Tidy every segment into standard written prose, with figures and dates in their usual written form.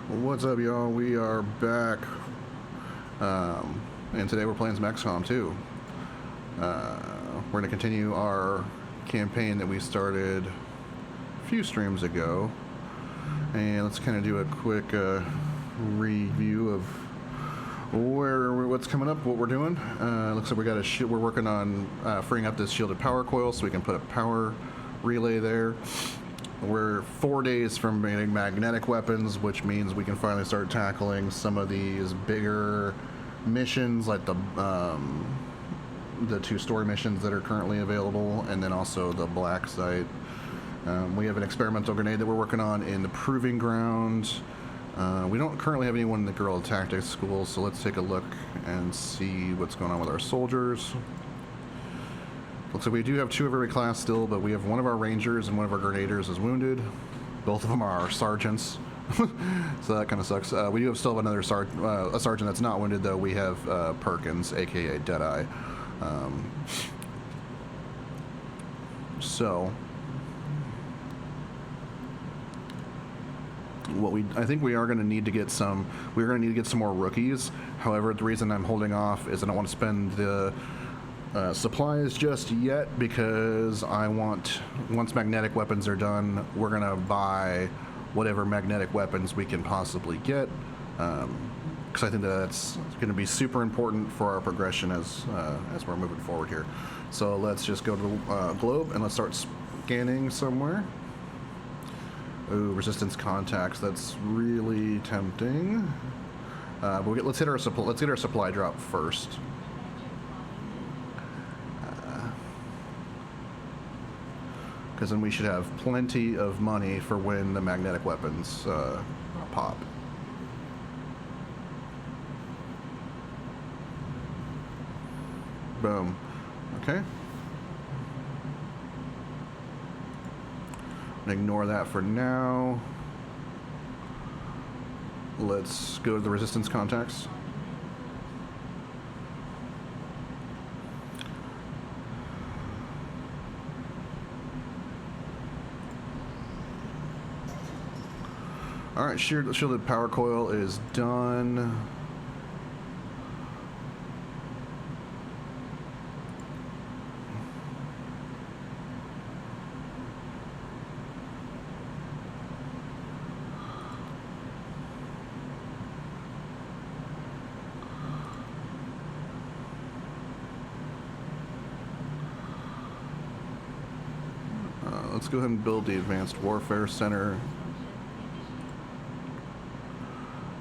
What's up, y'all? We are back, and today we're playing some XCOM 2. We're going to continue our campaign that we started a few streams ago, and let's kind of do a quick review of what's coming up, what we're doing. Looks like we got we're working on freeing up this shielded power coil so we can put a power relay there. We're 4 days from getting magnetic weapons, which means we can finally start tackling some of these bigger missions, like the 2-story missions that are currently available, and then also the black site. We have an experimental grenade that we're working on in the proving ground. We don't currently have anyone in the guerrilla tactics school, so let's take a look and see what's going on with our soldiers. Looks like we do have 2 of every class still, but we have one of our rangers and one of our grenadiers is wounded. Both of them are our sergeants, so that kind of sucks. We do still have another a sergeant that's not wounded, though. We have Perkins, aka Deadeye. So I think we are going to need to get some. We're going to need to get some more rookies. However, the reason I'm holding off is I don't want to spend the supplies just yet, because I want, once magnetic weapons are done, we're gonna buy whatever magnetic weapons we can possibly get, because I think that's going to be super important for our progression as we're moving forward here. So let's just go to the globe and let's start scanning somewhere. Ooh, resistance contacts. That's really tempting. But let's hit our supply drop first. Because then we should have plenty of money for when the magnetic weapons pop. Boom. Okay. Ignore that for now. Let's go to the resistance contacts. Alright, shielded power coil is done. Let's go ahead and build the Advanced Warfare Center.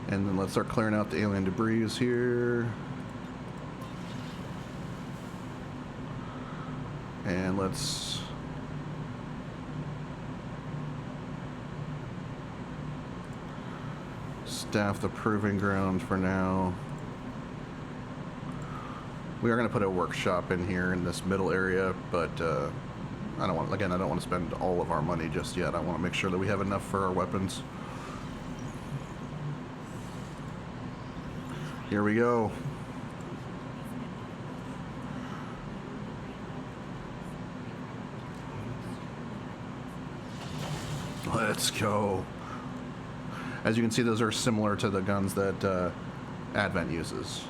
And then let's start clearing out the alien debris here. And let's staff the proving ground for now. We are going to put a workshop in here in this middle area, but I don't want to spend all of our money just yet. I want to make sure that we have enough for our weapons. Here we go. Let's go. As you can see, those are similar to the guns that Advent uses.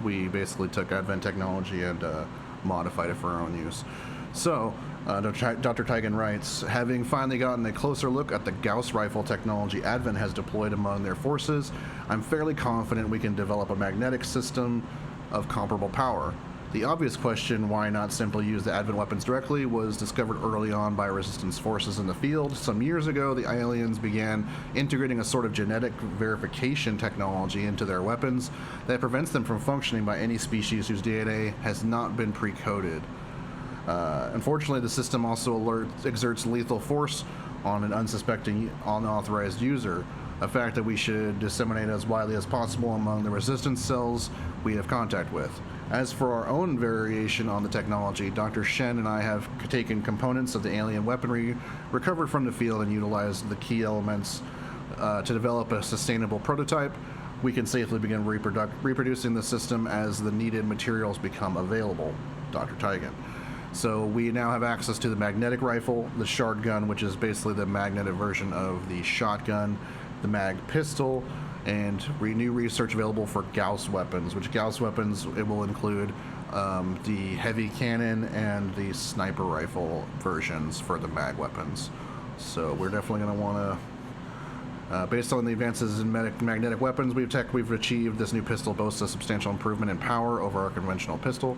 We basically took Advent technology and modified it for our own use. So, Dr. Tigan writes, having finally gotten a closer look at the Gauss rifle technology Advent has deployed among their forces, I'm fairly confident we can develop a magnetic system of comparable power. The obvious question, why not simply use the Advent weapons directly, was discovered early on by resistance forces in the field. Some years ago, the aliens began integrating a sort of genetic verification technology into their weapons that prevents them from functioning by any species whose DNA has not been pre-coded. Unfortunately, the system also exerts lethal force on an unsuspecting, unauthorized user, a fact that we should disseminate as widely as possible among the resistance cells we have contact with. As for our own variation on the technology, Dr. Shen and I have taken components of the alien weaponry recovered from the field and utilized the key elements to develop a sustainable prototype. We can safely begin reproducing the system as the needed materials become available. Dr. Tigan. So we now have access to the magnetic rifle, the shard gun, which is basically the magnetic version of the shotgun, the mag pistol, and new research available for Gauss weapons, which Gauss weapons, it will include the heavy cannon and the sniper rifle versions for the mag weapons. So we're definitely going to want to, based on the advances in magnetic weapons we've achieved, this new pistol boasts a substantial improvement in power over our conventional pistol.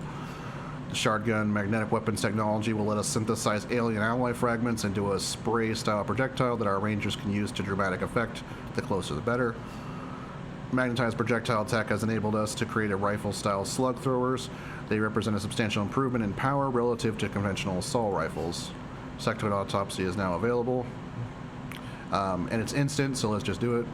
The shotgun magnetic weapons technology will let us synthesize alien alloy fragments into a spray-style projectile that our rangers can use to dramatic effect. The closer the better. Magnetized projectile tech has enabled us to create a rifle-style slug throwers. They represent a substantial improvement in power relative to conventional assault rifles. Sectoid autopsy is now available. And it's instant, so let's just do it.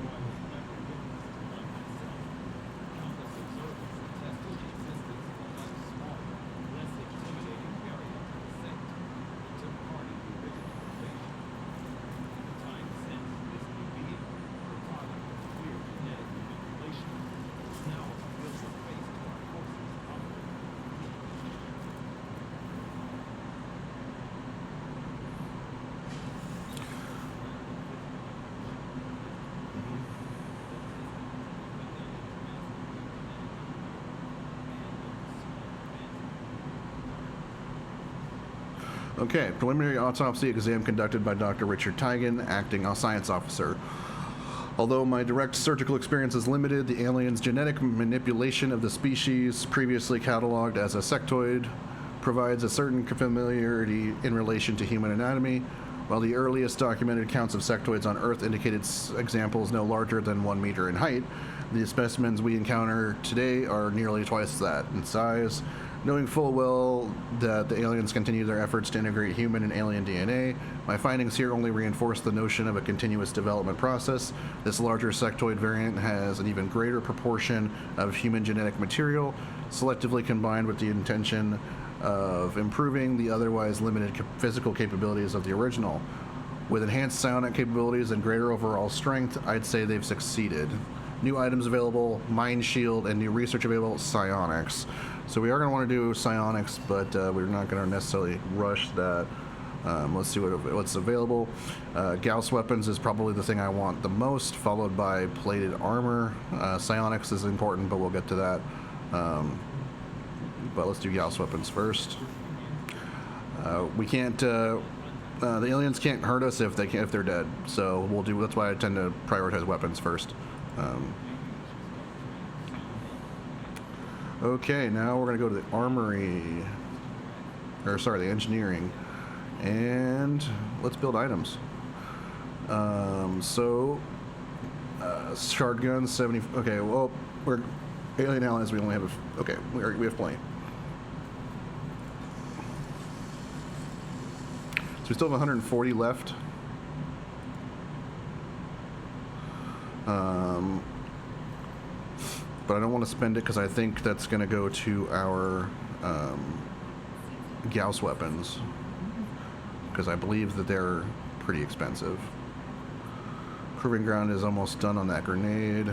Okay, preliminary autopsy exam conducted by Dr. Richard Tigan, acting science officer. Although my direct surgical experience is limited, the alien's genetic manipulation of the species, previously cataloged as a sectoid, provides a certain familiarity in relation to human anatomy. While the earliest documented counts of sectoids on Earth indicated examples no larger than 1 meter in height, the specimens we encounter today are nearly twice that in size. Knowing full well that the aliens continue their efforts to integrate human and alien DNA, my findings here only reinforce the notion of a continuous development process. This larger sectoid variant has an even greater proportion of human genetic material, selectively combined with the intention of improving the otherwise limited physical capabilities of the original. With enhanced psionic capabilities and greater overall strength, I'd say they've succeeded. New items available, Mind Shield, and new research available, psionics. So we are going to want to do psionics, but we're not going to necessarily rush that. Let's see what's available. Gauss weapons is probably the thing I want the most, followed by plated armor. Psionics is important, but we'll get to that. But let's do Gauss weapons first. We can't. The aliens can't hurt us if they're dead. So we'll do. That's why I tend to prioritize weapons first. Okay, now we're going to go to the armory, the engineering, and let's build items. Shotgun 70, okay, well, we're alien allies, we only have, okay, we have plenty. So we still have 140 left. But I don't want to spend it because I think that's going to go to our Gauss weapons, because I believe that they're pretty expensive. Proving ground is almost done on that grenade.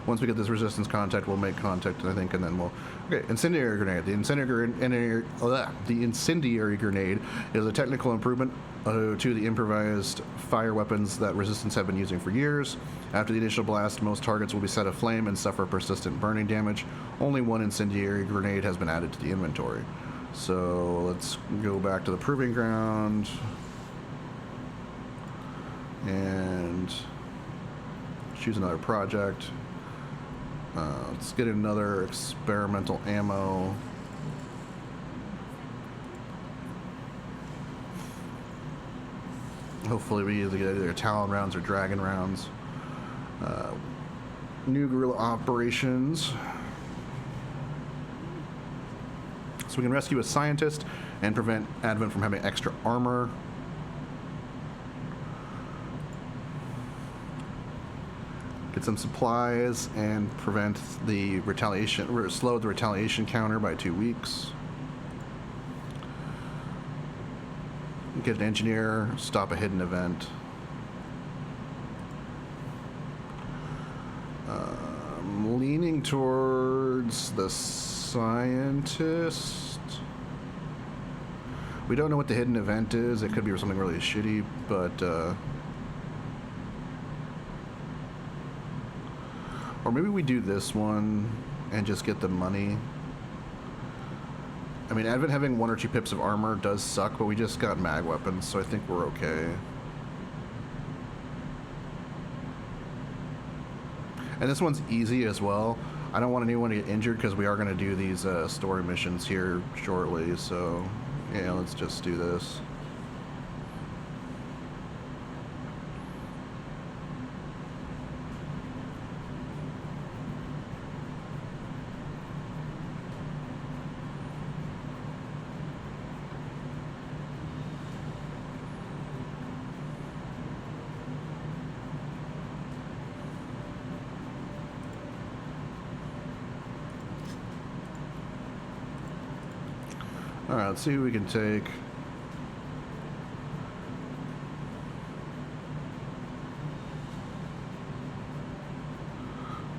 Once we get this resistance contact, we'll make contact, I think, and then we'll... Okay, incendiary grenade. The incendiary grenade is a technical improvement to the improvised fire weapons that Resistance have been using for years. After the initial blast, most targets will be set aflame and suffer persistent burning damage. Only one incendiary grenade has been added to the inventory. So let's go back to the proving ground. And choose another project. Let's get another experimental ammo. Hopefully we either get either Talon rounds or Dragon rounds. New guerrilla operations. So we can rescue a scientist and prevent Advent from having extra armor. Get some supplies and prevent the retaliation, slow the retaliation counter by 2 weeks. Get an engineer, stop a hidden event. Leaning towards the scientist. We don't know what the hidden event is. It could be something really shitty, but or maybe we do this one and just get the money. I mean, Advent having 1 or 2 pips of armor does suck, but we just got mag weapons, so I think we're okay. And this one's easy as well. I don't want anyone to get injured because we are going to do these story missions here shortly, so yeah, let's just do this. Alright, let's see who we can take.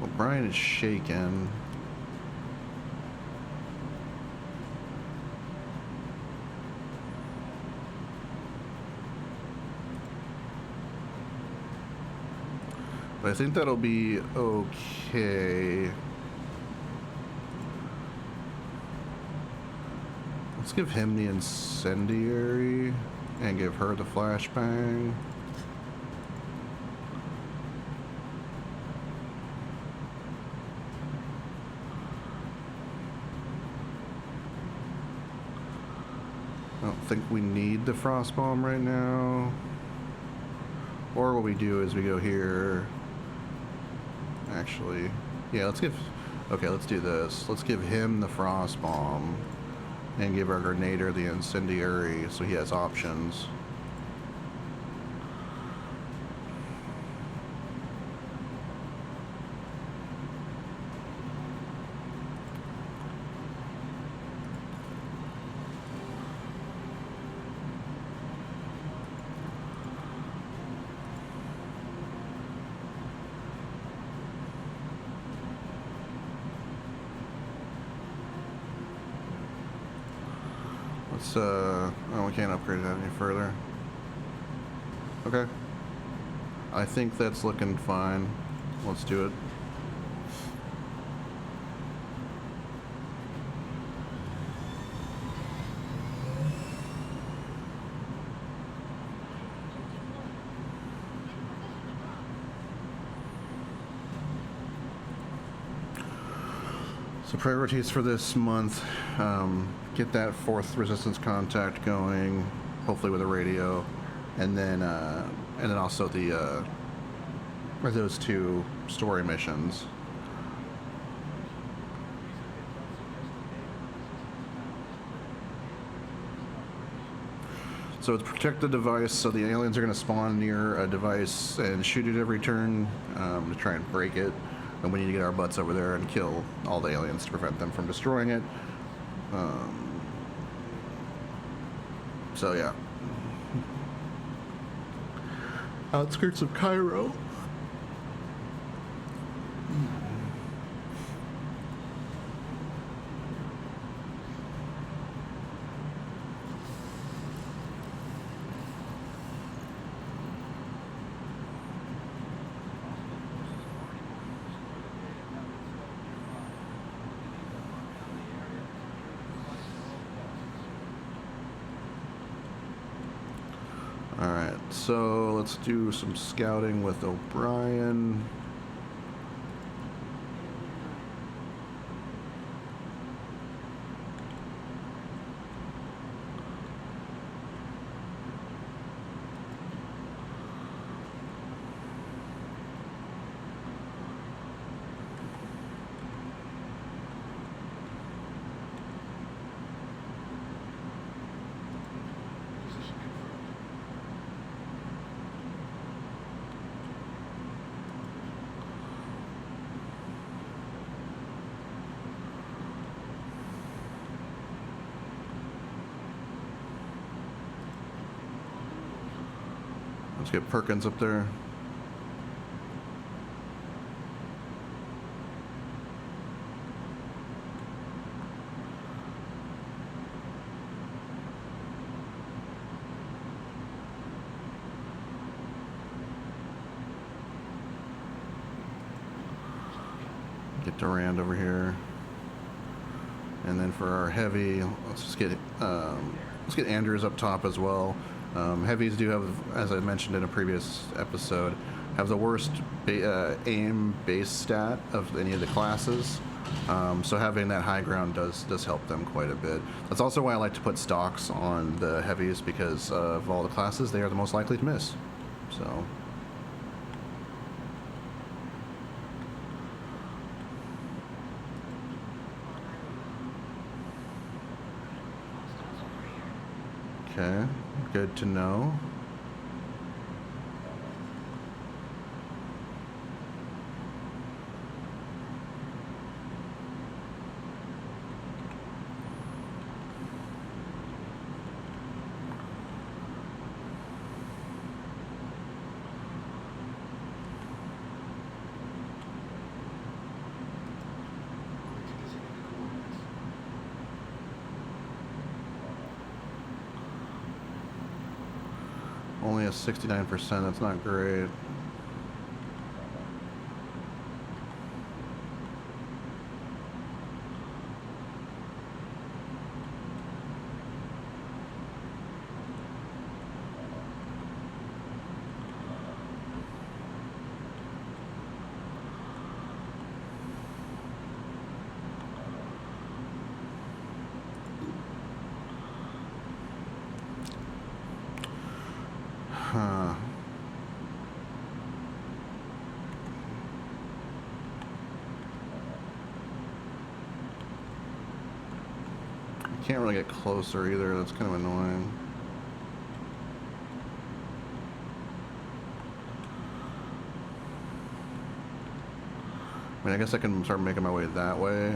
Well, Brian is shaken. But I think that'll be okay. Let's give him the incendiary and give her the flashbang. I don't think we need the frost bomb right now. Or what we do is we go here. Actually, yeah, let's do this. Let's give him the frost bomb. And give our grenader the incendiary so he has options. Let's, oh, we can't upgrade that any further. Okay. I think that's looking fine. Let's do it. So priorities for this month, get that 4th resistance contact going, hopefully with a radio, and then also the those 2 story missions. So it's protect the device, so the aliens are going to spawn near a device and shoot it every turn to try and break it. And we need to get our butts over there and kill all the aliens to prevent them from destroying it. So yeah. Outskirts of Cairo. Alright, so let's do some scouting with O'Brien. Let's get Perkins up there. Durand over here. And then for our heavy, let's get Andrews up top as well. Heavies do have, as I mentioned in a previous episode, have the worst aim base stat of any of the classes. So having that high ground does help them quite a bit. That's also why I like to put stocks on the heavies, because of all the classes, they are the most likely to miss. So. Okay, good to know. Only a 69%, that's not great. Can't really get closer either, that's kind of annoying. I mean, I guess I can start making my way that way.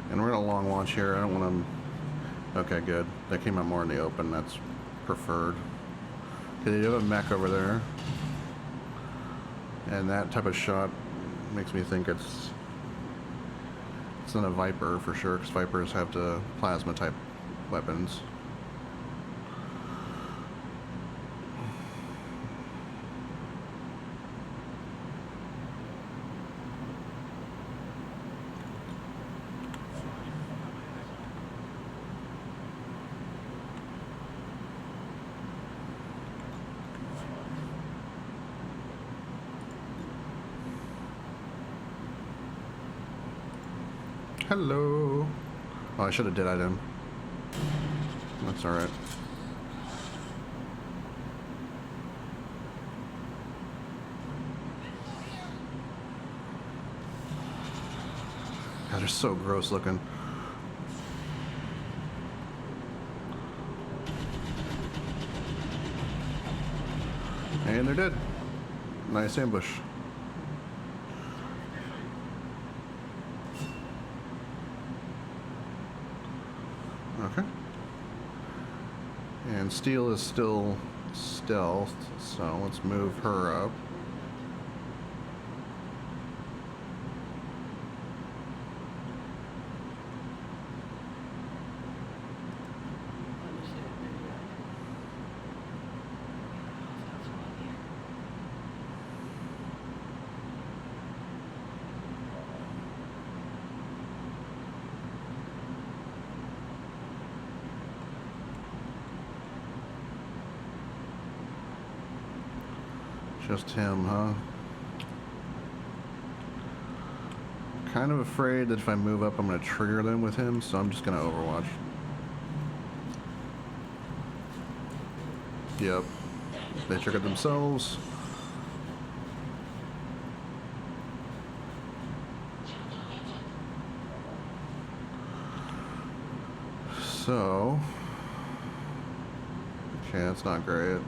And we're in a long launch here. I don't want to... Okay, good. That came out more in the open. That's preferred. Okay, they do have a mech over there. And that type of shot makes me think it's not a Viper for sure, because Vipers have the plasma type weapons. Hello. Oh, I should have dead-eyed him. That's alright. God, they're so gross looking. And they're dead. Nice ambush. Okay. And Steel is still stealthed, so let's move her up. Just him, huh? Kind of afraid that if I move up, I'm going to trigger them with him, so I'm just going to overwatch. Yep. They triggered themselves. So... okay, that's not great.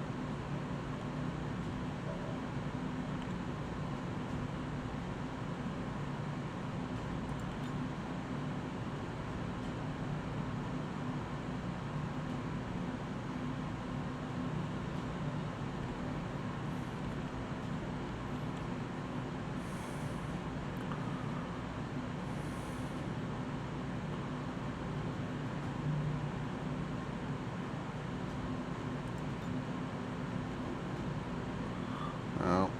Oh.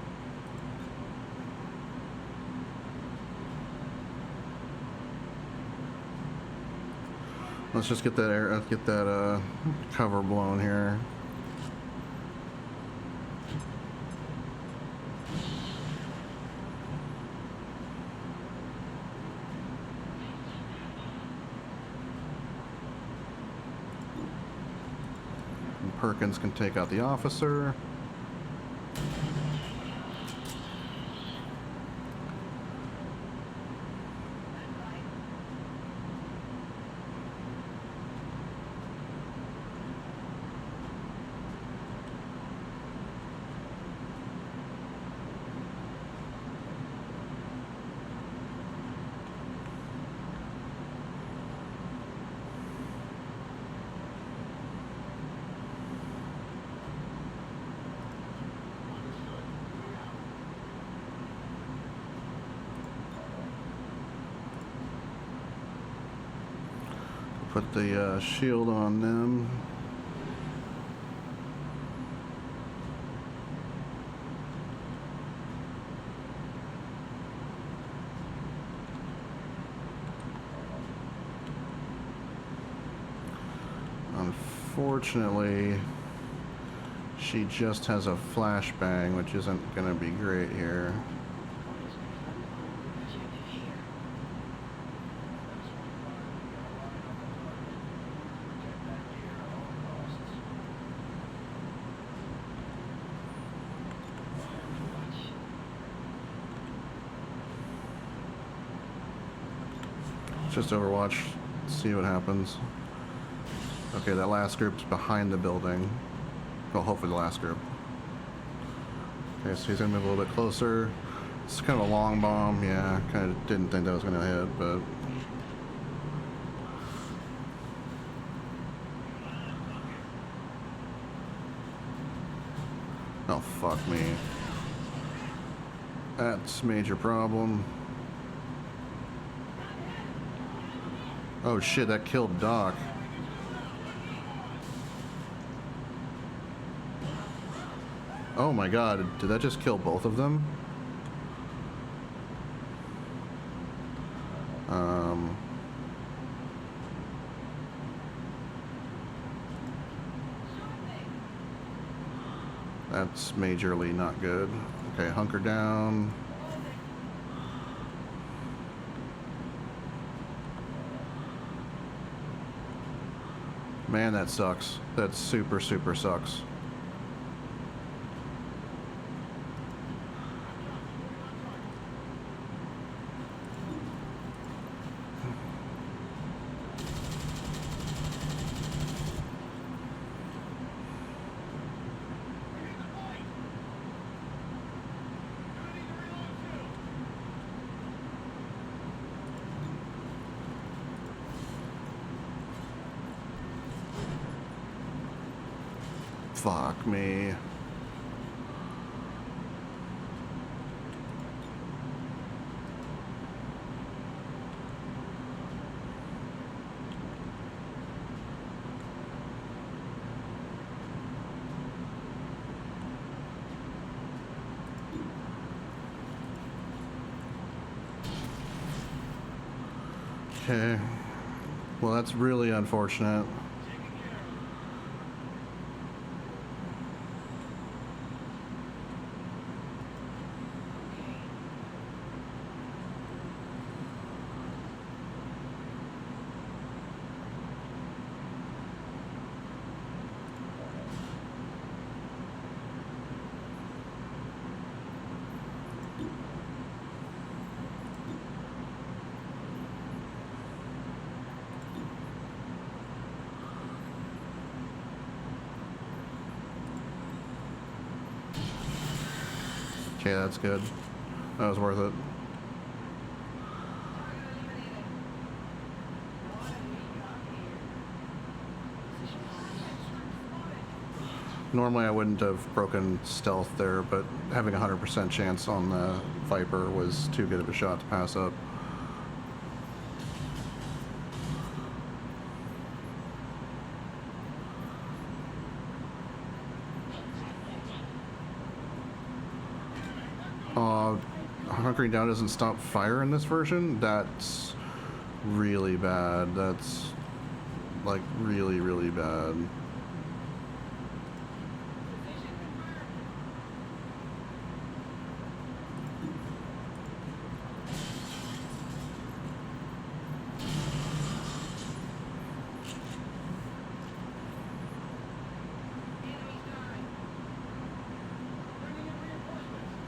Let's just get that air, cover blown here. And Perkins can take out the officer. Put the shield on them. Unfortunately, she just has a flashbang, which isn't going to be great here. Just overwatch, see what happens. Okay, that last group's behind the building. Well, hopefully the last group. Okay, so he's gonna move a little bit closer. It's kind of a long bomb, yeah. Kind of didn't think that was gonna hit, but... oh, fuck me. That's a major problem. Oh shit, that killed Doc. Oh my god, did that just kill both of them? That's majorly not good. Okay, hunker down. Man, that sucks. That super, super sucks. Fuck me. Okay. Well, that's really unfortunate. Okay, that's good. That was worth it. Normally I wouldn't have broken stealth there, but having a 100% chance on the Viper was too good of a shot to pass up. Hunkering down doesn't stop fire in this version? That's really bad. That's like really, really bad.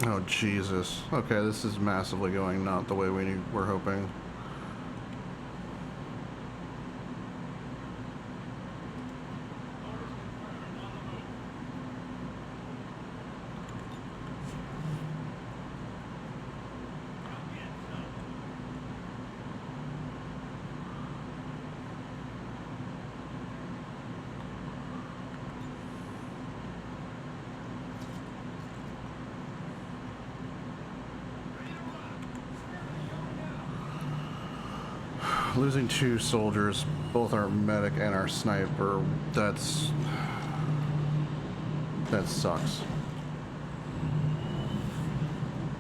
Oh, Jesus. Okay, this is massively going not the way we were hoping. Losing 2 soldiers, both our medic and our sniper, that sucks.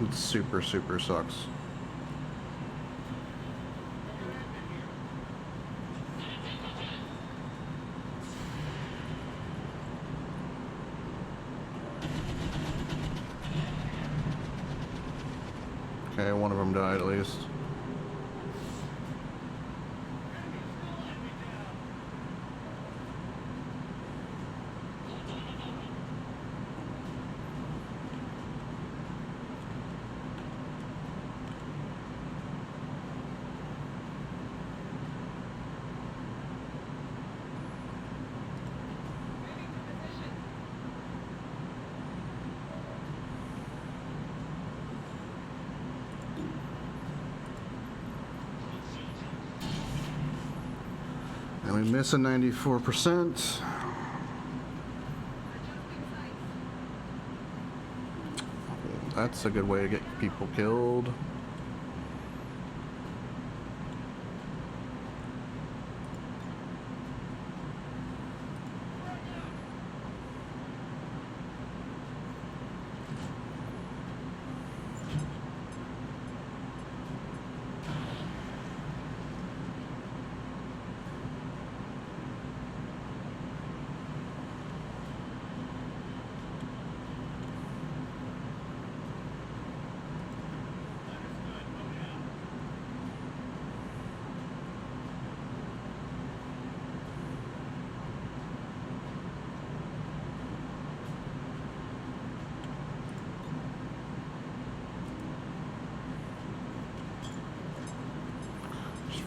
It super, super sucks. Okay, one of them died at least. And we miss a 94%. That's a good way to get people killed.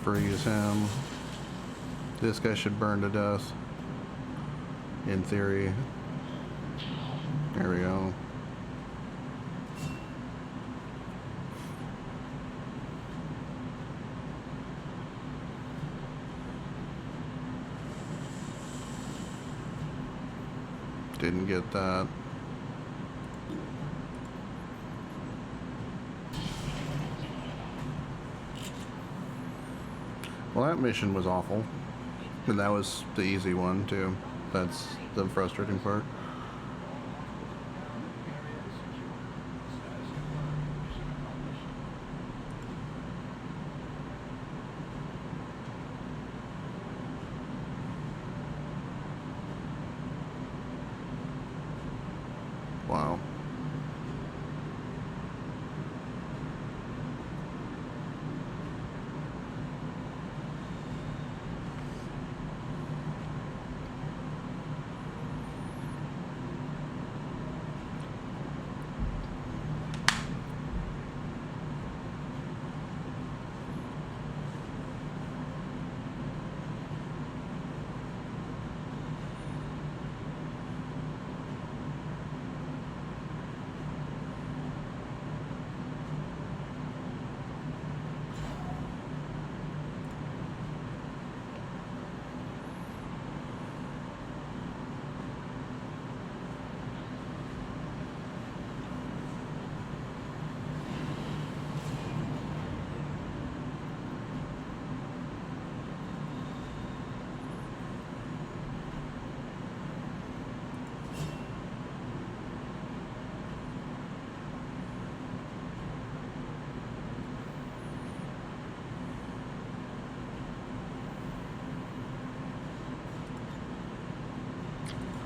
Freeze him. This guy should burn to death. In theory. There we go. Didn't get that. Well, that mission was awful. And that was the easy one, too. That's the frustrating part. Wow.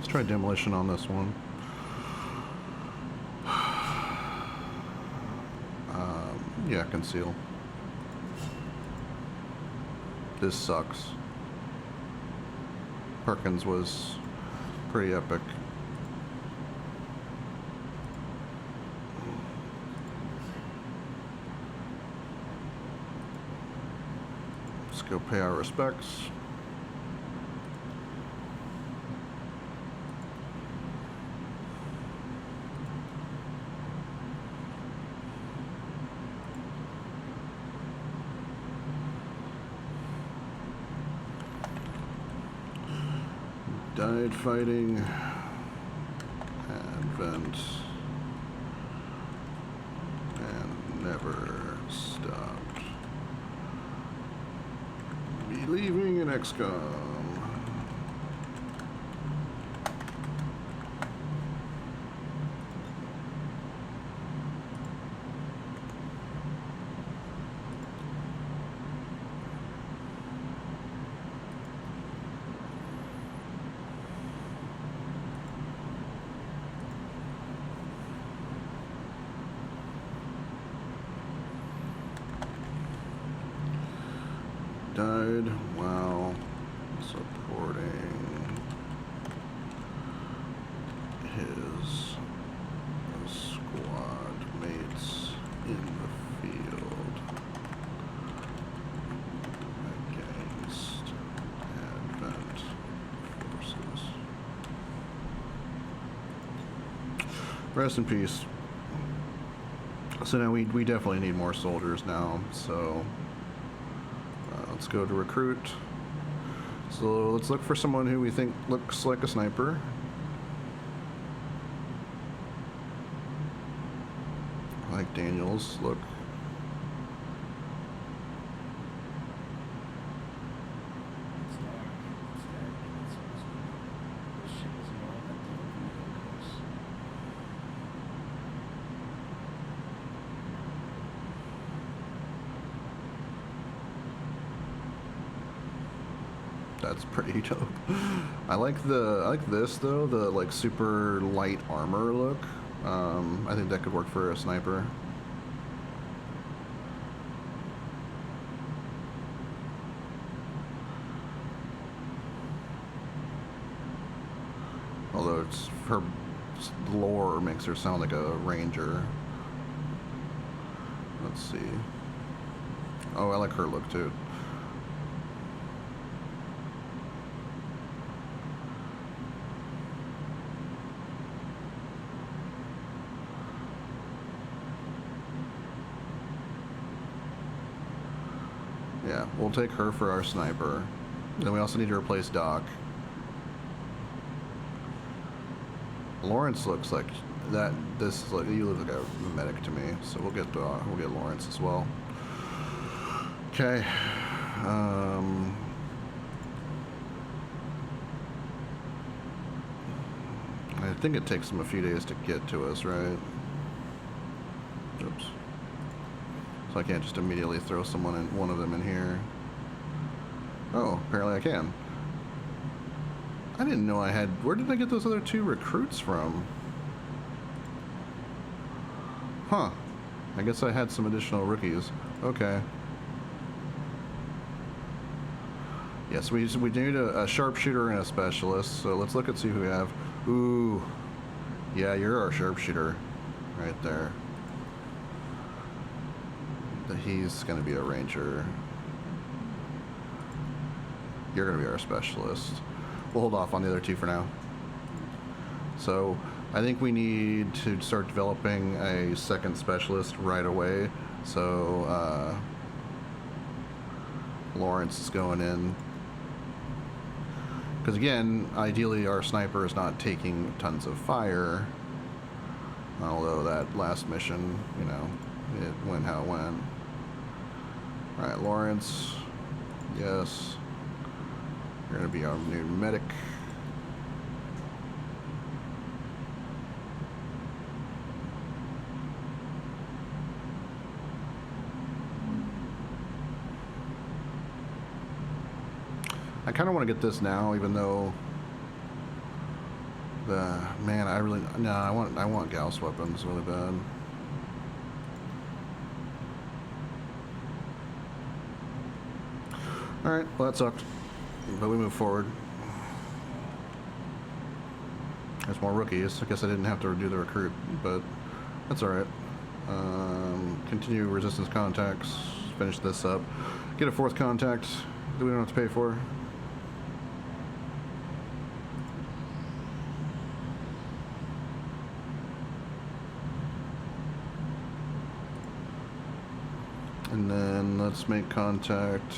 Let's try demolition on this one. Yeah, conceal. This sucks. Perkins was pretty epic. Let's go pay our respects. Died fighting, Advent, and never stopped believing in XCOM. Died while supporting his squad mates in the field against Advent forces. Rest in peace. So now we definitely need more soldiers now, so let's go to recruit. So let's look for someone who we think looks like a sniper. I like Daniel's look. That's pretty dope. I like this though, the like super light armor look. I think that could work for a sniper. Although it's her lore makes her sound like a ranger. Let's see. Oh, I like her look too. Yeah, we'll take her for our sniper. Then we also need to replace Doc. Lawrence looks like that. This is like, you look like a medic to me, so we'll get Lawrence as well. Okay. I think it takes them a few days to get to us, right? Oops. So I can't just immediately throw one of them in here. Oh, apparently I can. I didn't know I had... Where did I get those other 2 recruits from? Huh. I guess I had some additional rookies. Okay. Yes, we need a sharpshooter and a specialist, so let's look and see who we have. Ooh. Yeah, you're our sharpshooter. Right there. He's going to be a ranger. You're going to be our specialist. We'll hold off on the other 2 for now. So I think we need to start developing a second specialist right away. So Lawrence is going in. Because again, ideally our sniper is not taking tons of fire. Although that last mission, you know, it went how it went. Alright, Lawrence. Yes. You're going to be our new medic. I kind of want to get this now, even though Man, I want Gauss weapons really bad. Alright, well that sucked. But we move forward. There's more rookies. I guess I didn't have to do the recruit, but that's alright. Continue resistance contacts. Finish this up. Get a fourth contact that we don't have to pay for. And then let's make contact.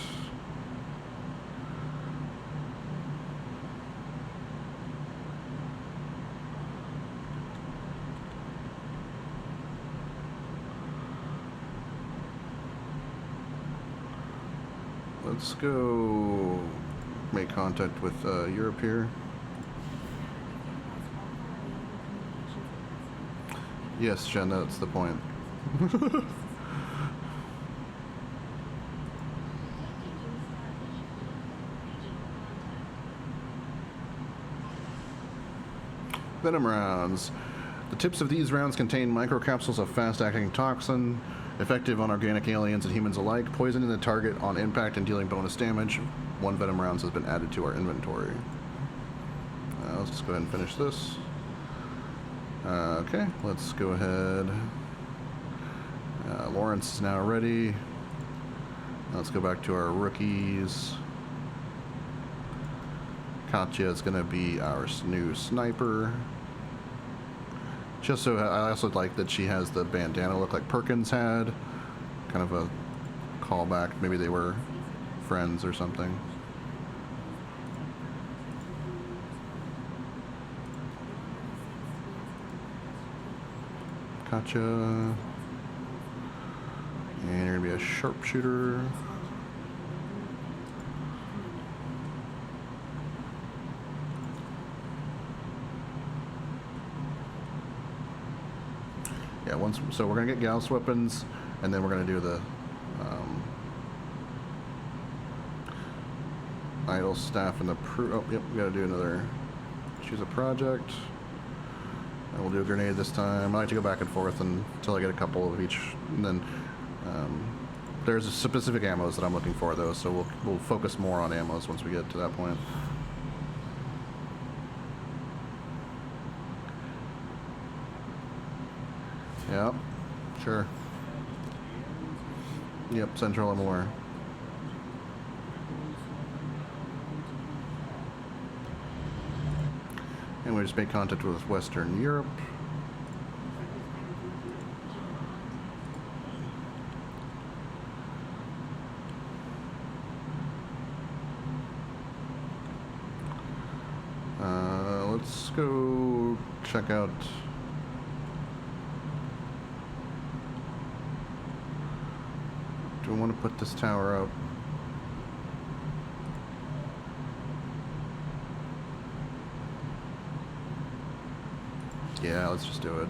Let's go make contact with Europe here. Yes, Shen, that's the point. Venom rounds. The tips of these rounds contain microcapsules of fast-acting toxin, effective on organic aliens and humans alike, poisoning the target on impact and dealing bonus damage. 1 venom rounds has been added to our inventory. Let's just go ahead and finish this. Okay, let's go ahead. Lawrence is now ready. Let's go back to our rookies. Katya is going to be our new sniper. Just so I also like that she has the bandana look like Perkins had. Kind of a callback. Maybe they were friends or something. Katya. And you're going to be a sharpshooter. Yeah, so we're gonna get Gauss weapons, and then we're gonna do the idle staff and the oh, yep, we gotta do another. Choose a project, and we'll do a grenade this time. I like to go back and forth until I get a couple of each, and then there's specific ammos that I'm looking for though, so we'll focus more on ammos once we get to that point. Yep, sure. Yep, Central, I'm aware. And we just made contact with Western Europe. Let's go check out. Do I want to put this tower out? Yeah, let's just do it.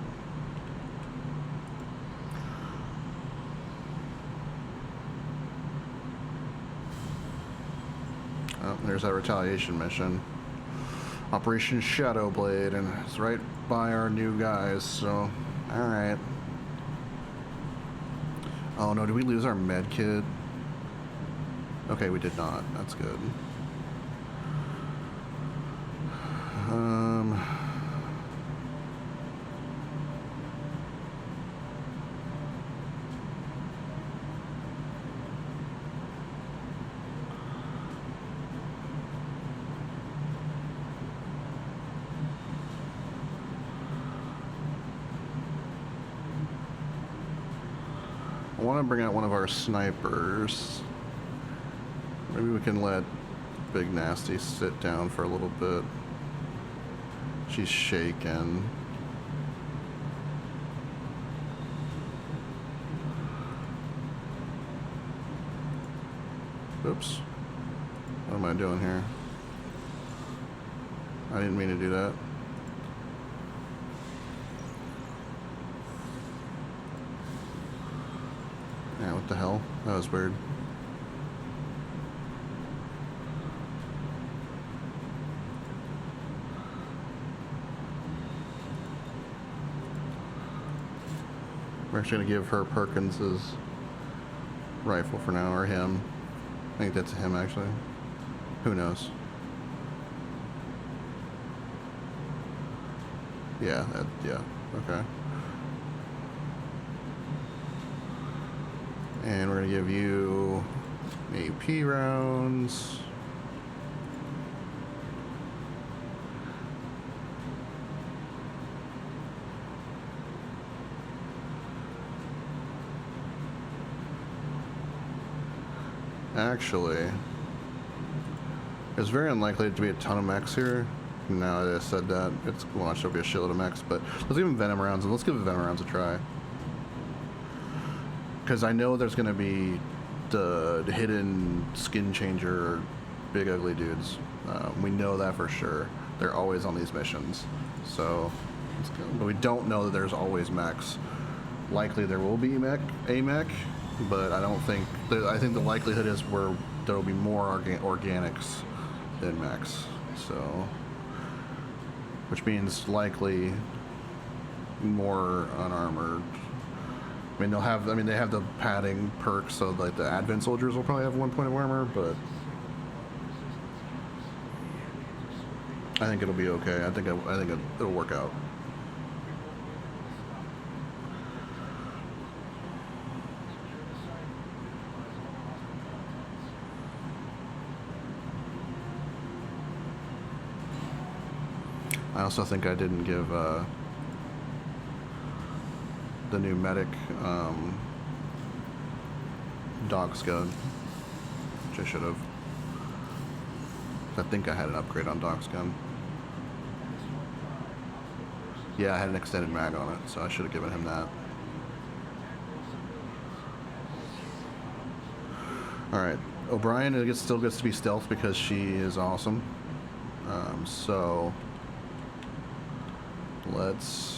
Oh, there's that retaliation mission. Operation Shadowblade, and it's right by our new guys, so alright. Oh no, did we lose our med kit? Okay, we did not. That's good. I want to bring out one of our snipers. Maybe we can let Big Nasty sit down for a little bit. She's shaken. Oops. What am I doing here? I didn't mean to do that. Yeah, what the hell? That was weird. We're actually gonna give her Perkins's rifle for now, or him. I think that's him actually. Who knows? Yeah, yeah, okay. And we're gonna give you AP rounds. Actually, it's very unlikely to be a ton of mechs here. Now that I said that, it's launched there'll be a shitload of mechs, but let's give him venom rounds, and let's give the venom rounds a try. Because I know there's going to be the hidden skin changer, big ugly dudes. We know that for sure. They're always on these missions. So, but we don't know that there's always mechs. Likely there will be a mech, but I don't think. I think the likelihood is where there will be more organics than mechs. So, which means likely more unarmored. I mean, they have the padding perks, so like the Advent soldiers will probably have 1 point of armor, but I think it'll be okay. I think it'll work out. I also think I didn't give the new medic dog's gun, which I should have. I think I had an upgrade on dog's gun. Yeah, I had an extended mag on it, so I should have given him that. Alright, O'Brien still gets to be stealth because she is awesome. So let's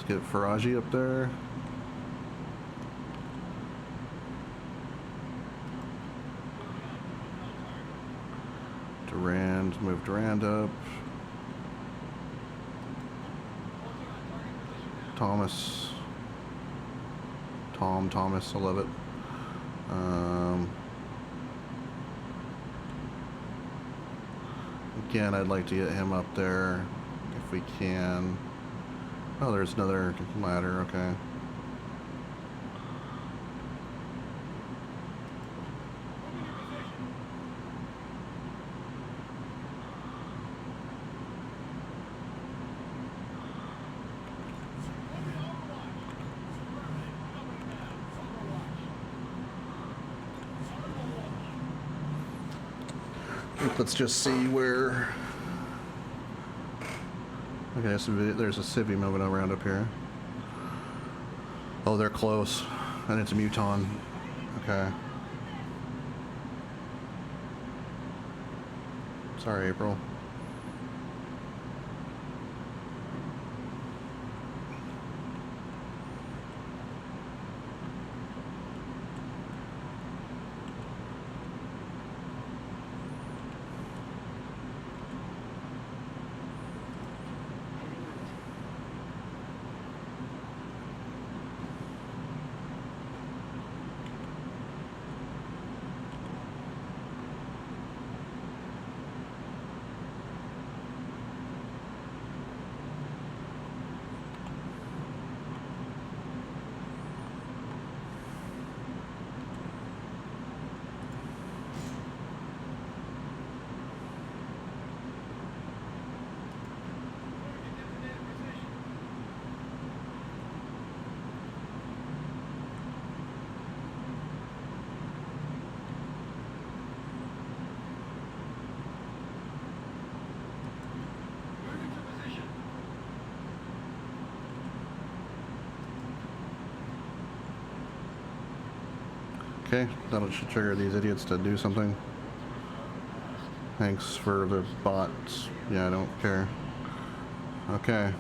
get Faraji up there. Durand, move Durand up. Thomas, I love it. Again, I'd like to get him up there if we can. Oh, there's another ladder, okay. Let's just see where. Okay, so there's a civvy moving around up here. Oh, they're close. And it's a Muton. Okay. Sorry, April. Okay, that should trigger these idiots to do something. Thanks for the bots. Yeah, I don't care. Okay.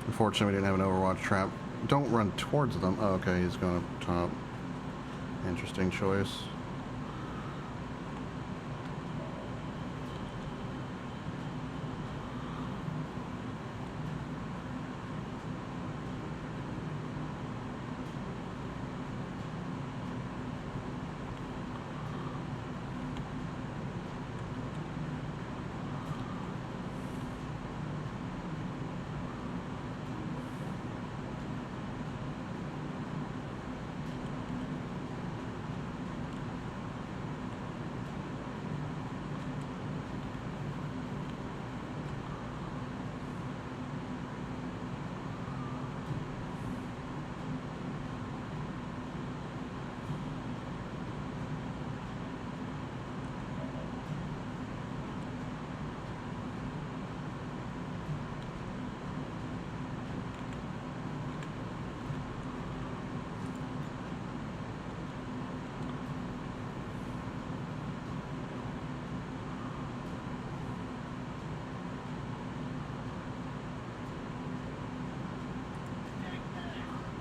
Unfortunately, we didn't have an Overwatch trap. Don't run towards them. Oh, okay, he's going up top. Interesting choice.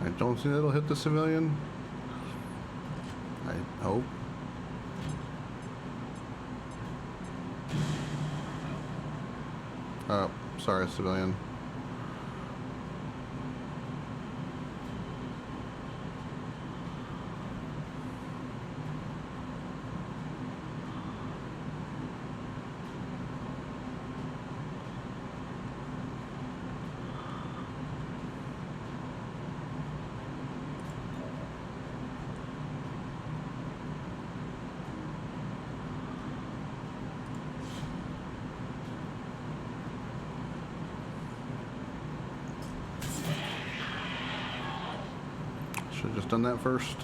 I don't think it'll hit the civilian. I hope. Oh, sorry, civilian. Should have just done that first.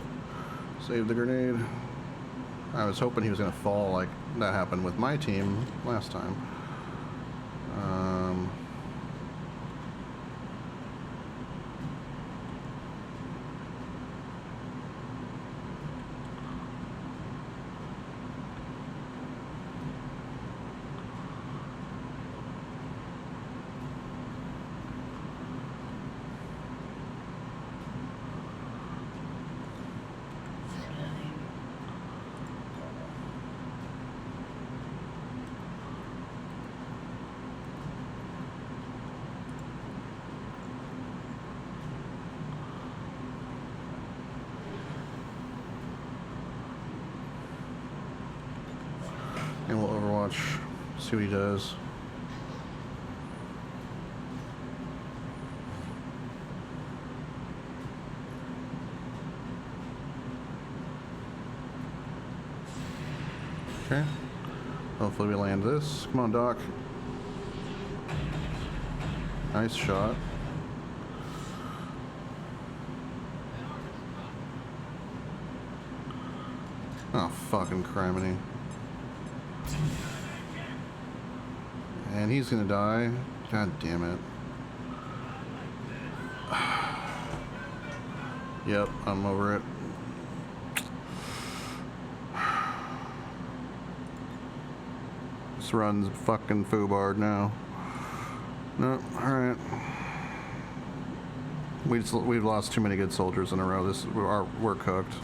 Save the grenade. I was hoping he was going to fall like that happened with my team last time. And we'll Overwatch, see what he does. Okay. Hopefully we land this. Come on, Doc. Nice shot. Oh, fucking criminy. And he's gonna die. God damn it. Yep, I'm over it. This run's fucking foobarred now. No, alright. We've lost too many good soldiers in a row. We're cooked.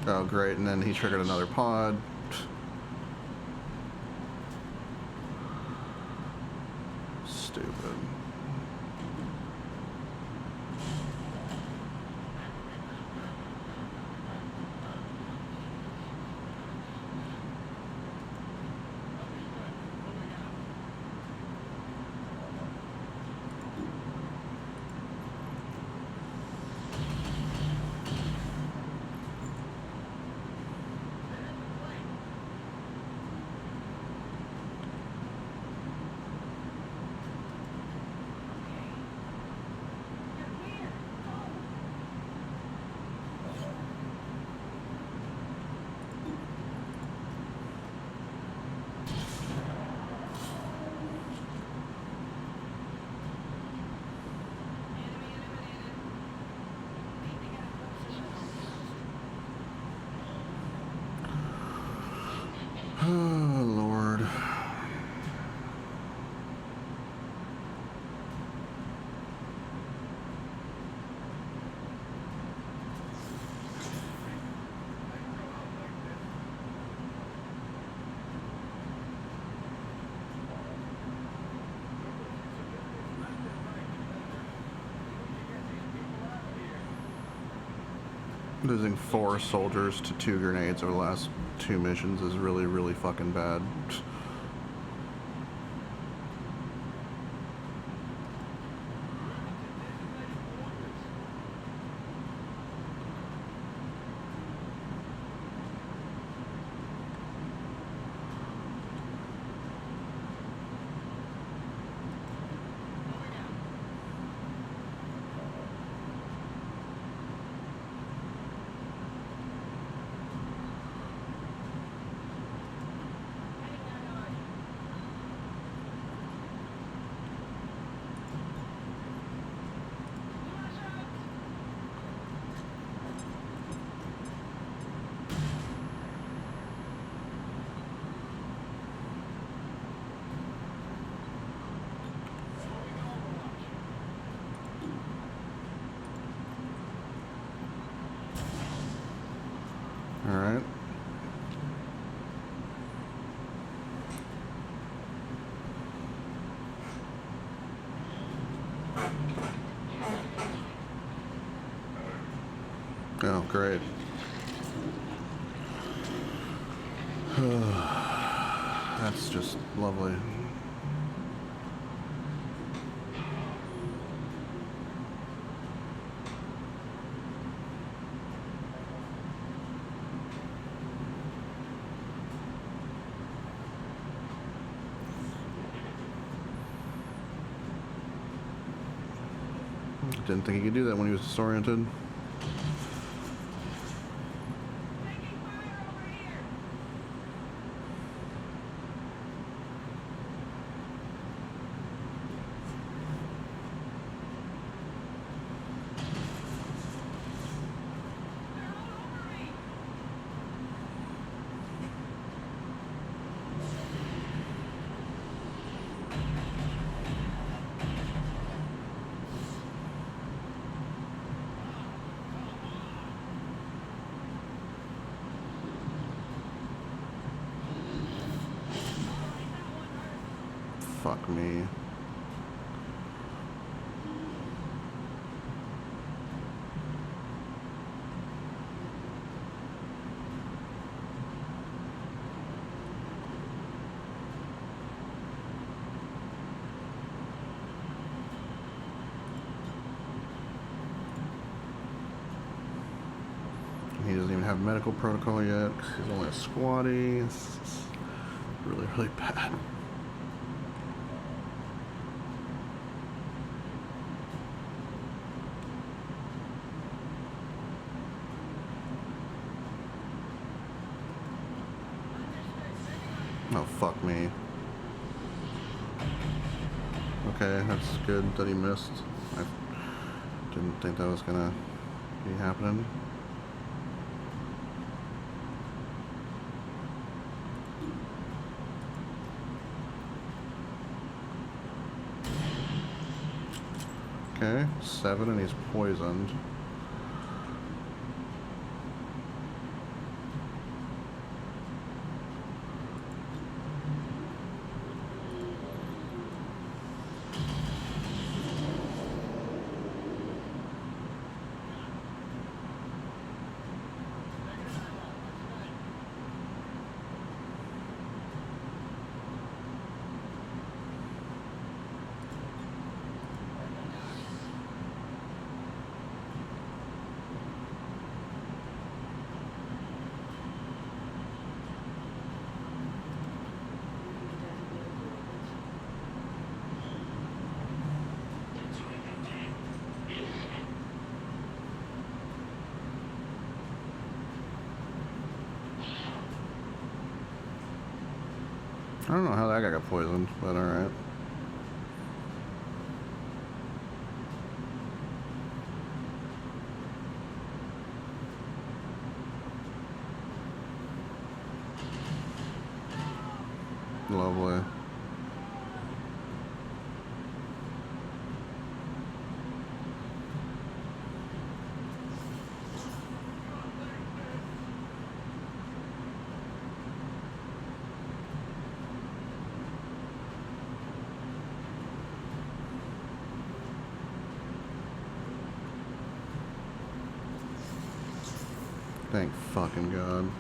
Oh, great, and then he triggered another pod. Stupid. Losing 4 soldiers to 2 grenades over the last 2 missions is really, really fucking bad. Alright. Oh, great. That's just lovely. Didn't think he could do that when he was disoriented. Fuck me. He doesn't even have medical protocol yet. He's only a squatty. It's really, really bad. Oh, fuck me. Okay, that's good that he missed. I didn't think that was gonna be happening. Okay, 7 and he's poisoned. I don't know how that guy got poisoned, but alright. Lovely. Thank fucking God.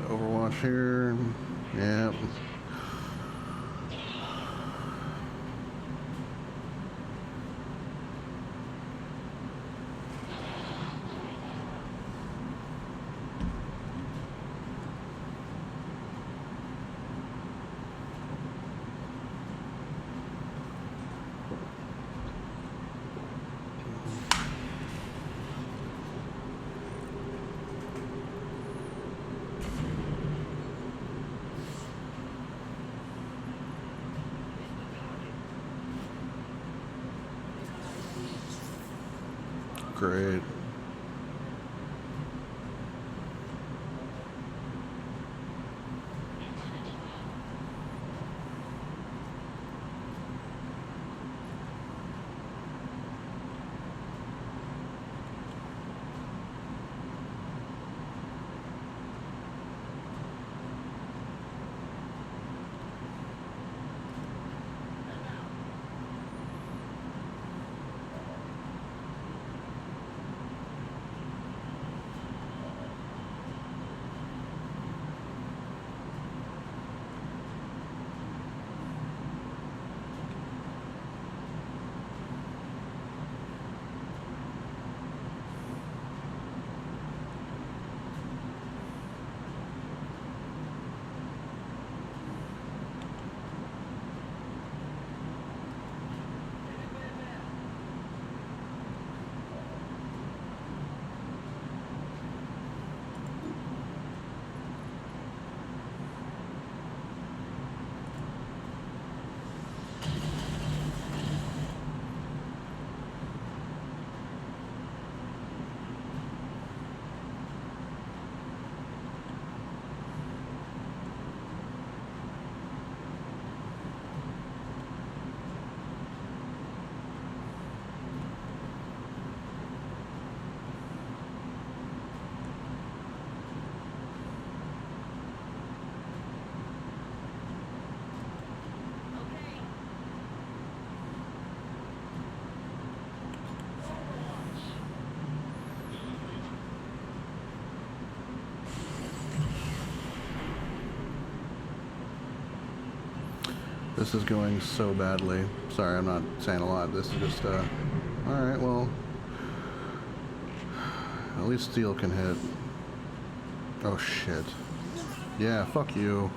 Overwatch here. Yep. Great. This is going so badly. Sorry, I'm not saying a lot. This is just, alright, well, at least steel can hit. Oh, shit. Yeah, fuck you.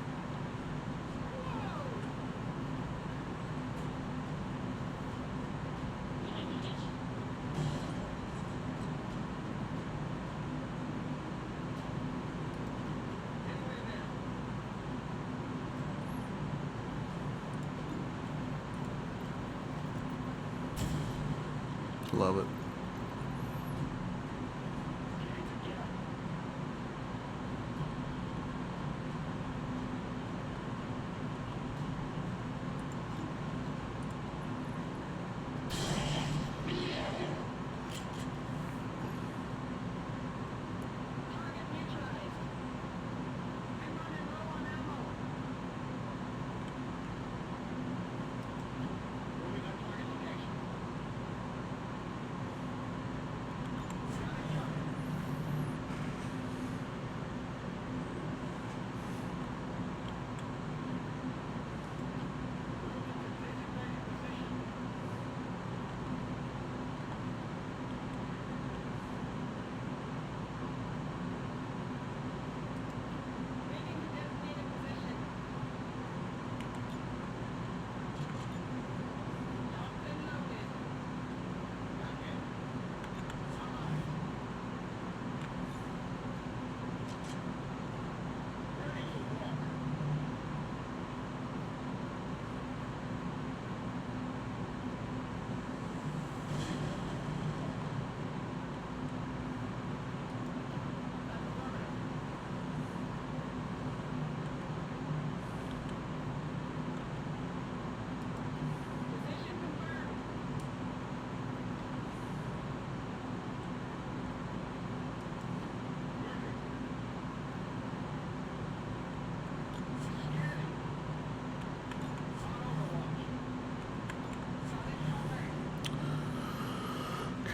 Love it.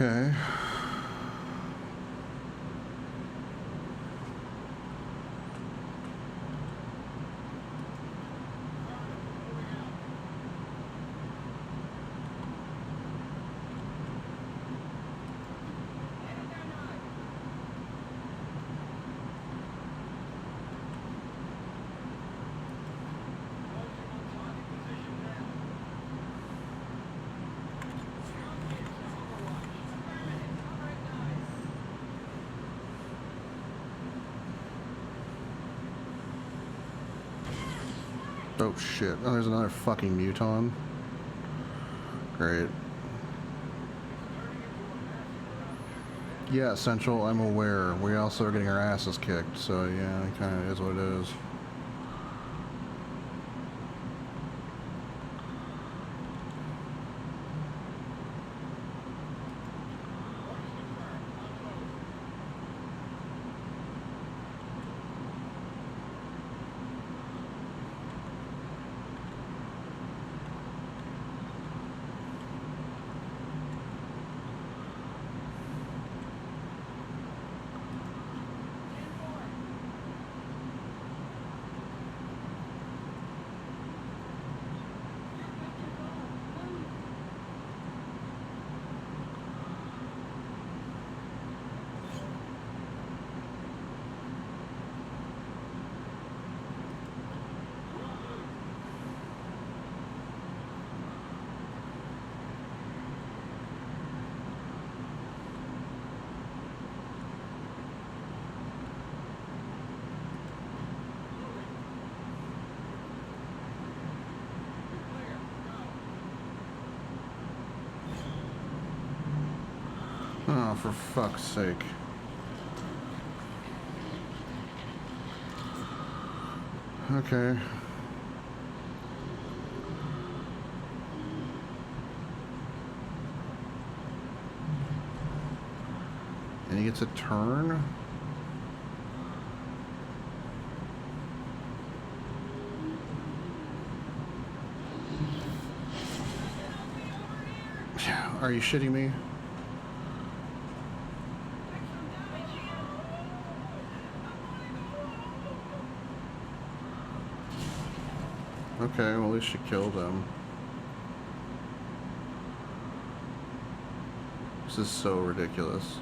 Okay. Oh shit. Oh, there's another fucking muton. Great. Yeah, Central, I'm aware. We also are getting our asses kicked, so yeah, it kind of is what it is. Oh, for fuck's sake. Okay. And he gets a turn? Are you shitting me? Okay, well at least she killed him. This is so ridiculous.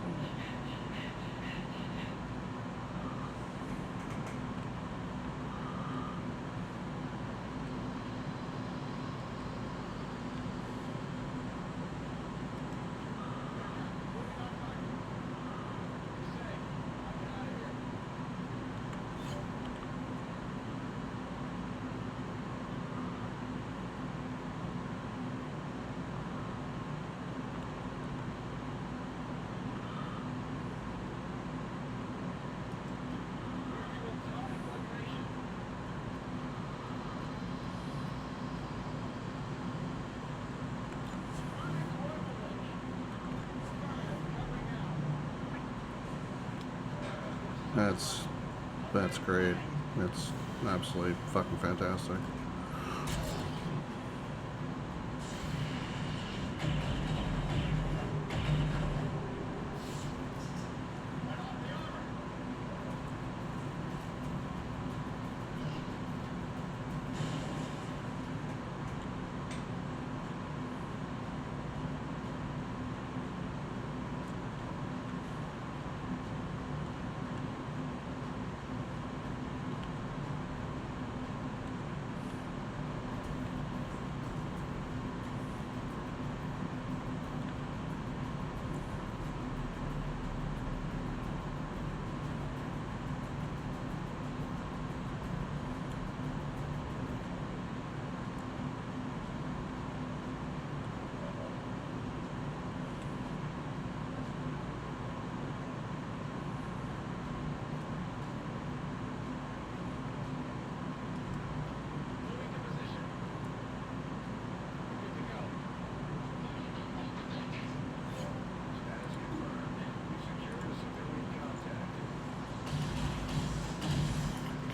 That's great. It's absolutely fucking fantastic.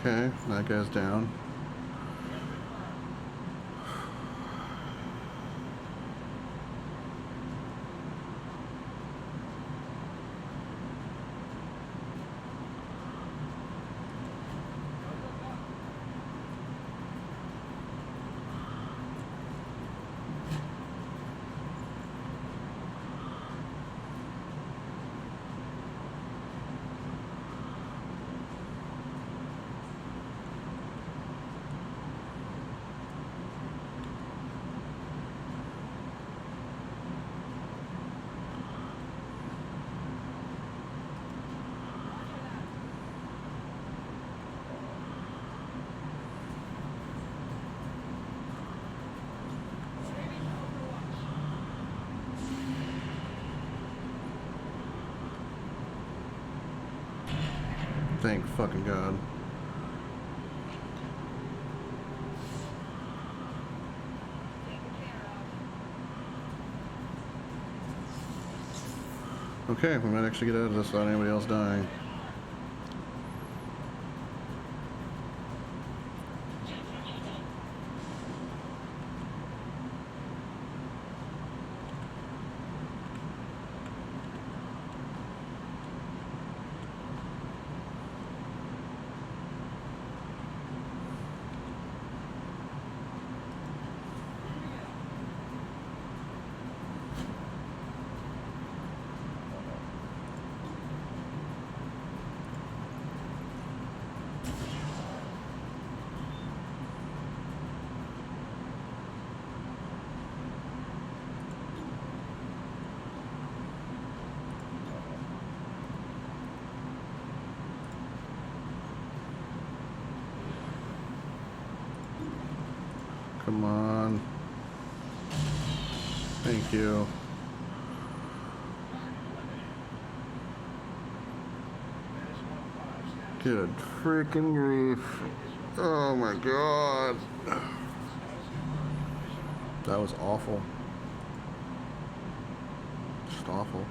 Okay, that guy's down. Thank fucking God. Okay, we might actually get out of this without anybody else dying. Come on. Thank you. Good freaking grief. Oh my God. That was awful. Just awful.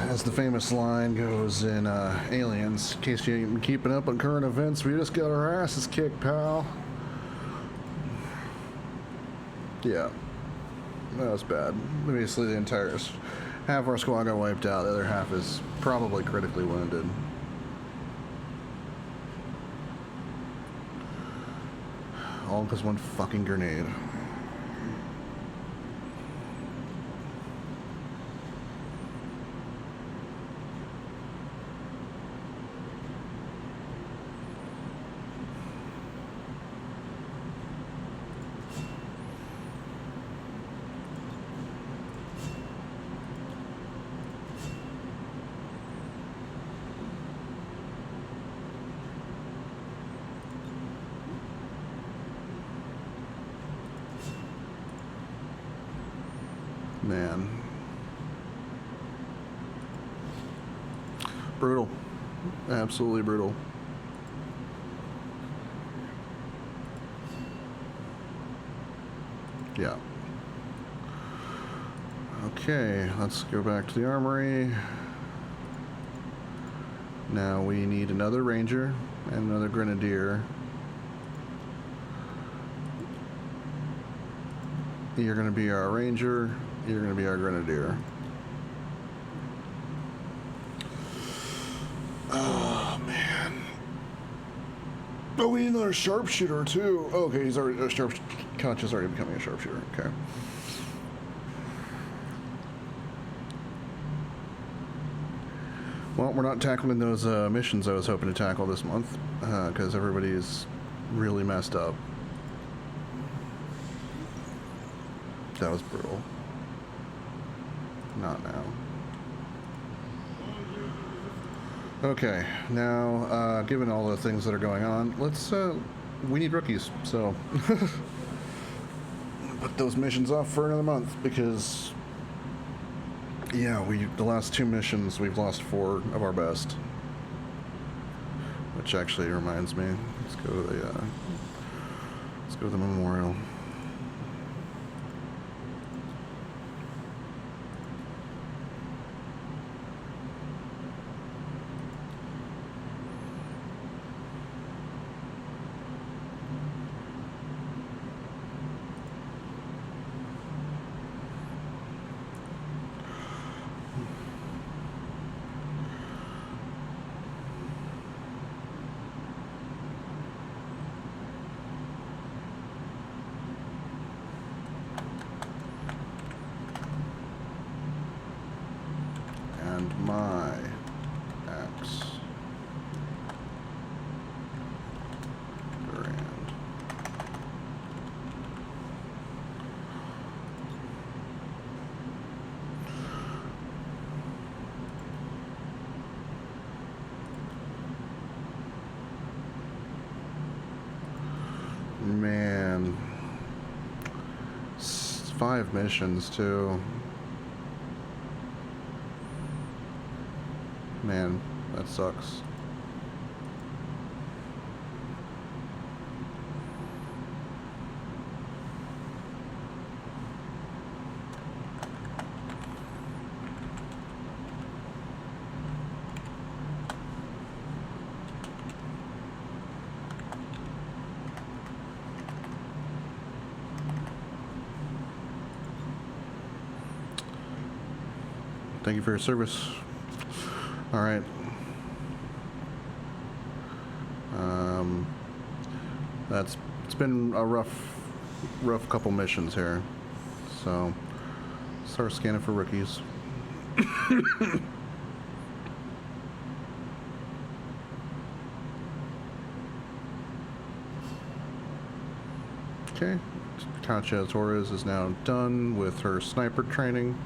As the famous line goes in Aliens, in case you ain't been keeping up on current events, we just got our asses kicked, pal. Yeah, that was bad. Basically, the entire half of our squad got wiped out. The other half is probably critically wounded. All because one fucking grenade. Man. Brutal. Absolutely brutal. Yeah. Okay, let's go back to the armory. Now we need another ranger and another grenadier. You're going to be our ranger. You're going to be our grenadier. Oh, man. Oh, we need another sharpshooter, too. Oh, okay, he's already... Koch is already becoming a sharpshooter. Okay. Well, we're not tackling those missions I was hoping to tackle this month, because everybody's really messed up. That was brutal. Not now. Okay, now, given all the things that are going on, let's, we need rookies, so... put those missions off for another month, because... Yeah, the last 2 missions, we've lost 4 of our best. Which actually reminds me, let's go to the memorial. My axe. Durand. Man. 5 missions too. Man, that sucks. Thank you for your service. All right. It's been a rough couple missions here. So, start scanning for rookies. Okay. Katya Torres is now done with her sniper training.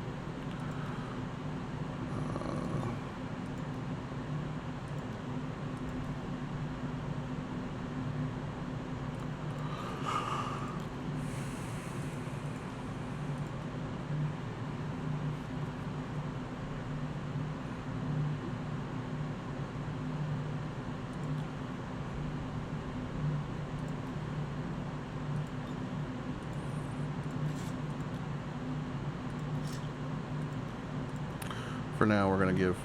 For now, we're going to give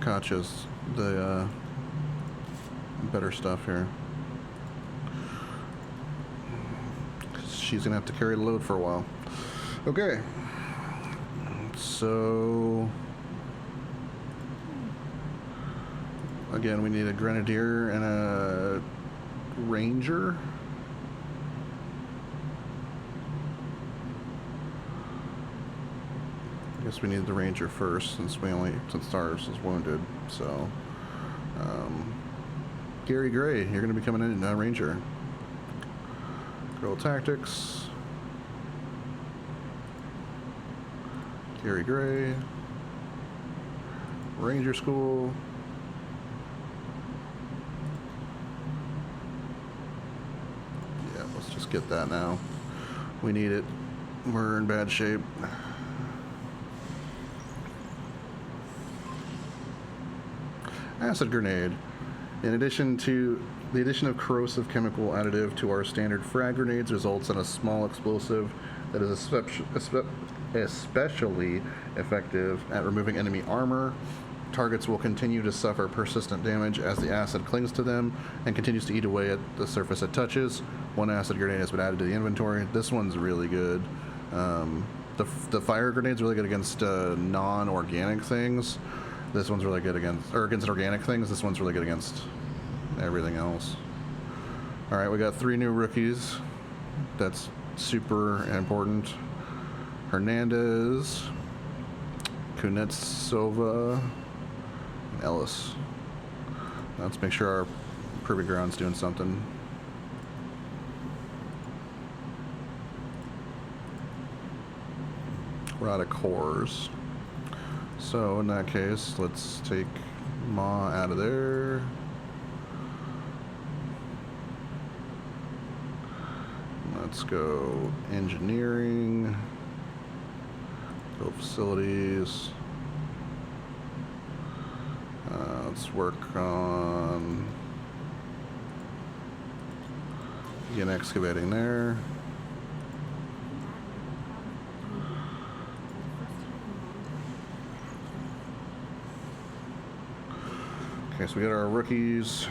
Katya's the better stuff here. She's going to have to carry the load for a while. Okay. So, again, we need a grenadier and a ranger. I guess we need the ranger first, since ours is wounded. So, Gary Gray, you're going to be coming in ranger. Guerrilla tactics. Gary Gray. Ranger school. Yeah, let's just get that now. We need it. We're in bad shape. Acid grenade. In addition to the addition of corrosive chemical additive to our standard frag grenades results in a small explosive that is especially effective at removing enemy armor. Targets will continue to suffer persistent damage as the acid clings to them and continues to eat away at the surface it touches. One acid grenade has been added to the inventory. This one's really good. The fire grenade's really good against non-organic things. This one's really good against organic things. This one's really good against everything else. All right, we got 3 new rookies. That's super important. Hernandez, Kunetsova, and Ellis. Let's make sure our Proving Ground's doing something. We're out of cores. So in that case, let's take Ma out of there. Let's go engineering, go facilities. Let's work on begin excavating there. Okay, so we got our rookies.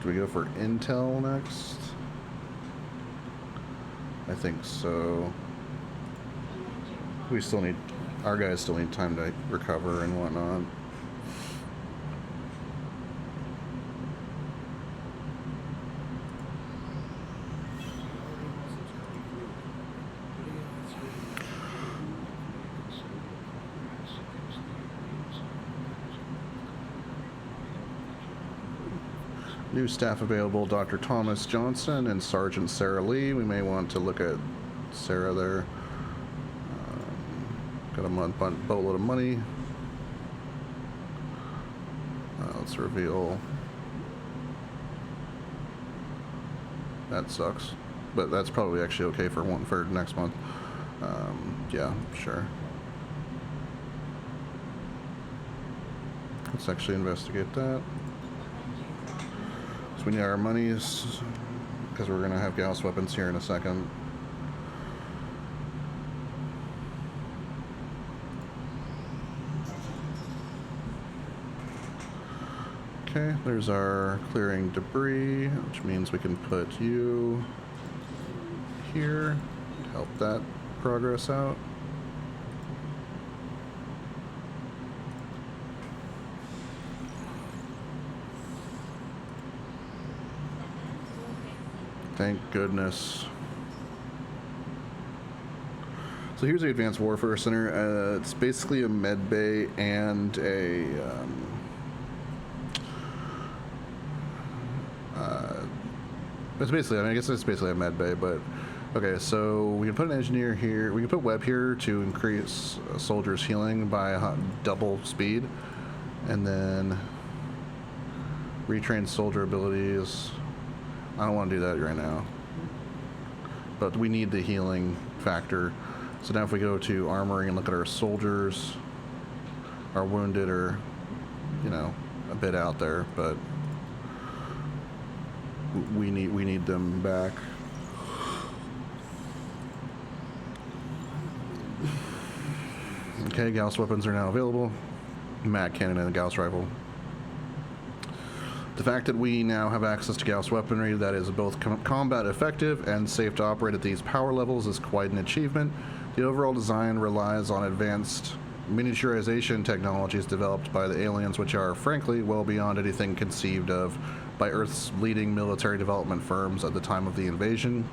Do we go for intel next? I think so. We still need, our guys still need time to recover and whatnot. New staff available, Dr. Thomas Johnson and Sergeant Sarah Lee. We may want to look at Sarah there. Got a boatload of money. Let's reveal. That sucks, but that's probably actually okay for next month. Yeah, sure. Let's actually investigate that. We need our monies because we're going to have Gauss weapons here in a second. Okay, there's our clearing debris, which means we can put you here to help that progress out. Thank goodness. So here's the Advanced Warfare Center. It's basically a med bay and a it's basically, I mean, I guess it's basically a med bay, but okay, so we can put an engineer here. We can put Webb here to increase a soldier's healing by double speed, and then retrain soldier abilities. I don't want to do that right now, but we need the healing factor. So now if we go to armory and look at our soldiers, our wounded are, you know, a bit out there, but we need them back. Okay, Gauss weapons are now available. Mag cannon and a Gauss rifle. The fact that we now have access to Gauss weaponry that is both combat effective and safe to operate at these power levels is quite an achievement. The overall design relies on advanced miniaturization technologies developed by the aliens, which are, frankly, well beyond anything conceived of by Earth's leading military development firms at the time of the invasion.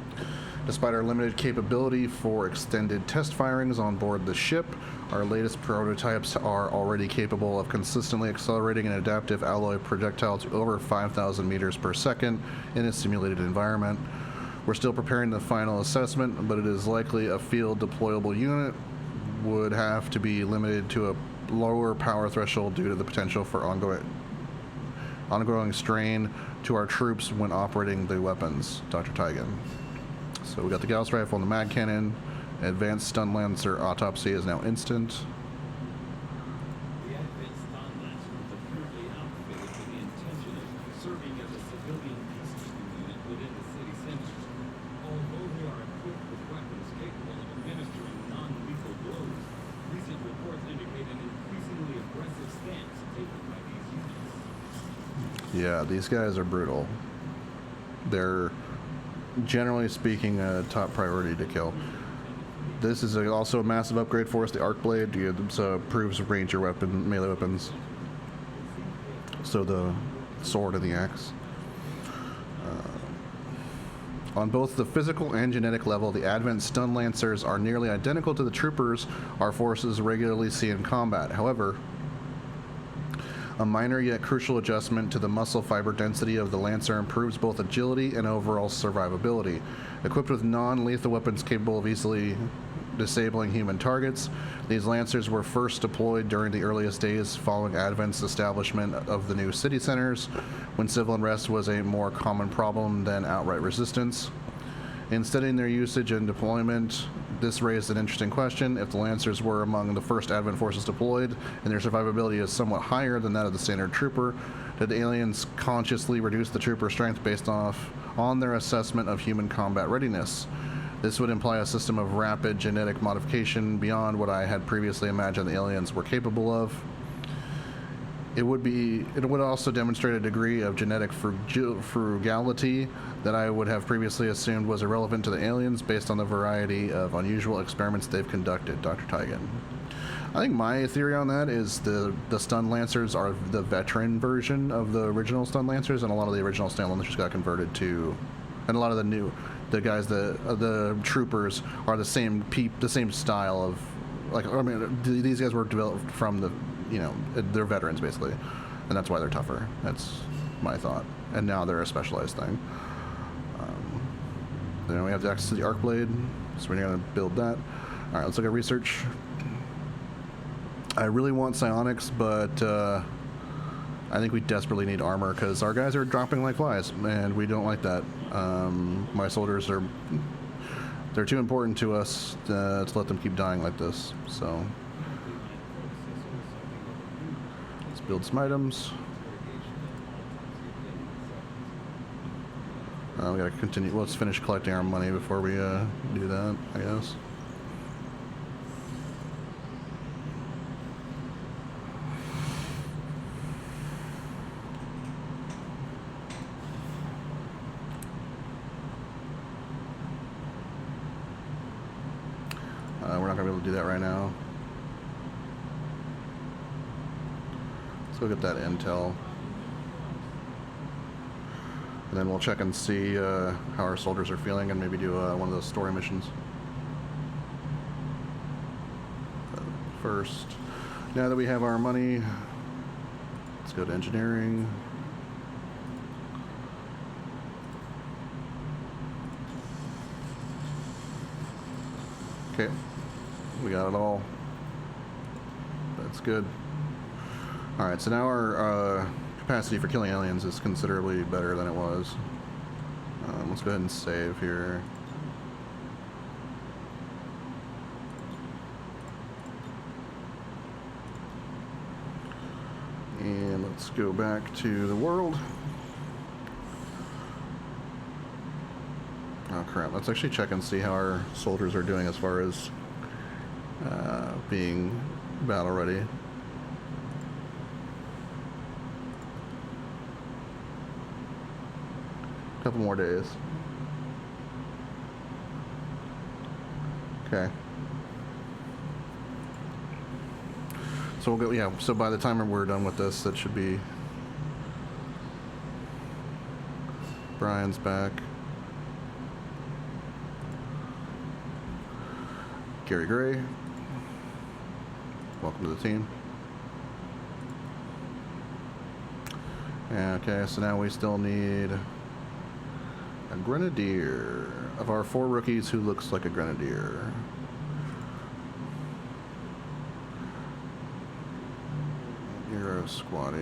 Despite our limited capability for extended test firings on board the ship, our latest prototypes are already capable of consistently accelerating an adaptive alloy projectile to over 5,000 meters per second in a simulated environment. We're still preparing the final assessment, but it is likely a field deployable unit would have to be limited to a lower power threshold due to the potential for ongoing strain to our troops when operating the weapons. Dr. Tigan. So we got the Gauss rifle and the mag cannon. Advanced stun lancer autopsy is now instant. The Advent Stun Lancer was apparently outfitted with the intention of serving as a civilian peacekeeping unit within the city center. Although they are equipped with weapons capable of administering non-lethal blows, recent reports indicate an increasingly aggressive stance taken by these units. Yeah, these guys are brutal. They're, generally speaking, a top priority to kill. This is also a massive upgrade for us. The arc blade improves ranger weapon, melee weapons. So the sword and the axe. On both the physical and genetic level, the Advent stun lancers are nearly identical to the troopers our forces regularly see in combat. However, a minor yet crucial adjustment to the muscle fiber density of the Lancer improves both agility and overall survivability. Equipped with non-lethal weapons capable of easily disabling human targets, these Lancers were first deployed during the earliest days following Advent's establishment of the new city centers, when civil unrest was a more common problem than outright resistance. In studying their usage and deployment, this raised an interesting question. If the Lancers were among the first Advent forces deployed, and their survivability is somewhat higher than that of the standard trooper, did the aliens consciously reduce the trooper strength based on their assessment of human combat readiness? This would imply a system of rapid genetic modification beyond what I had previously imagined the aliens were capable of. It would also demonstrate a degree of genetic frugality that I would have previously assumed was irrelevant to the aliens based on the variety of unusual experiments they've conducted, Dr. Tigan. I think my theory on that is the stun lancers are the veteran version of the original stun lancers, and a lot of the original stun lancers got converted to, and a lot of the troopers are the same style of, like, I mean, these guys were developed from they're veterans basically, and that's why they're tougher. That's my thought. And now they're a specialized thing. Then we have access to the arc blade, so we're going to build that. All right, let's look at research. I really want psionics, but I think we desperately need armor because our guys are dropping like flies, and we don't like that. My soldiers they're too important to us to let them keep dying like this. So let's build some items. We gotta continue. Let's finish collecting our money before we do that, I guess. We're not gonna be able to do that right now. Let's go get that intel. And then we'll check and see how our soldiers are feeling and maybe do one of those story missions. First, now that we have our money, let's go to engineering. Okay, we got it all. That's good. Alright, so now our capacity for killing aliens is considerably better than it was. Let's go ahead and save here. And let's go back to the world. Oh crap, let's actually check and see how our soldiers are doing as far as being battle ready. Couple more days. Okay. So we'll go, yeah, so by the time we're done with this, that should be... Brian's back. Gary Gray. Welcome to the team. Okay, so now we still need a grenadier of our 4 rookies who looks like a grenadier. Hero squatty.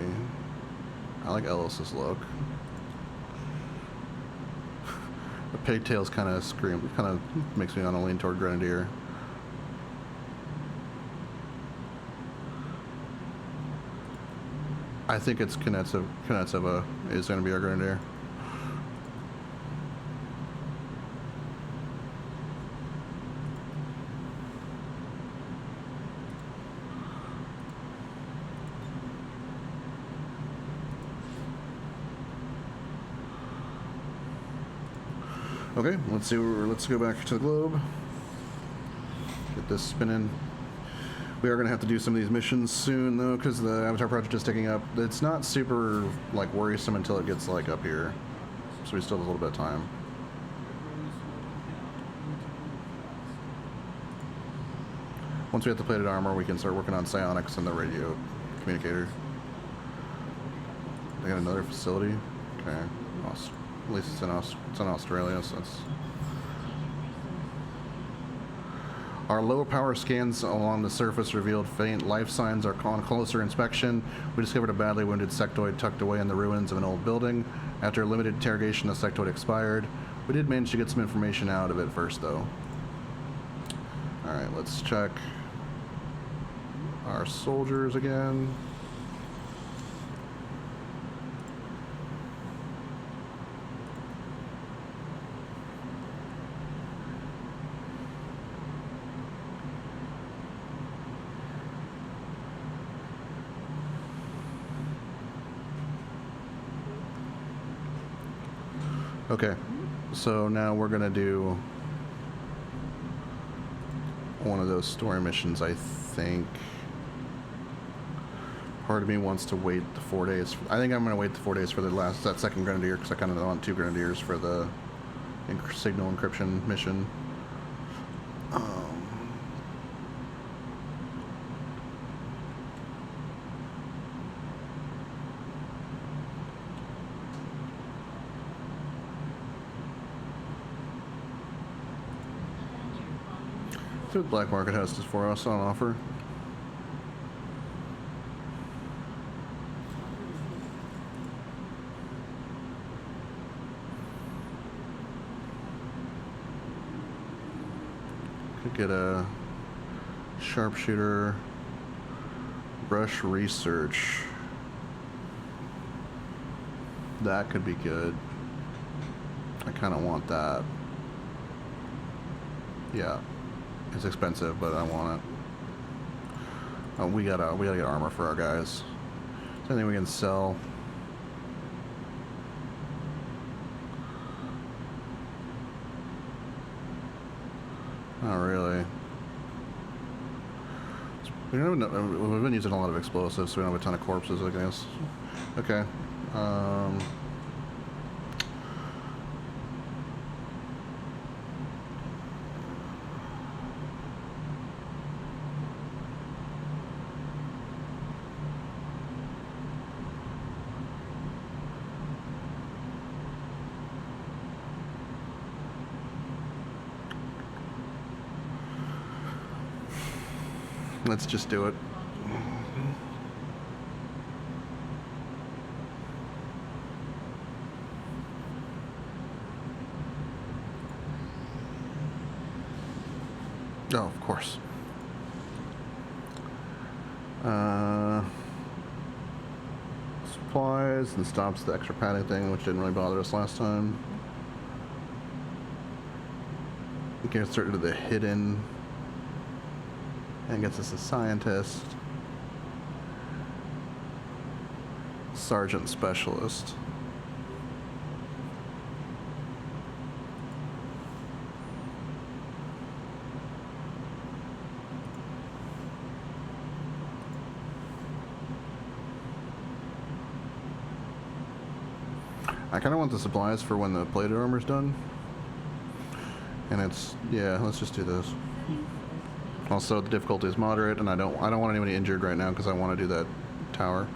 I like Ellis's look. The pigtails kind of makes me want to lean toward Grenadier. I think it's Kunetsova is going to be our Grenadier. Okay, let's go back to the globe. Get this spinning. We are going to have to do some of these missions soon, though, because the Avatar project is ticking up. It's not super, like, worrisome until it gets, like, up here. So we still have a little bit of time. Once we have the plated armor, we can start working on psionics and the radio communicator. They got another facility? Okay. At least it's in Australia, so that's... Our low power scans along the surface revealed faint life signs. On closer inspection, we discovered a badly wounded sectoid tucked away in the ruins of an old building. After a limited interrogation, the sectoid expired. We did manage to get some information out of it first, though. Alright, let's check our soldiers again. Okay, so now we're gonna do one of those story missions, I think. Part of me wants to wait the 4 days. I think I'm gonna wait the 4 days for that second Grenadier, because I kind of want 2 Grenadiers for the signal encryption mission. See what the black market has for us on offer. Could get a sharpshooter, brush research. That could be good. I kind of want that. Yeah. It's expensive, but I want it. We gotta get armor for our guys. Is there anything we can sell? Not really. We've been using a lot of explosives, so we don't have a ton of corpses, I guess. Okay. Let's just do it. Oh, of course. Supplies and stops the extra padding thing, which didn't really bother us last time. We can start into the hidden. And gets us a scientist. Sergeant specialist. I kind of want the supplies for when the plated armor's done. And it's, yeah, let's just do this. Also, the difficulty is moderate, and I don't want anybody injured right now because I want to do that tower.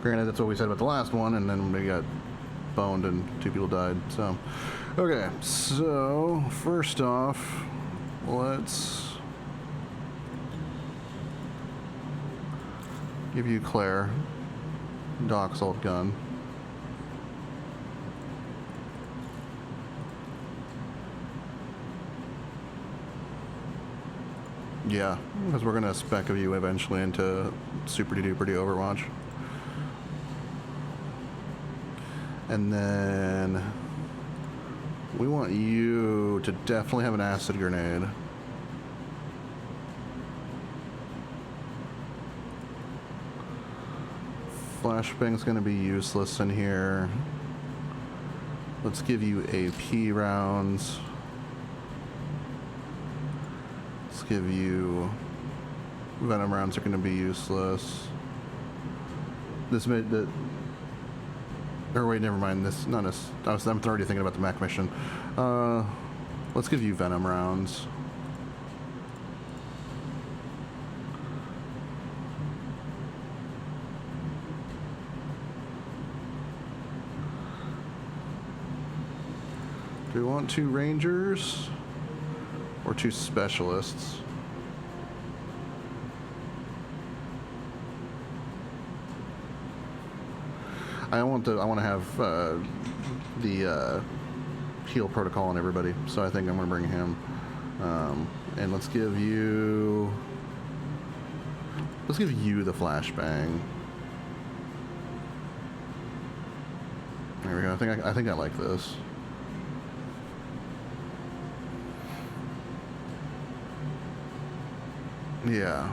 Granted, that's what we said about the last one, and then we got boned and 2 people died. So, okay. So first off, let's give you Claire, Doc's old gun. Yeah, because we're gonna spec you eventually into super duper Overwatch. And then we want you to definitely have an acid grenade. Flashbang's gonna be useless in here. Let's give you AP rounds. Let's give you Venom rounds are gonna be useless. This made the. Or wait, never mind. This not as I'm already thinking about the Mac mission. Let's give you Venom rounds. Do we want 2 Rangers or 2 Specialists? I want to have the heal protocol on everybody, so I think I'm going to bring him. And let's give you the flashbang. There we go. I think I like this. Yeah.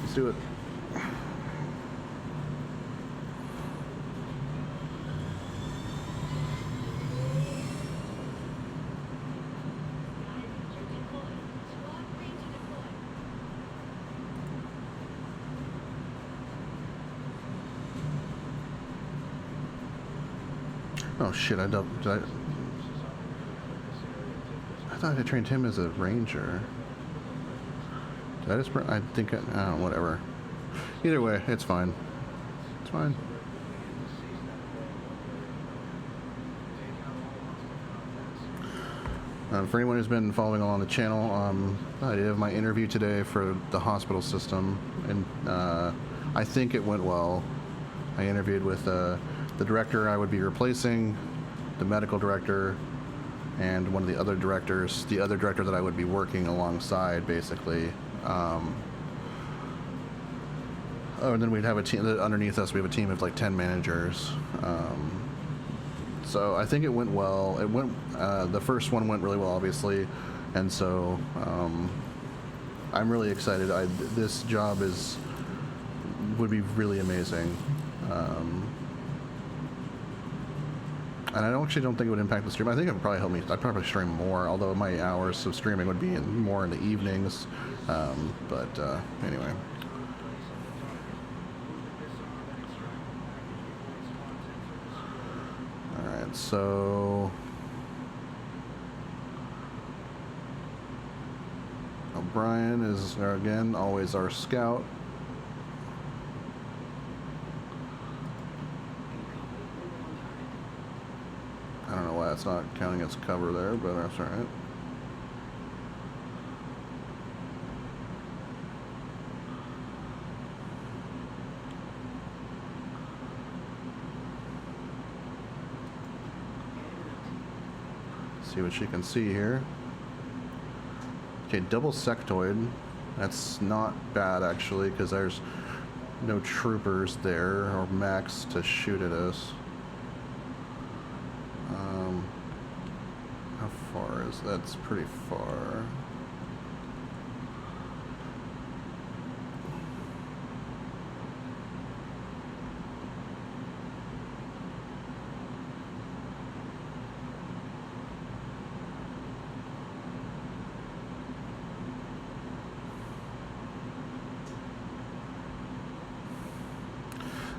Let's do it. Oh shit, I thought I trained him as a ranger. Did I just I think whatever. Either way, it's fine. It's fine. For anyone who's been following along the channel, I did have my interview today for the hospital system, and I think it went well. I interviewed with the director I would be replacing, the medical director, and one of the other directors, the other director that I would be working alongside, basically. Oh, and then we'd have a team underneath us. We have a team of like 10 managers. So I think it went well. It went. The first one went really well, obviously, and so I'm really excited. This job would be really amazing. And I actually don't think it would impact the stream. I think it would probably help me. I'd probably stream more, although my hours of streaming would be more in the evenings. But anyway. Alright, so O'Brien is, again, always our scout. I don't know why it's not counting its cover there, but that's all right. See what she can see here. Okay, double sectoid. That's not bad, actually, because there's no troopers there or mechs to shoot at us. How far is that? That's pretty far.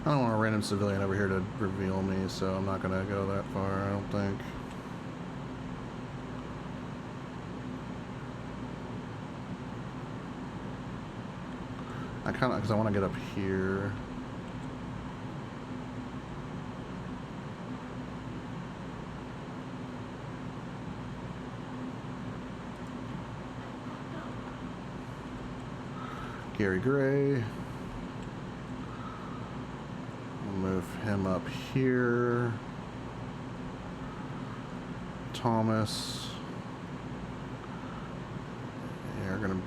I don't want a random civilian over here to reveal me, so I'm not gonna go that far, I don't think. Because I want to get up here. Gary Gray. We'll move him up here.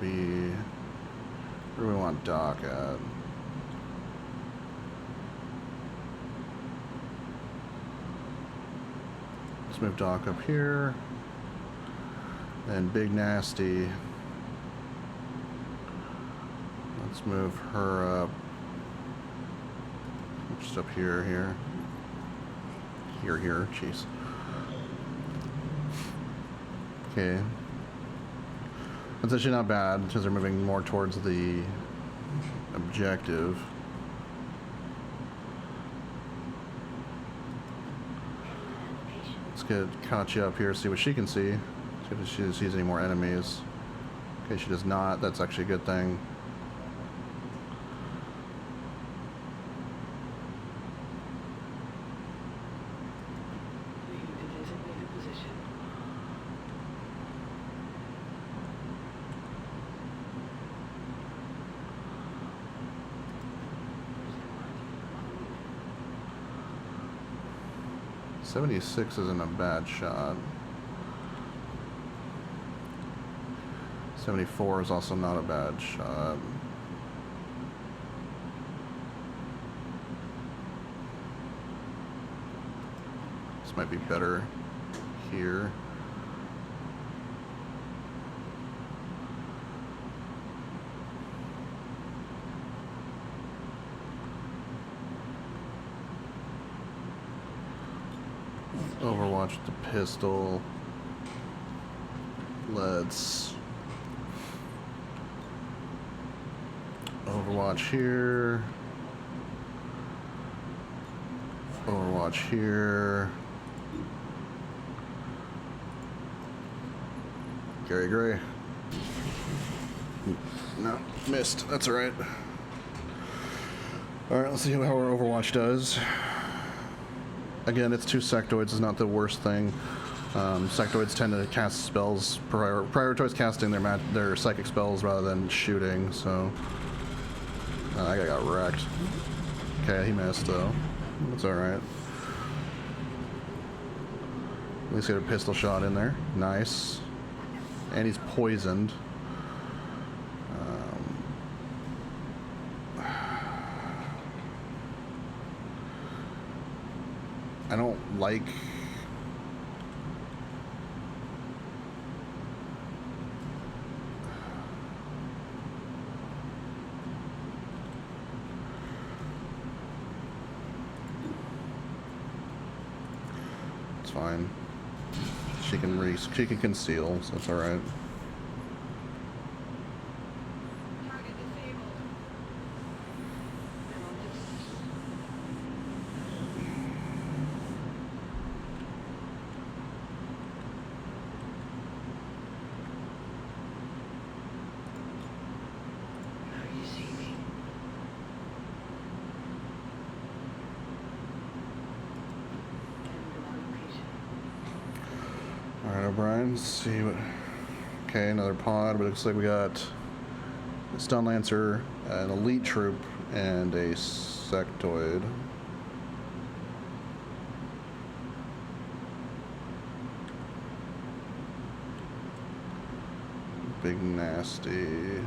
would be... Where do we want Doc at? Let's move Doc up here. And Big Nasty. Let's move her up. Just up here, here, jeez. Okay. That's actually not bad, because they're moving more towards the objective. Let's get Kachi up here, see what she can see. See if she sees any more enemies. Okay, she does not. That's actually a good thing. .76 isn't a bad shot. 74 is also not a bad shot. This might be better here. Overwatch with the pistol. Let's Overwatch here. Overwatch here. Gary Gray. No, missed. That's alright. Alright, let's see how our Overwatch does. Again, it's 2 sectoids, it's not the worst thing. Sectoids tend to cast spells, prioritize casting their psychic spells rather than shooting, so... that guy got wrecked. Okay, he missed though. That's alright. At least get a pistol shot in there. Nice. And he's poisoned. I don't like... It's fine. She can conceal, so it's alright. Let's see what... Okay, another pod, but it looks like we got a Stun Lancer, an Elite Troop, and a Sectoid. Big Nasty.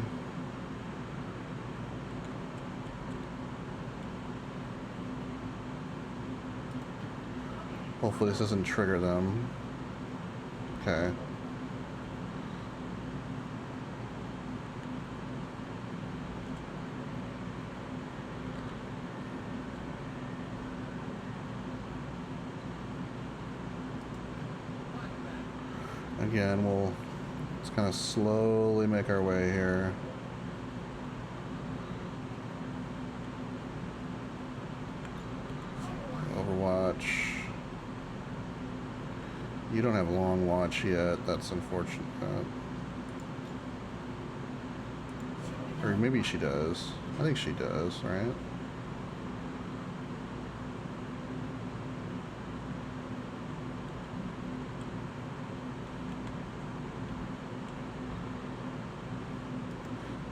Hopefully this doesn't trigger them. Okay. Again, we'll just kind of slowly make our way here. Overwatch. You don't have long watch yet. That's unfortunate. Or maybe she does. I think she does, right?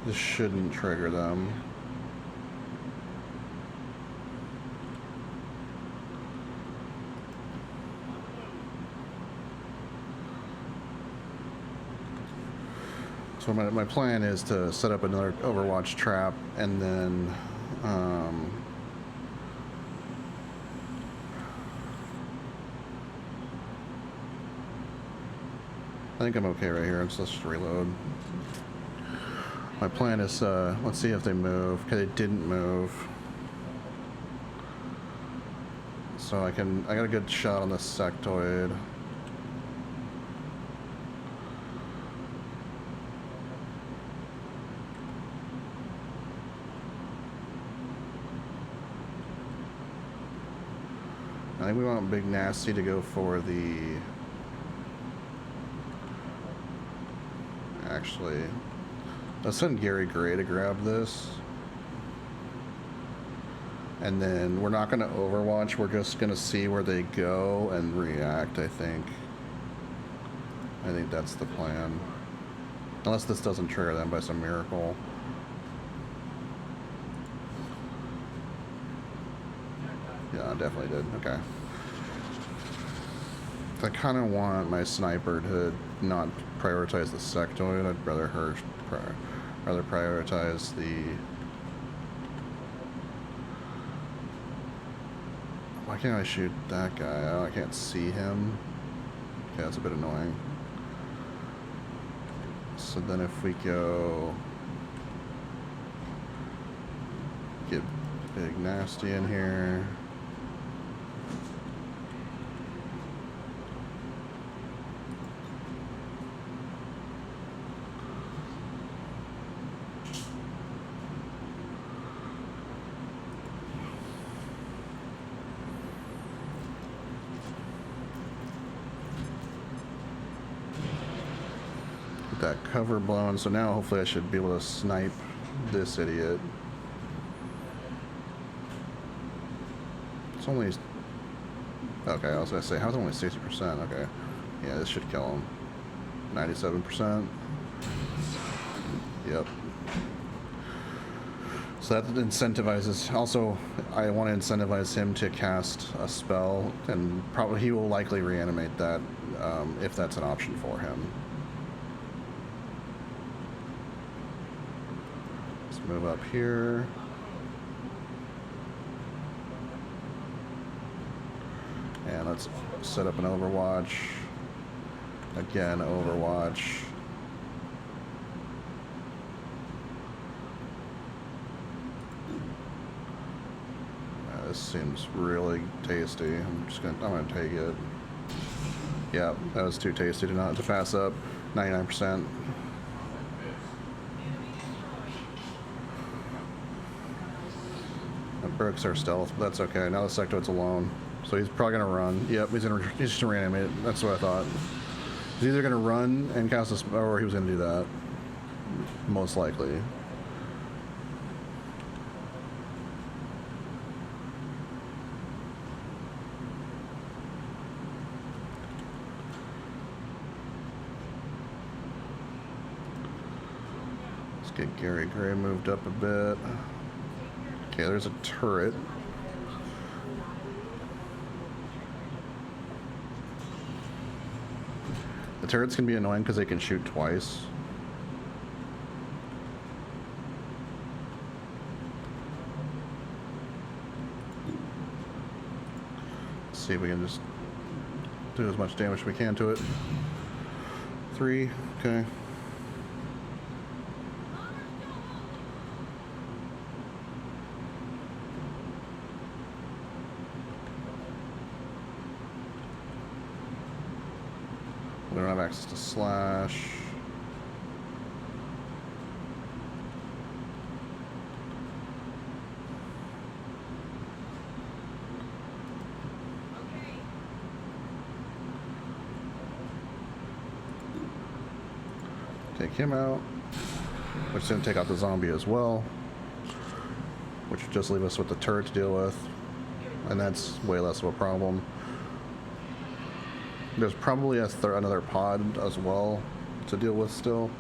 This shouldn't trigger them. So my plan is to set up another Overwatch trap and then I think I'm okay right here. Let's just reload. My plan is, let's see if they move. Okay, they didn't move. So I got a good shot on the sectoid. I think we want Big Nasty to go for the... Actually, let's send Gary Gray to grab this. And then we're not going to Overwatch. We're just going to see where they go and react, I think. I think that's the plan. Unless this doesn't trigger them by some miracle. Yeah, it definitely did. Okay. I kind of want my sniper to not prioritize the sectoid. I'd rather prioritize the... Why can't I shoot that guy? Oh, I can't see him. Okay, that's a bit annoying. So then if we go... Get Big Nasty in here. That cover blown, so now hopefully I should be able to snipe this idiot. It's only... Okay, I was gonna say, how's it only 60%? Okay. Yeah, this should kill him. 97%. Yep. So that incentivizes... Also, I want to incentivize him to cast a spell, and probably he will likely reanimate that, if that's an option for him. Move up here. And let's set up an Overwatch. Again, Overwatch. This seems really tasty. I'm gonna take it. Yeah, that was too tasty to pass up. 99%. Broke our stealth, but that's okay. Now the sectoid's alone, so he's probably gonna run. Yep, he's just gonna reanimate it. That's what I thought. He's either gonna run and cast a spell, or he was gonna do that. Most likely. Let's get Gary Gray moved up a bit. Okay, there's a turret. The turrets can be annoying because they can shoot twice. Let's see if we can just do as much damage as we can to it. 3, okay. We don't have access to slash. Take him out, which is going to take out the zombie as well, which would just leave us with the turret to deal with, and that's way less of a problem. There's probably another pod as well to deal with still.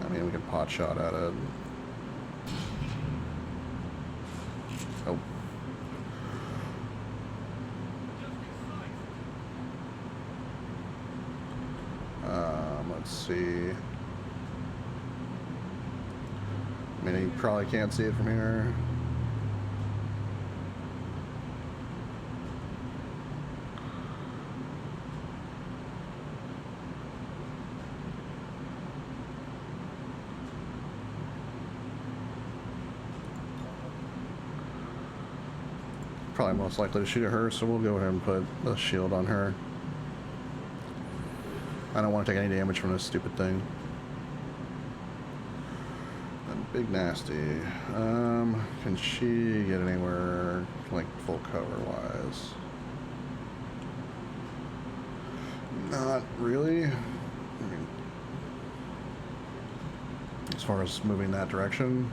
I mean, we can pot shot at it. Oh. Let's see. see. I mean, you probably can't see it from here. Probably most likely to shoot at her, so we'll go ahead and put a shield on her. I don't want to take any damage from this stupid thing. And Big Nasty. Can she get anywhere, like, full cover-wise? Not really. I mean, as far as moving that direction.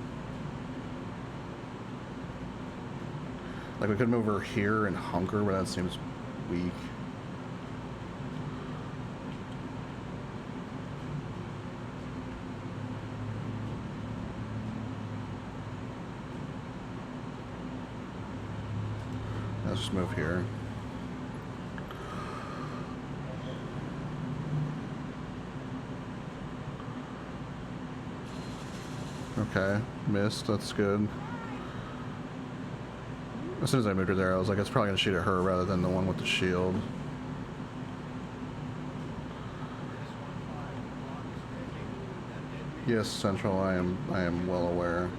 Like, we could move her here and hunker, but that seems weak. Let's just move here. Okay, missed, that's good. As soon as I moved her there, I was like, it's probably going to shoot at her rather than the one with the shield. Yes, Central, I am well aware.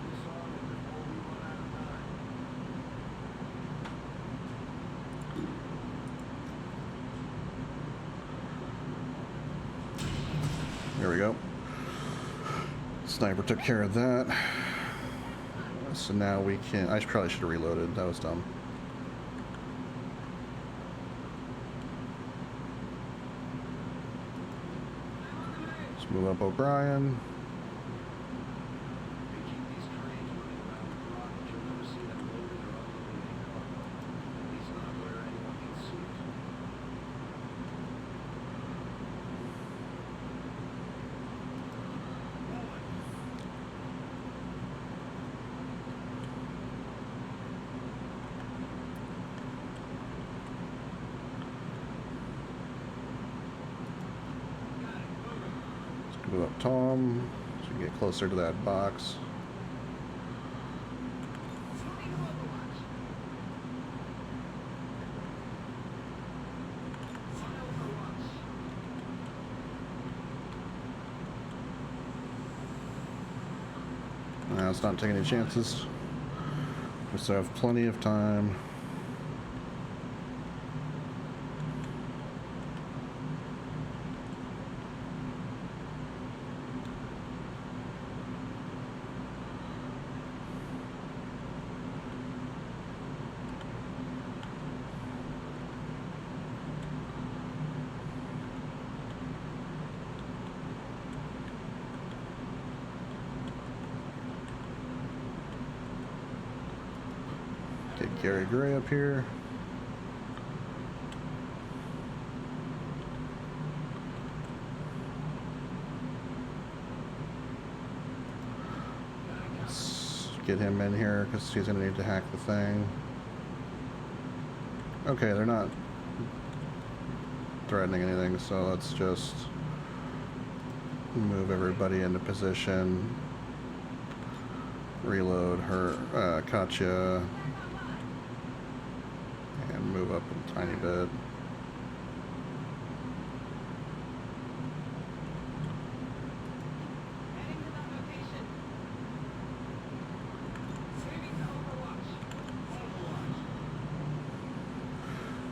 There we go. Sniper took care of that. So now we can... I probably should have reloaded. That was dumb. Let's move up O'Brien. Move up Tom, so we can get closer to that box. Now let's not take any chances. We still have plenty of time. Get Gary Gray up here. Let's get him in here because he's going to need to hack the thing. Okay, they're not threatening anything, so let's just move everybody into position. Reload her, Katya. Move up a tiny bit.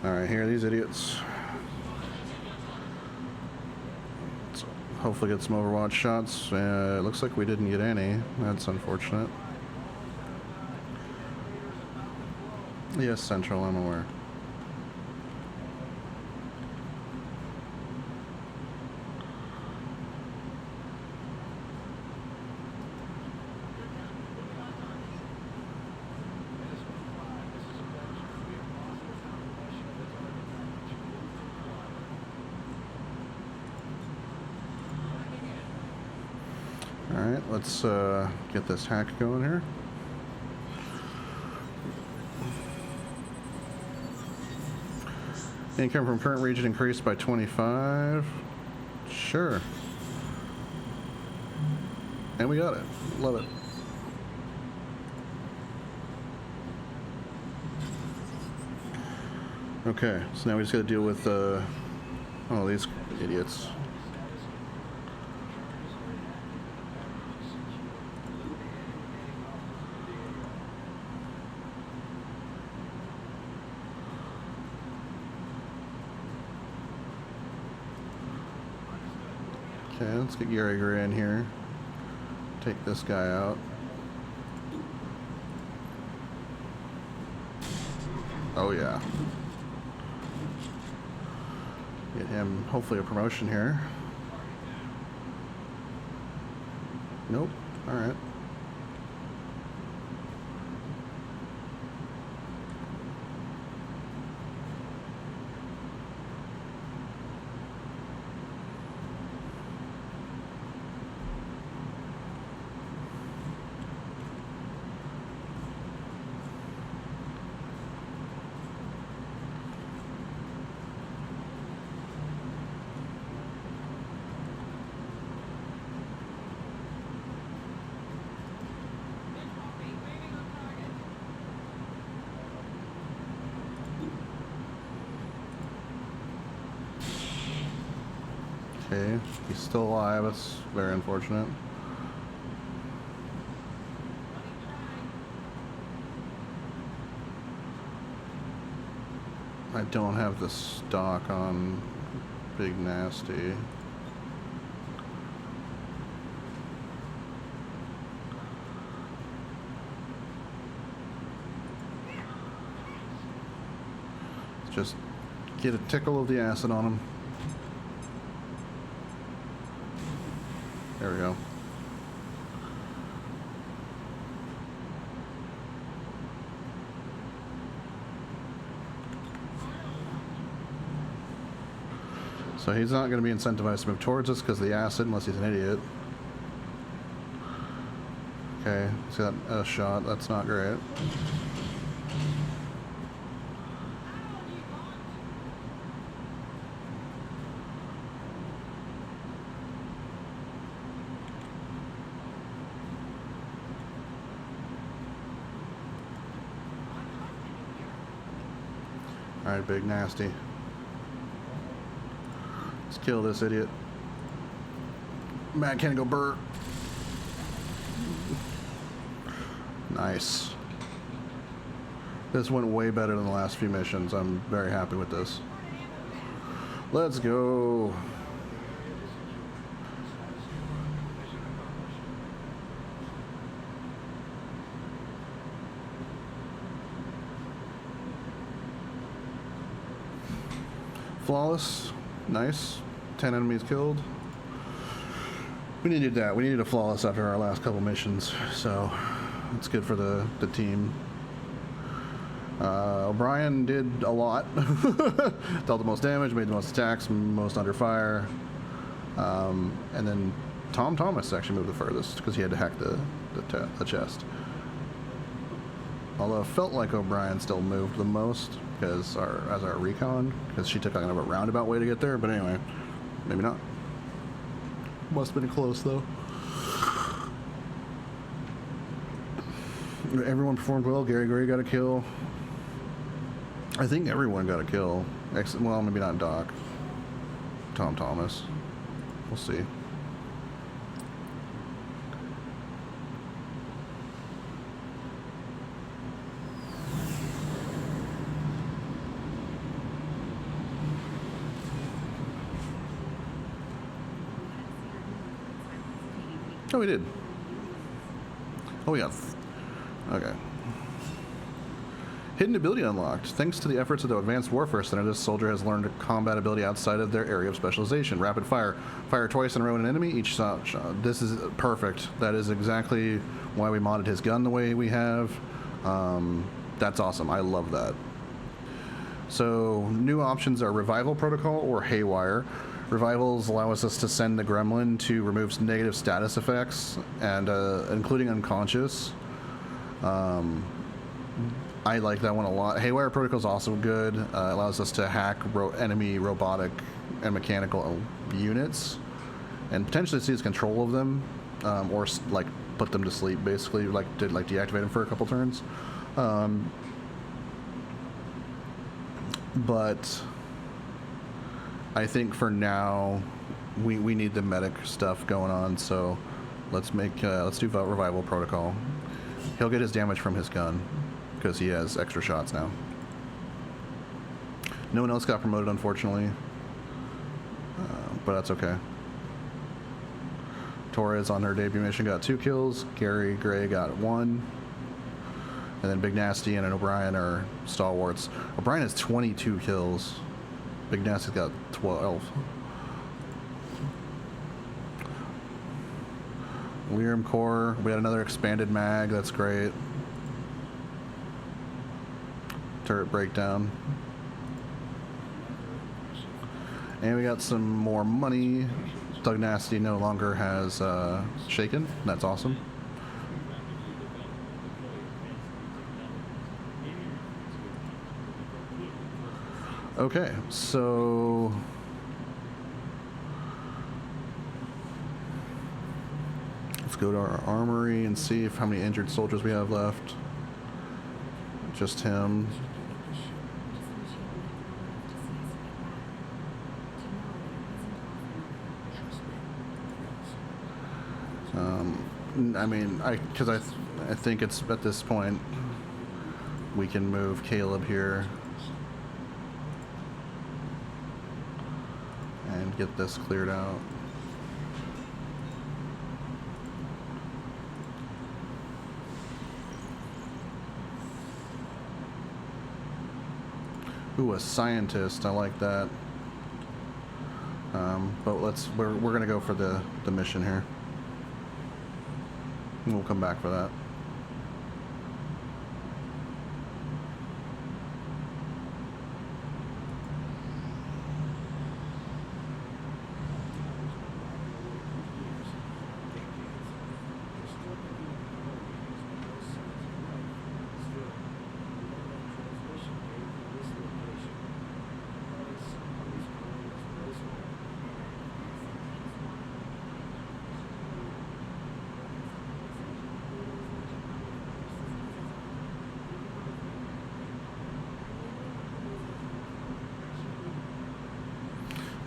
Alright, here are these idiots. Let's hopefully get some Overwatch shots. It looks like we didn't get any. That's unfortunate. Yes, Central, I'm aware. Alright, let's get this hack going here. Income from current region increased by 25. Sure. And we got it. Love it. Okay, so now we just gotta deal with, oh, these idiots. Okay, let's get Gary Gray in here. Take this guy out. Oh yeah. Get him hopefully a promotion here. Nope. Alright. Okay, he's still alive. That's very unfortunate. I don't have the stock on Big Nasty. Just get a tickle of the acid on him. There we go. So he's not going to be incentivized to move towards us because of the acid, unless he's an idiot. Okay, see that shot? That's not great. Alright, Big Nasty. Let's kill this idiot. Mad Can't Go Burt. Nice. This went way better than the last few missions. I'm very happy with this. Let's go. Flawless. Nice. 10 enemies killed. We needed that. We needed a flawless after our last couple missions, so it's good for the team. O'Brien did a lot. Dealt the most damage, made the most attacks, most under fire. And then Tom Thomas actually moved the furthest because he had to hack the chest. Although it felt like O'Brien still moved the most because as our recon, because she took kind of a roundabout way to get there. But anyway, maybe not. Must have been close though. Everyone performed well. Gary Gray got a kill. I think everyone got a kill. Well, maybe not Doc. Tom Thomas. We'll see. Oh, we did. Oh, yeah. Okay. Hidden ability unlocked. Thanks to the efforts of the Advanced Warfare Center, this soldier has learned a combat ability outside of their area of specialization. Rapid fire. Fire twice in a row at an enemy. Each shot. This is perfect. That is exactly why we modded his gun the way we have. That's awesome. I love that. So, new options are Revival Protocol or Haywire. Revivals allow us to send the gremlin to remove negative status effects, and including unconscious. I like that one a lot. Haywire Protocol is also good. Allows us to hack enemy robotic and mechanical units, and potentially seize control of them. or like put them to sleep. Basically, like deactivate them for a couple turns. But I think for now we need the medic stuff going on. So let's do revival protocol. He'll get his damage from his gun because he has extra shots now. No one else got promoted, unfortunately, but that's okay. Torres on her debut mission got 2 kills. Gary Gray got 1. And then Big Nasty and O'Brien are stalwarts. O'Brien has 22 kills. Big Nasty's got 12. Lyrium Core, we had another expanded mag, that's great. Turret breakdown. And we got some more money. Doug Nasty no longer has Shaken, that's awesome. Okay, so let's go to our armory and see how many injured soldiers we have left. Just him. I mean, because I think it's at this point we can move Caleb here and get this cleared out. Ooh, a scientist. I like that. But we're gonna go for the mission here. We'll come back for that.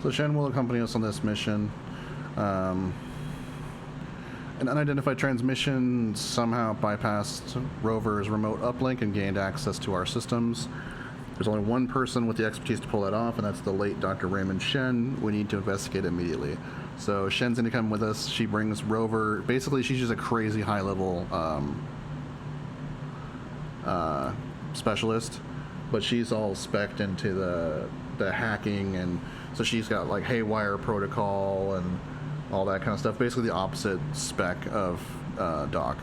So Shen will accompany us on this mission. An unidentified transmission somehow bypassed Rover's remote uplink and gained access to our systems. There's only one person with the expertise to pull that off, and that's the late Dr. Raymond Shen. We need to investigate immediately. So Shen's going to come with us. She brings Rover. Basically, she's just a crazy high-level specialist, but she's all spec'd into the hacking, and so she's got like haywire protocol and all that kind of stuff. Basically the opposite spec of Doc.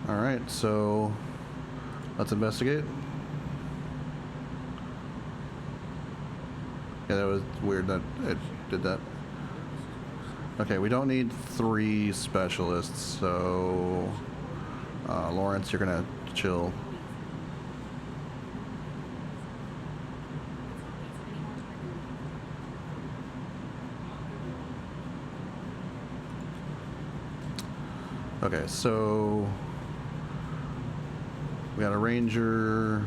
All right, so let's investigate. Yeah, that was weird that it did that. Okay, we don't need 3 specialists, so Lawrence, you're gonna chill. Okay, so we got a ranger,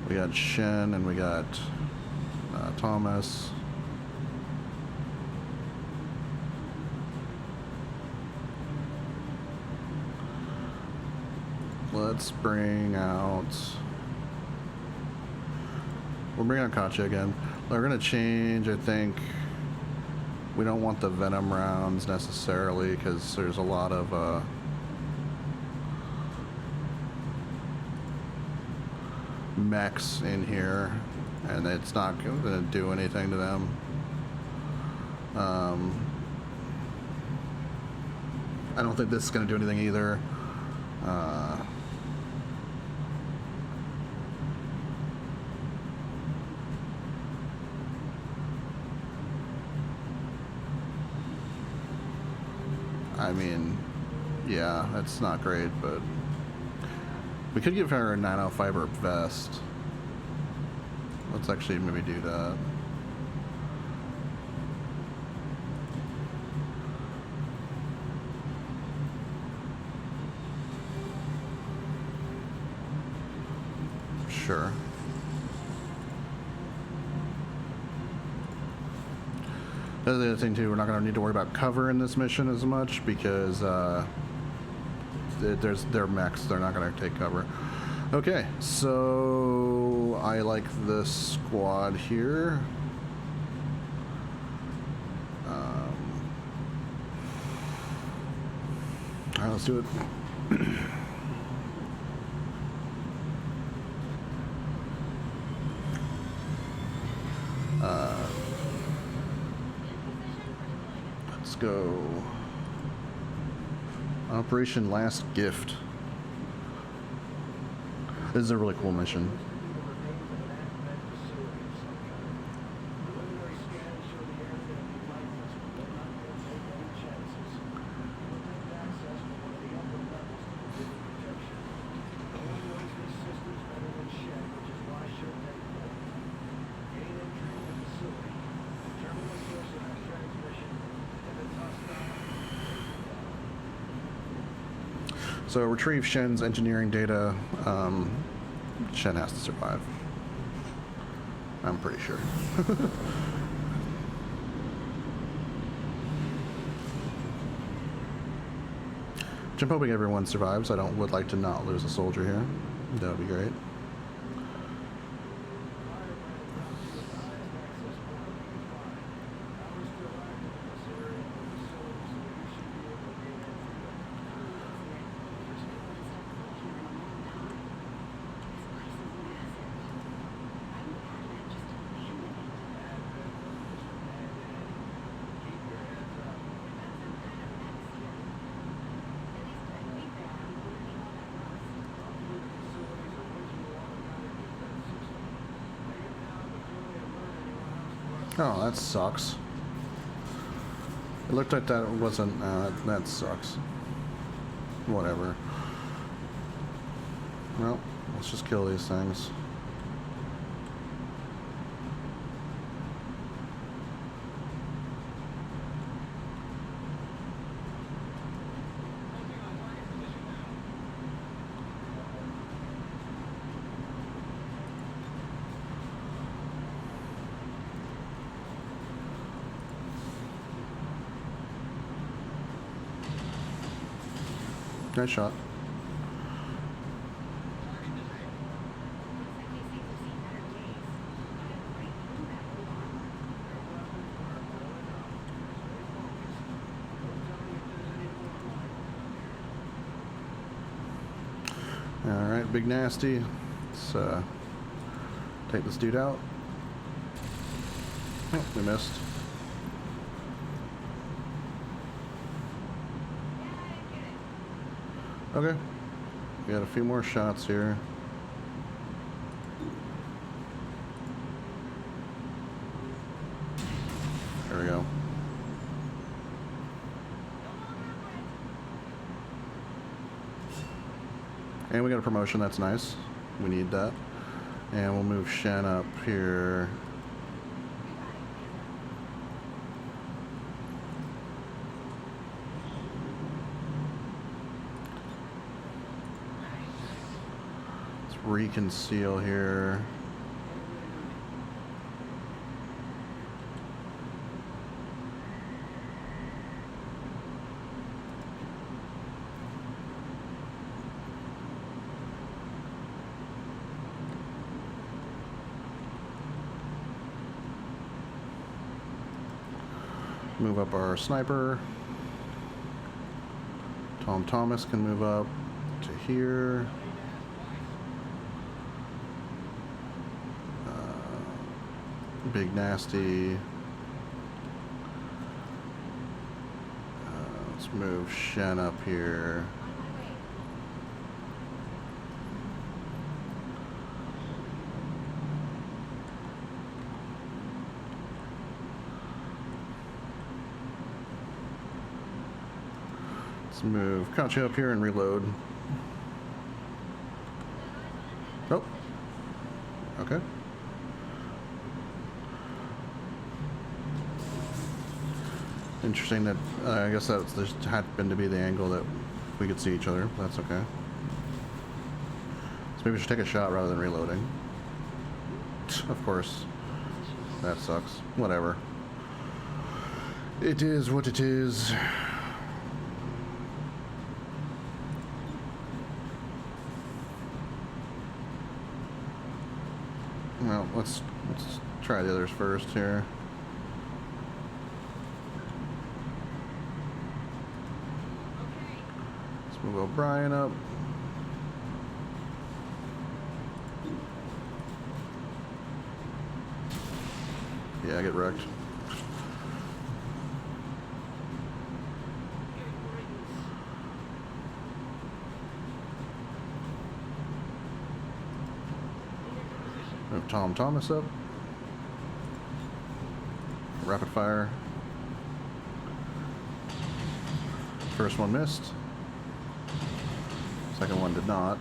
we got Shen, and we got Thomas. Let's bring out... We're bringing out Katya again. We're going to change, I think... We don't want the Venom rounds necessarily, because there's a lot of... mechs in here, and it's not going to do anything to them. I don't think this is going to do anything either. I mean, Yeah, that's not great, but we could give her a nanofiber vest. Let's actually maybe do that. Sure. That's the other thing too, we're not going to need to worry about cover in this mission as much because they're mechs, they're not going to take cover. Okay, so I like this squad here. Alright, let's do it. Let's go. Operation Last Gift. This is a really cool mission. So retrieve Shen's engineering data. Shen has to survive. I'm pretty sure. Which I'm hoping everyone survives. I would like to not lose a soldier here. That would be great. Oh, that sucks. It looked like that wasn't, that sucks. Whatever. Well, let's just kill these things. Nice shot. Alright, Big Nasty. Let's take this dude out. Oh, we missed. Okay, we got a few more shots here. There we go. And we got a promotion, that's nice. We need that. And we'll move Shen up here. Reconceal here. Move up our sniper. Tom Thomas can move up to here. Big Nasty. Let's move Shen up here. Let's move Kachi up here and reload. Oh. Okay. Interesting that, I guess that just happened to be the angle that we could see each other. That's okay. So maybe we should take a shot rather than reloading. Of course. That sucks. Whatever. It is what it is. Well, let's try the others first here. Let's move O'Brien up. Yeah, get wrecked. Move Tom Thomas up. Rapid fire. First one missed. Second one did not.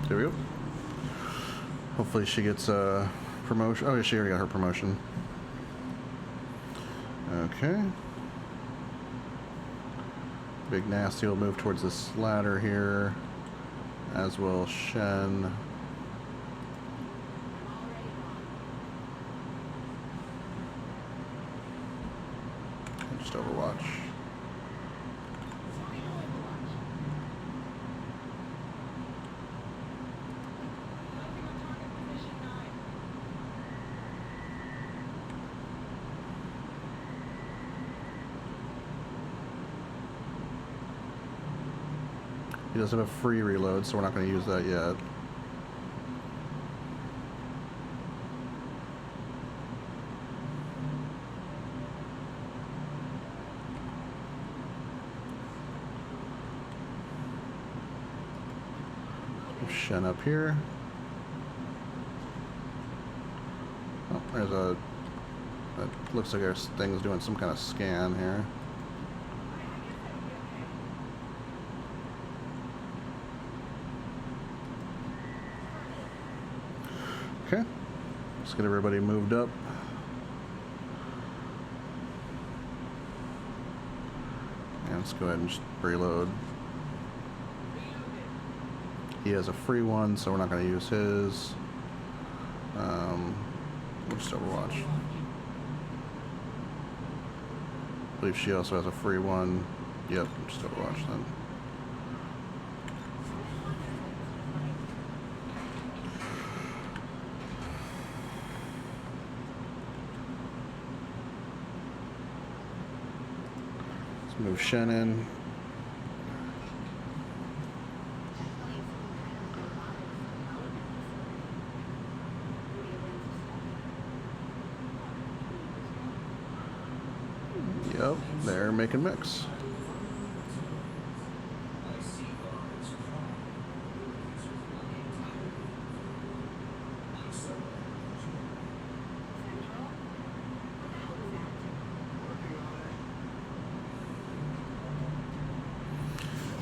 There we go. Hopefully she gets a promotion. Oh yeah, she already got her promotion. Okay. Big Nasty will move towards this ladder here, as will Shen. Just Overwatch. He does have a free reload, so we're not going to use that yet. Shen up here. Oh, there's a... That looks like our thing's doing some kind of scan here. Okay, let's get everybody moved up. And let's go ahead and just reload. He has a free one, so we're not going to use his. We'll just Overwatch. I believe she also has a free one. Yep, just Overwatch then. Move Shen in. Yep, they're making mix.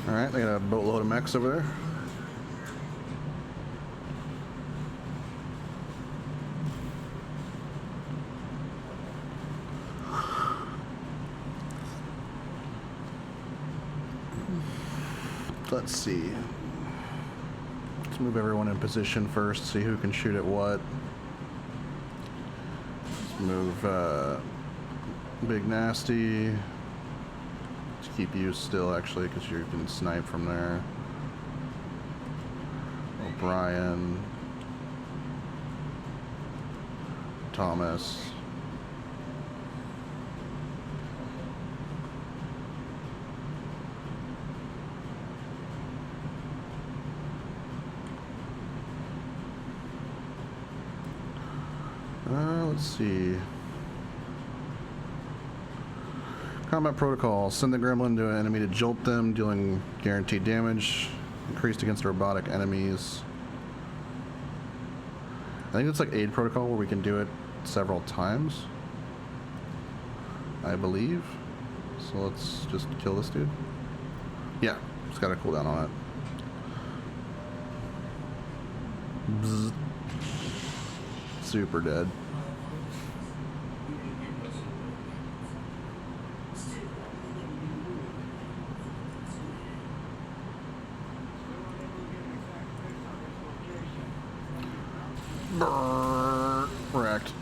Alright, they got a boatload of mechs over there. Let's see. Let's move everyone in position first, see who can shoot at what. Let's move Big Nasty. Let's keep you still, actually, because you can snipe from there. O'Brien. Thomas. Let's see. Combat protocol. Send the gremlin to an enemy to jolt them, dealing guaranteed damage. Increased against robotic enemies. I think it's like aid protocol where we can do it several times, I believe. So let's just kill this dude. Yeah, it's got a cooldown on it. Bzz. Super dead. Brrr, wrecked.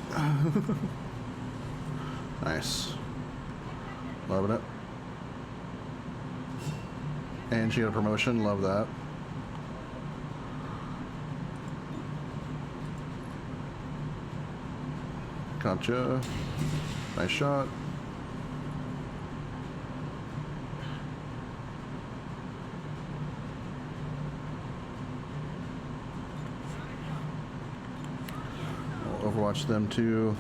Nice. Loving it. And she got a promotion. Love that. Gotcha. Nice shot. I'll Overwatch them too.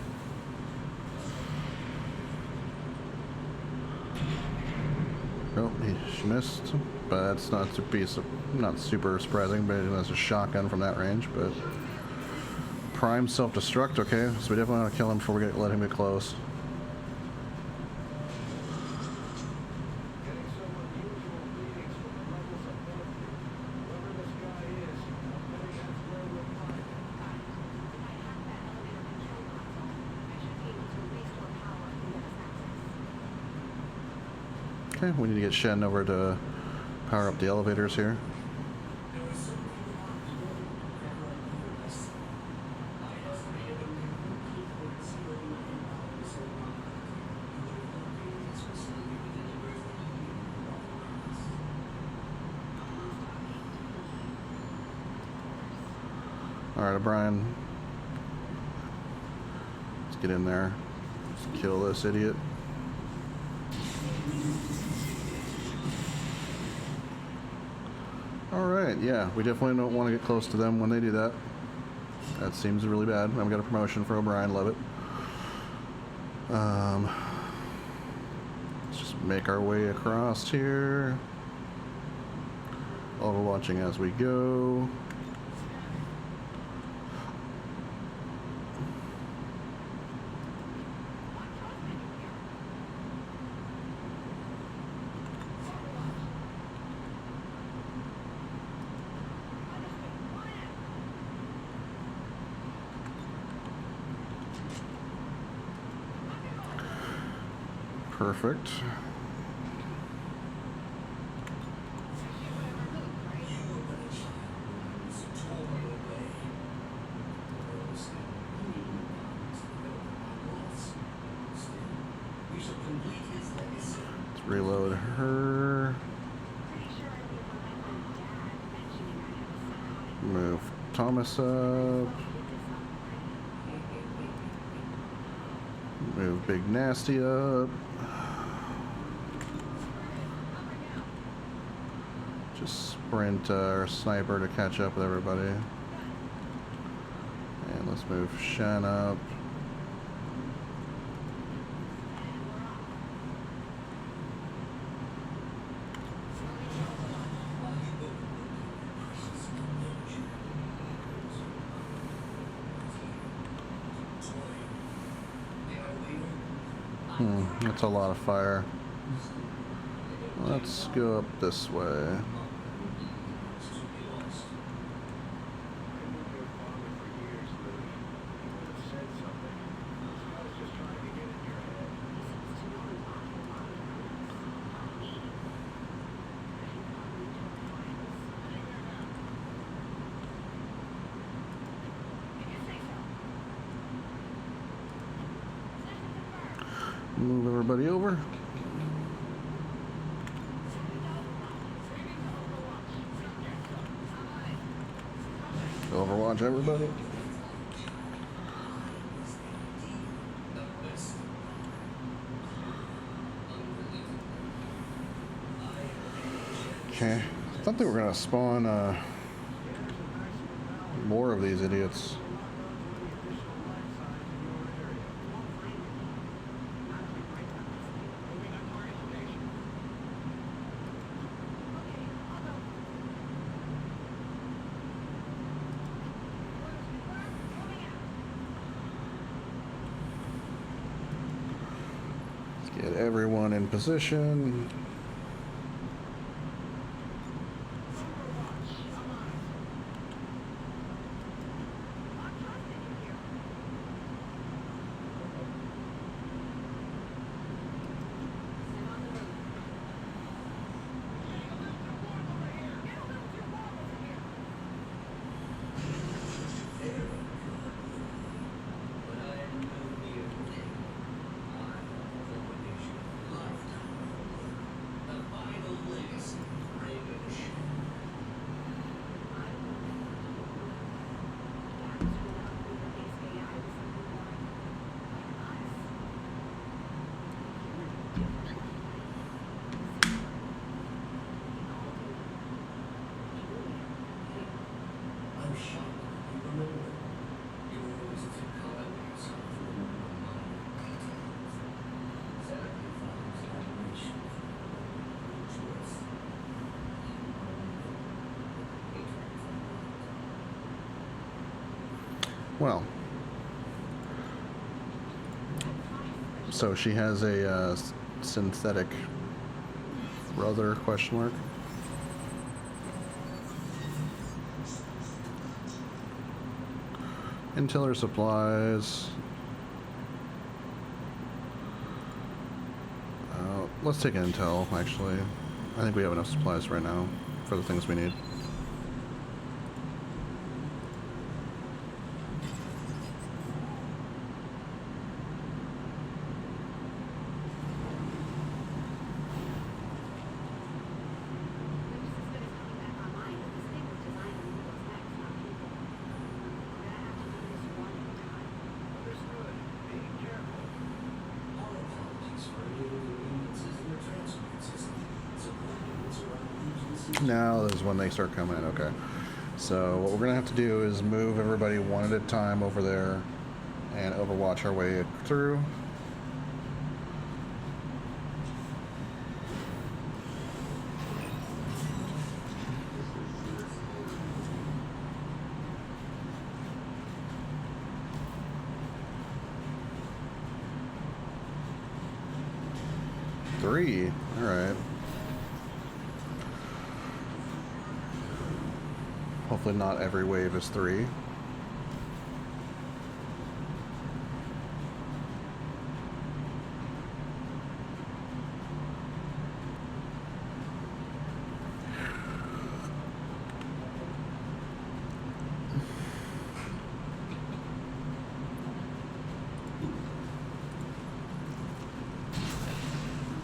Oh, she missed, but that's not super surprising. But that's a shotgun from that range. But prime self-destruct. Okay, so we definitely want to kill him before we let him get close. Okay, we need to get Shen over to power up the elevators here. Alright, O'Brien. Let's get in there. Let's kill this idiot. Alright, yeah, we definitely don't want to get close to them when they do that. That seems really bad. I've got a promotion for O'Brien, love it. Let's just make our way across here. Overwatching as we go. Perfect. Let's reload her. Move Thomas up. Move Big Nasty up. Just sprint our sniper to catch up with everybody. And let's move Shen up. That's a lot of fire. Let's go up this way. Move everybody over. Overwatch everybody. Okay, I thought they were gonna spawn more of these idiots. Get everyone in position. Well, so she has a synthetic brother, question mark. Intel or supplies. Let's take Intel, actually. I think we have enough supplies right now for the things we need. Now is when they start coming in. Okay, so what we're gonna have to do is move everybody one at a time over there and overwatch our way through. Three. All right. Hopefully not every wave is three.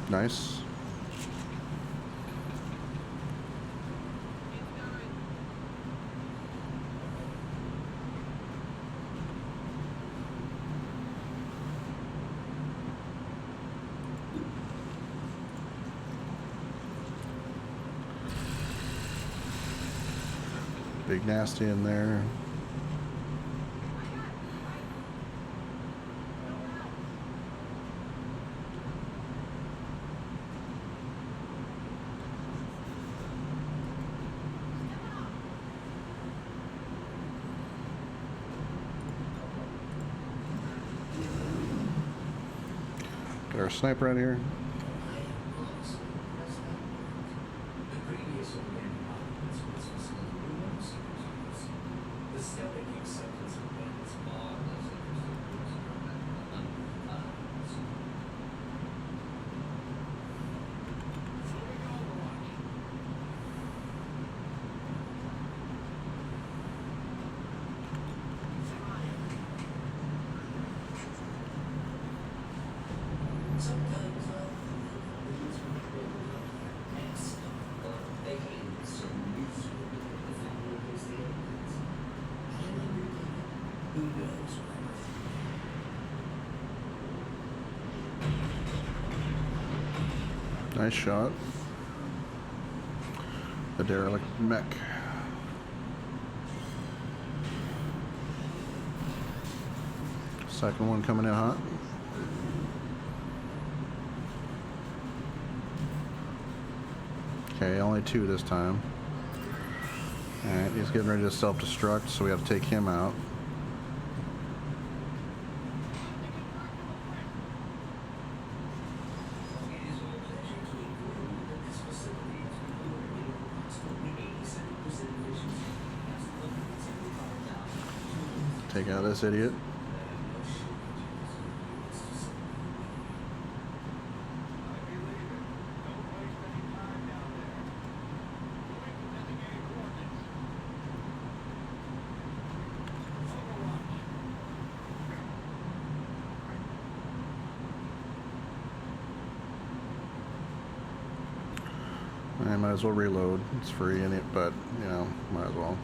Nice. Big nasty in there. Get our sniper out here. Nice shot. The derelict mech. Second one coming in hot. Okay, only two this time. Alright, he's getting ready to self-destruct, so we have to take him out. Take out this idiot. I might as well reload. It's free in it, but, you know, might as well.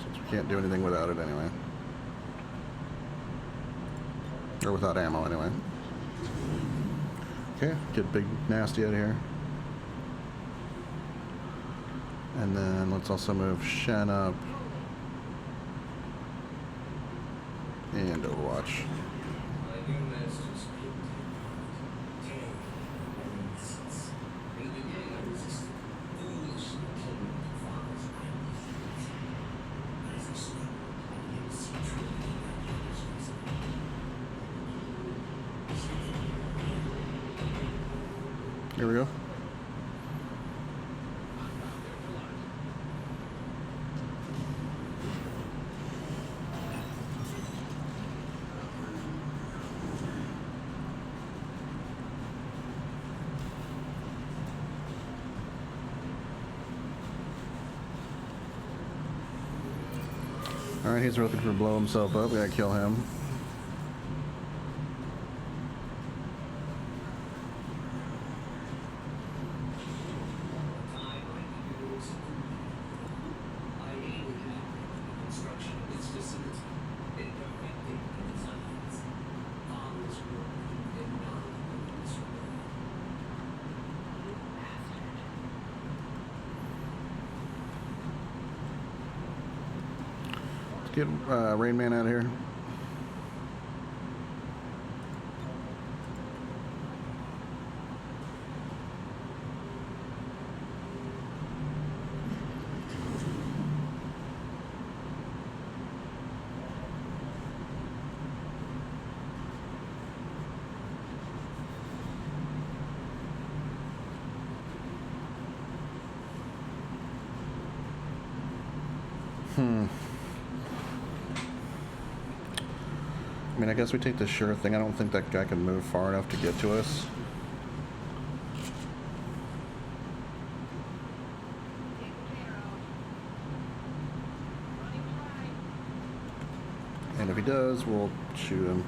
Since we can't do anything without it anyway. Or without ammo anyway. Okay, get Big Nasty out of here. And then let's also move Shen up. And Overwatch. Here we go. Alright, he's looking for blow himself up. We gotta kill him. Get Rain Man out of here. I mean, I guess we take the sure thing. I don't think that guy can move far enough to get to us. And if he does, we'll shoot him.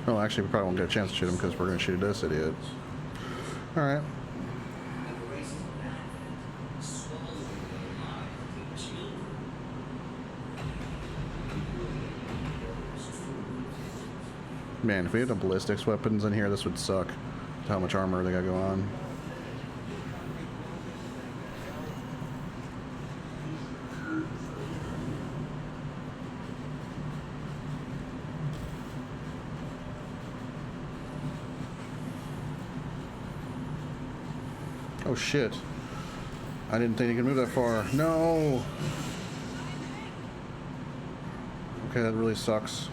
Oh, actually, we probably won't get a chance to shoot him because we're going to shoot this idiot. Alright. Man, if we had the ballistics weapons in here, this would suck. How much armor they got going on. Oh shit. I didn't think he could move that far. No! Okay, that really sucks.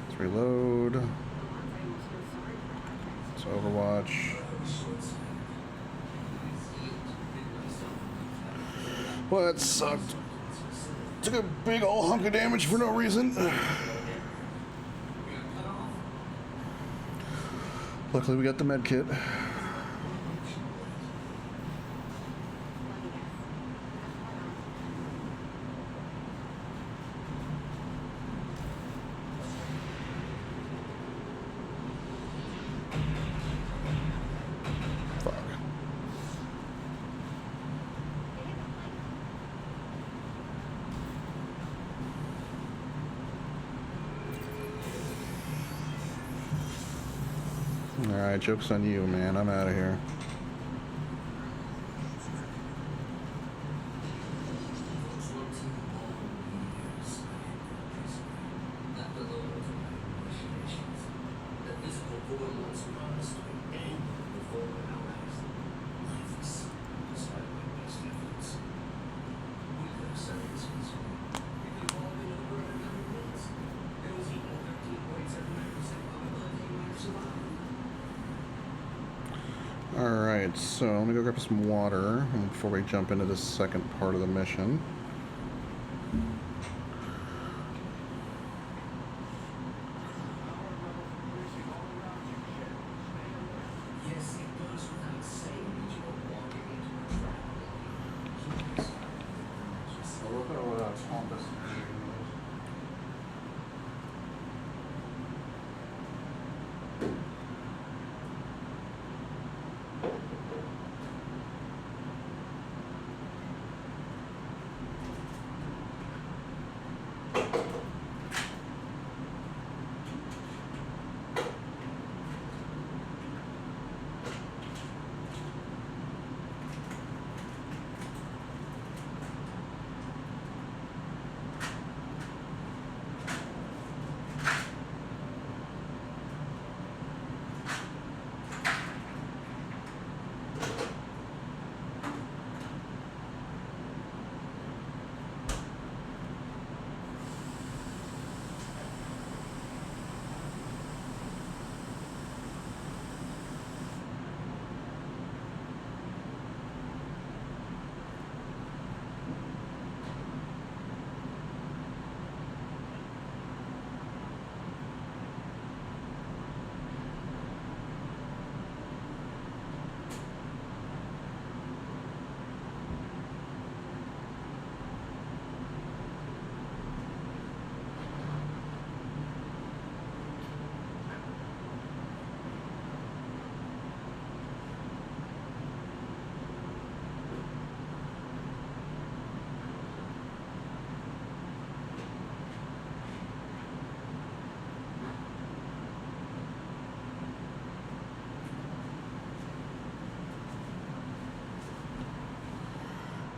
Let's reload. Let's Overwatch. Well, that sucked. Took a big old hunk of damage for no reason. Luckily, we got the med kit. Fuck. Alright, joke's on you, man. I'm out of here. Alright, so let me go grab some water before we jump into the second part of the mission.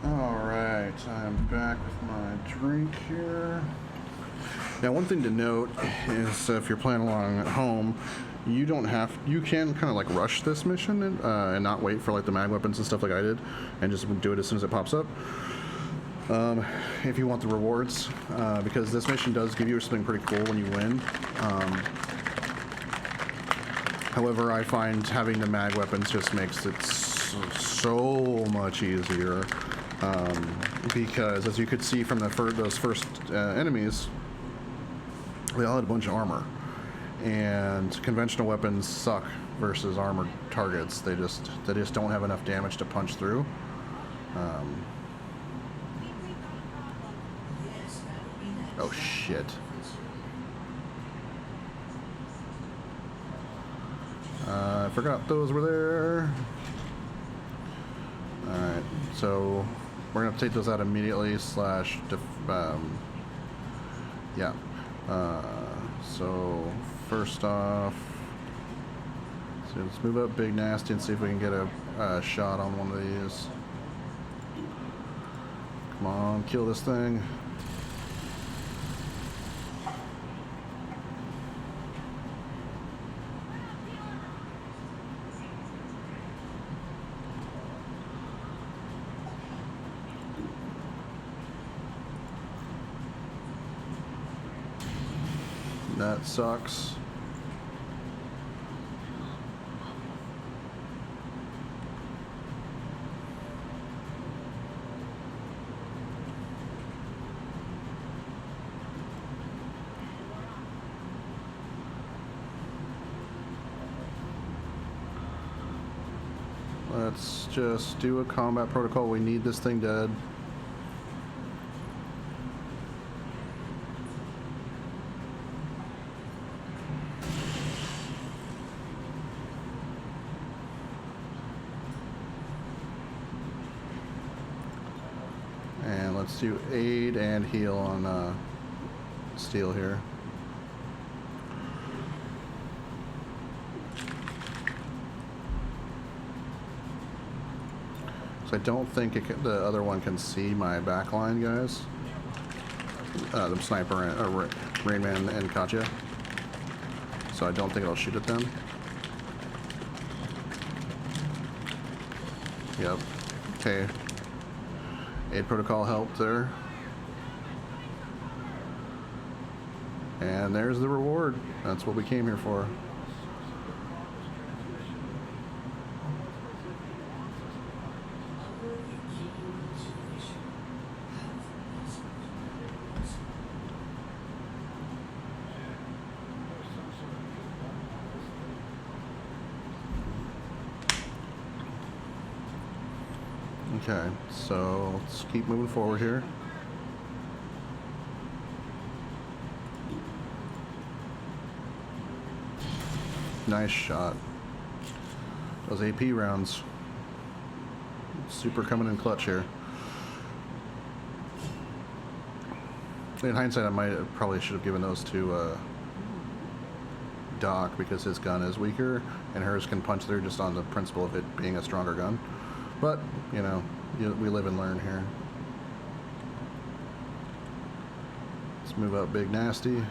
Alright, I'm back with my drink here. Now, one thing to note is if you're playing along at home, you can kind of like rush this mission and not wait for like the mag weapons and stuff like I did, and just do it as soon as it pops up. If you want the rewards, because this mission does give you something pretty cool when you win. However, I find having the mag weapons just makes it so much easier. Because as you could see from those first enemies, they all had a bunch of armor, and conventional weapons suck versus armored targets. They just don't have enough damage to punch through. Oh shit. I forgot those were there. Alright, so we're gonna take those out immediately, yeah. So first off, so let's move up Big Nasty and see if we can get a shot on one of these. Come on, kill this thing. That sucks. Let's just do a combat protocol. We need this thing dead. And let's do aid and heal on Steel here. So I don't think the other one can see my backline, guys. The sniper and Rainman and Katya. So I don't think it'll shoot at them. Yep. Okay. Aid protocol helped there. And there's the reward. That's what we came here for. Okay, so let's keep moving forward here. Nice shot. Those AP rounds. Super coming in clutch here. In hindsight, probably should have given those to Doc, because his gun is weaker and hers can punch through just on the principle of it being a stronger gun. But, you know, we live and learn here. Let's move up Big Nasty.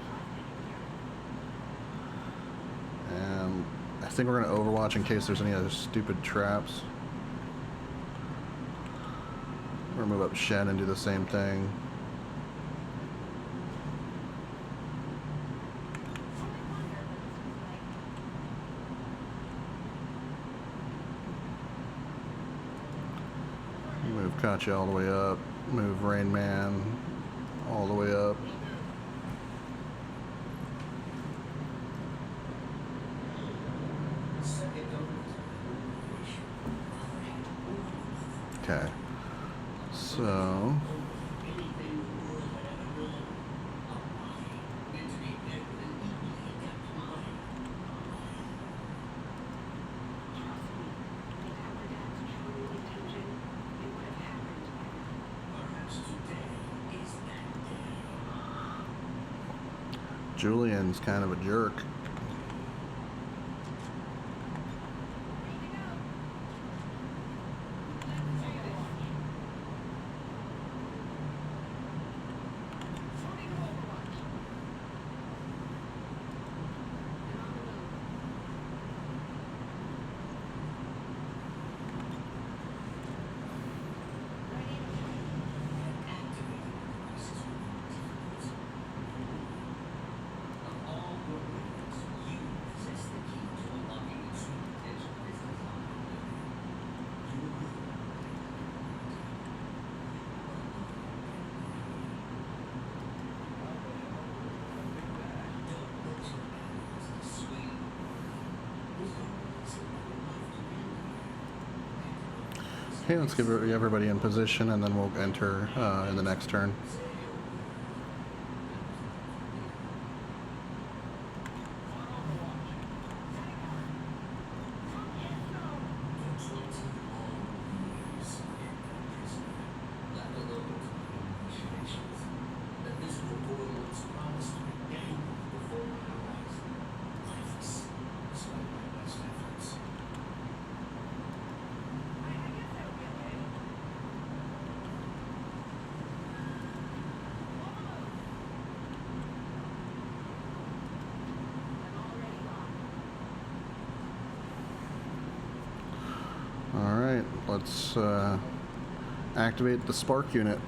And I think we're going to overwatch in case there's any other stupid traps. We're going to move up Shen and do the same thing. Move Katya all the way up. Move Rain Man all the way up. Okay. So... Julian's kind of a jerk. Okay, let's give everybody in position and then we'll enter in the next turn. Alright, let's activate the spark unit.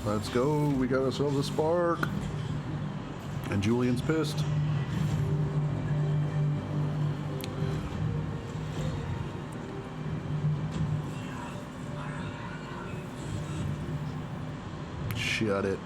Let's go, we got ourselves a spark. And Julian's pissed. Shut it.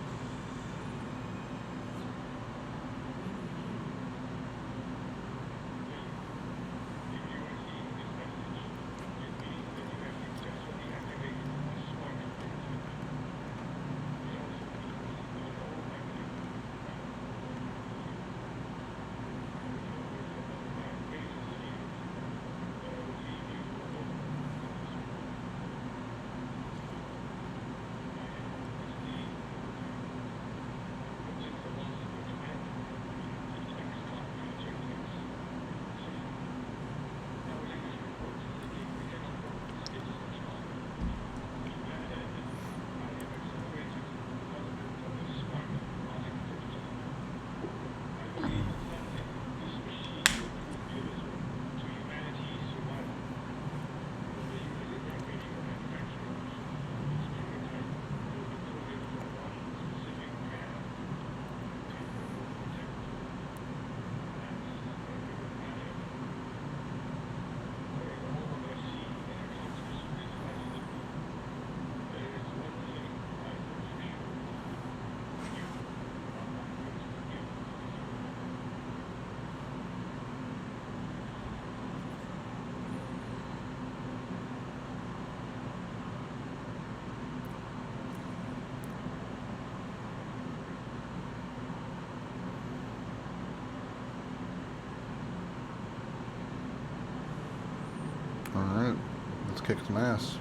Let's kick some ass.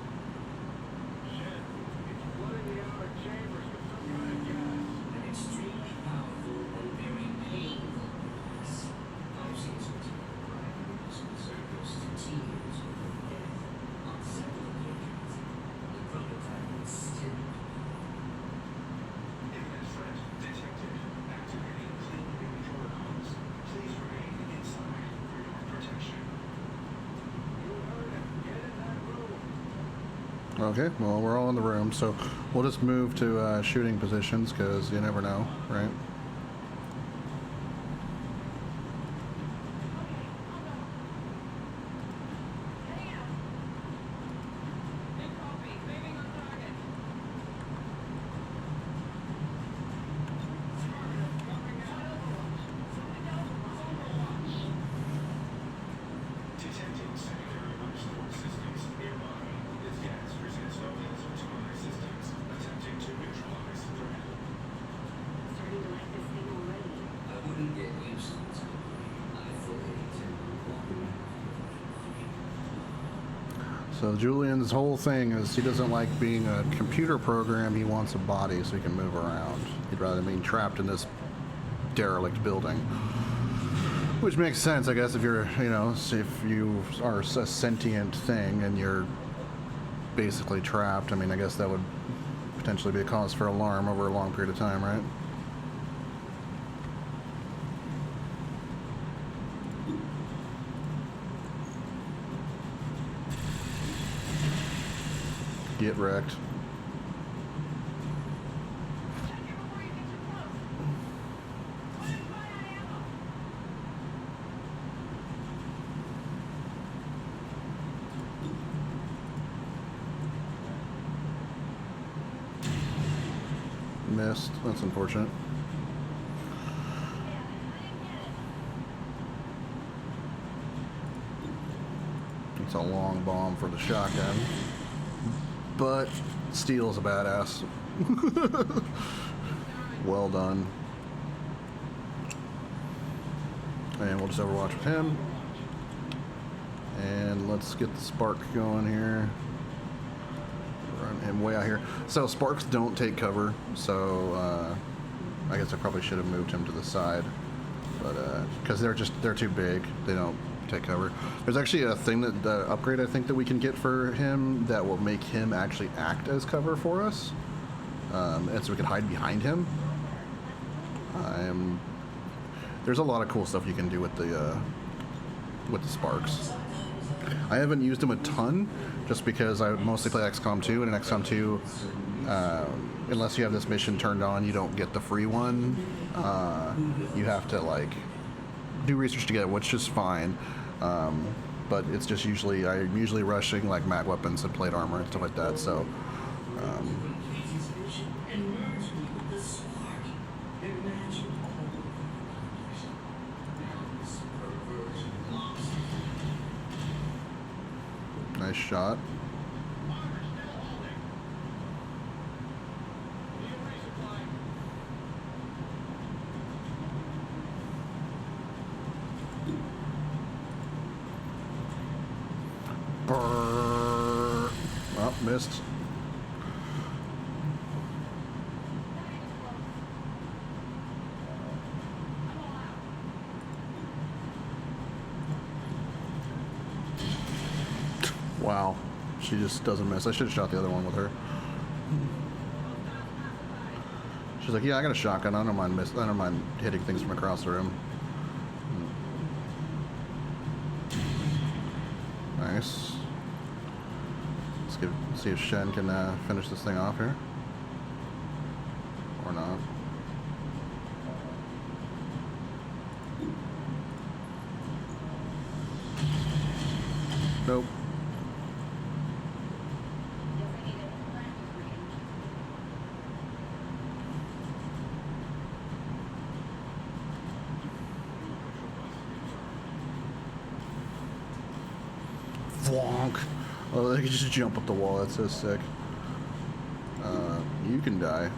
Okay, well, we're all in the room, so we'll just move to shooting positions, because you never know, right? So Julian's whole thing is he doesn't like being a computer program. He wants a body so he can move around. He'd rather be trapped in this derelict building. Which makes sense, I guess, if you're, you know, if you are a sentient thing and you're basically trapped. I mean, I guess that would potentially be a cause for alarm over a long period of time, right? Get wrecked. Missed. That's unfortunate. It's a long bomb for the shotgun. But Steel's a badass. Well done. And we'll just overwatch with him. And let's get the spark going here. Run him way out here. So sparks don't take cover, so I guess I probably should have moved him to the side. But because they're too big, they don't take cover. There's actually a thing that the upgrade I think that we can get for him that will make him actually act as cover for us, and so we can hide behind him. There's a lot of cool stuff you can do with the sparks. I haven't used them a ton, just because I mostly play XCOM 2, and in XCOM 2, unless you have this mission turned on, you don't get the free one. You have to like do research to get it, which is fine. But it's just I'm usually rushing like mag weapons and plate armor and stuff like that. So, nice shot. Oh, missed. Wow, she just doesn't miss. I should have shot the other one with her. She's like, yeah, I got a shotgun. I don't mind hitting things from across the room. Nice. Let's see if Shen can finish this thing off here. Or not. Nope. Flonk. Oh, they can just jump up the wall. That's so sick. You can die.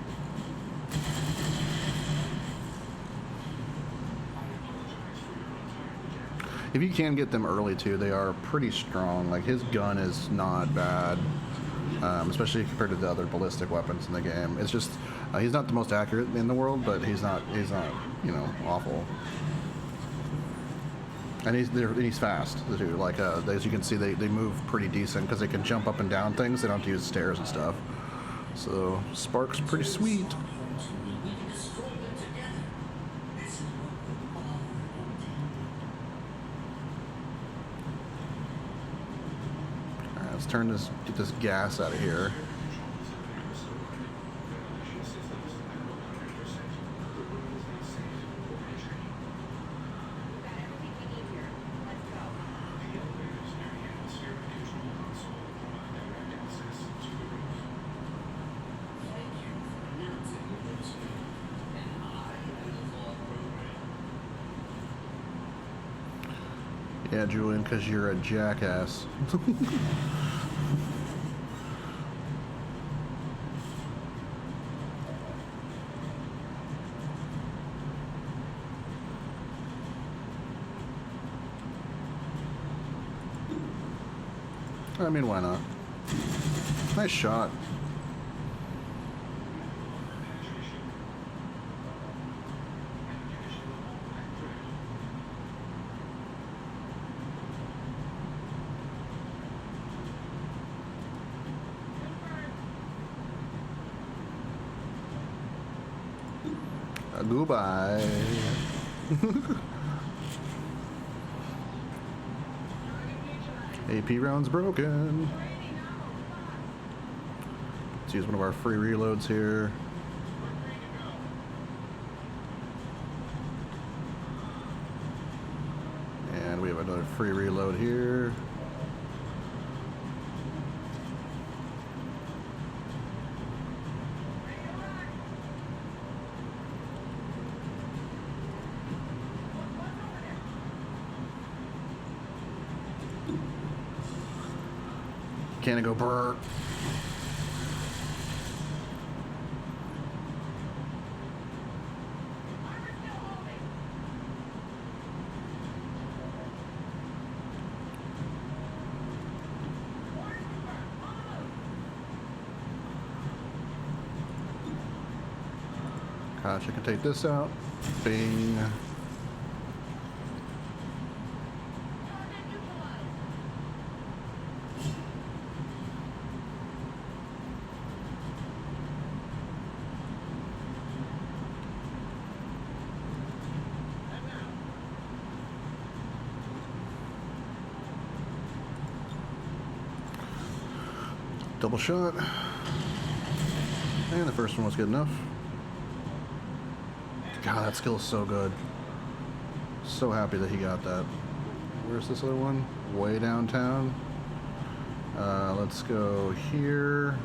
If you can get them early too, they are pretty strong. Like his gun is not bad, especially compared to the other ballistic weapons in the game. It's just he's not the most accurate in the world, but he's not you know, awful. And he's fast too. Like as you can see, they move pretty decent because they can jump up and down things. They don't have to use stairs and stuff. So Spark's pretty sweet. Alright, let's get this gas out of here. Yeah, Julian, because you're a jackass. I mean, why not? Nice shot. Goodbye. AP round's broken. Let's use one of our free reloads here. And we have another free reload here. Can it go brr? Gosh, I can take this out. Bing. Double shot. And the first one was good enough. God, that skill is so good. So happy that he got that. Where's this other one? Way downtown. Let's go here.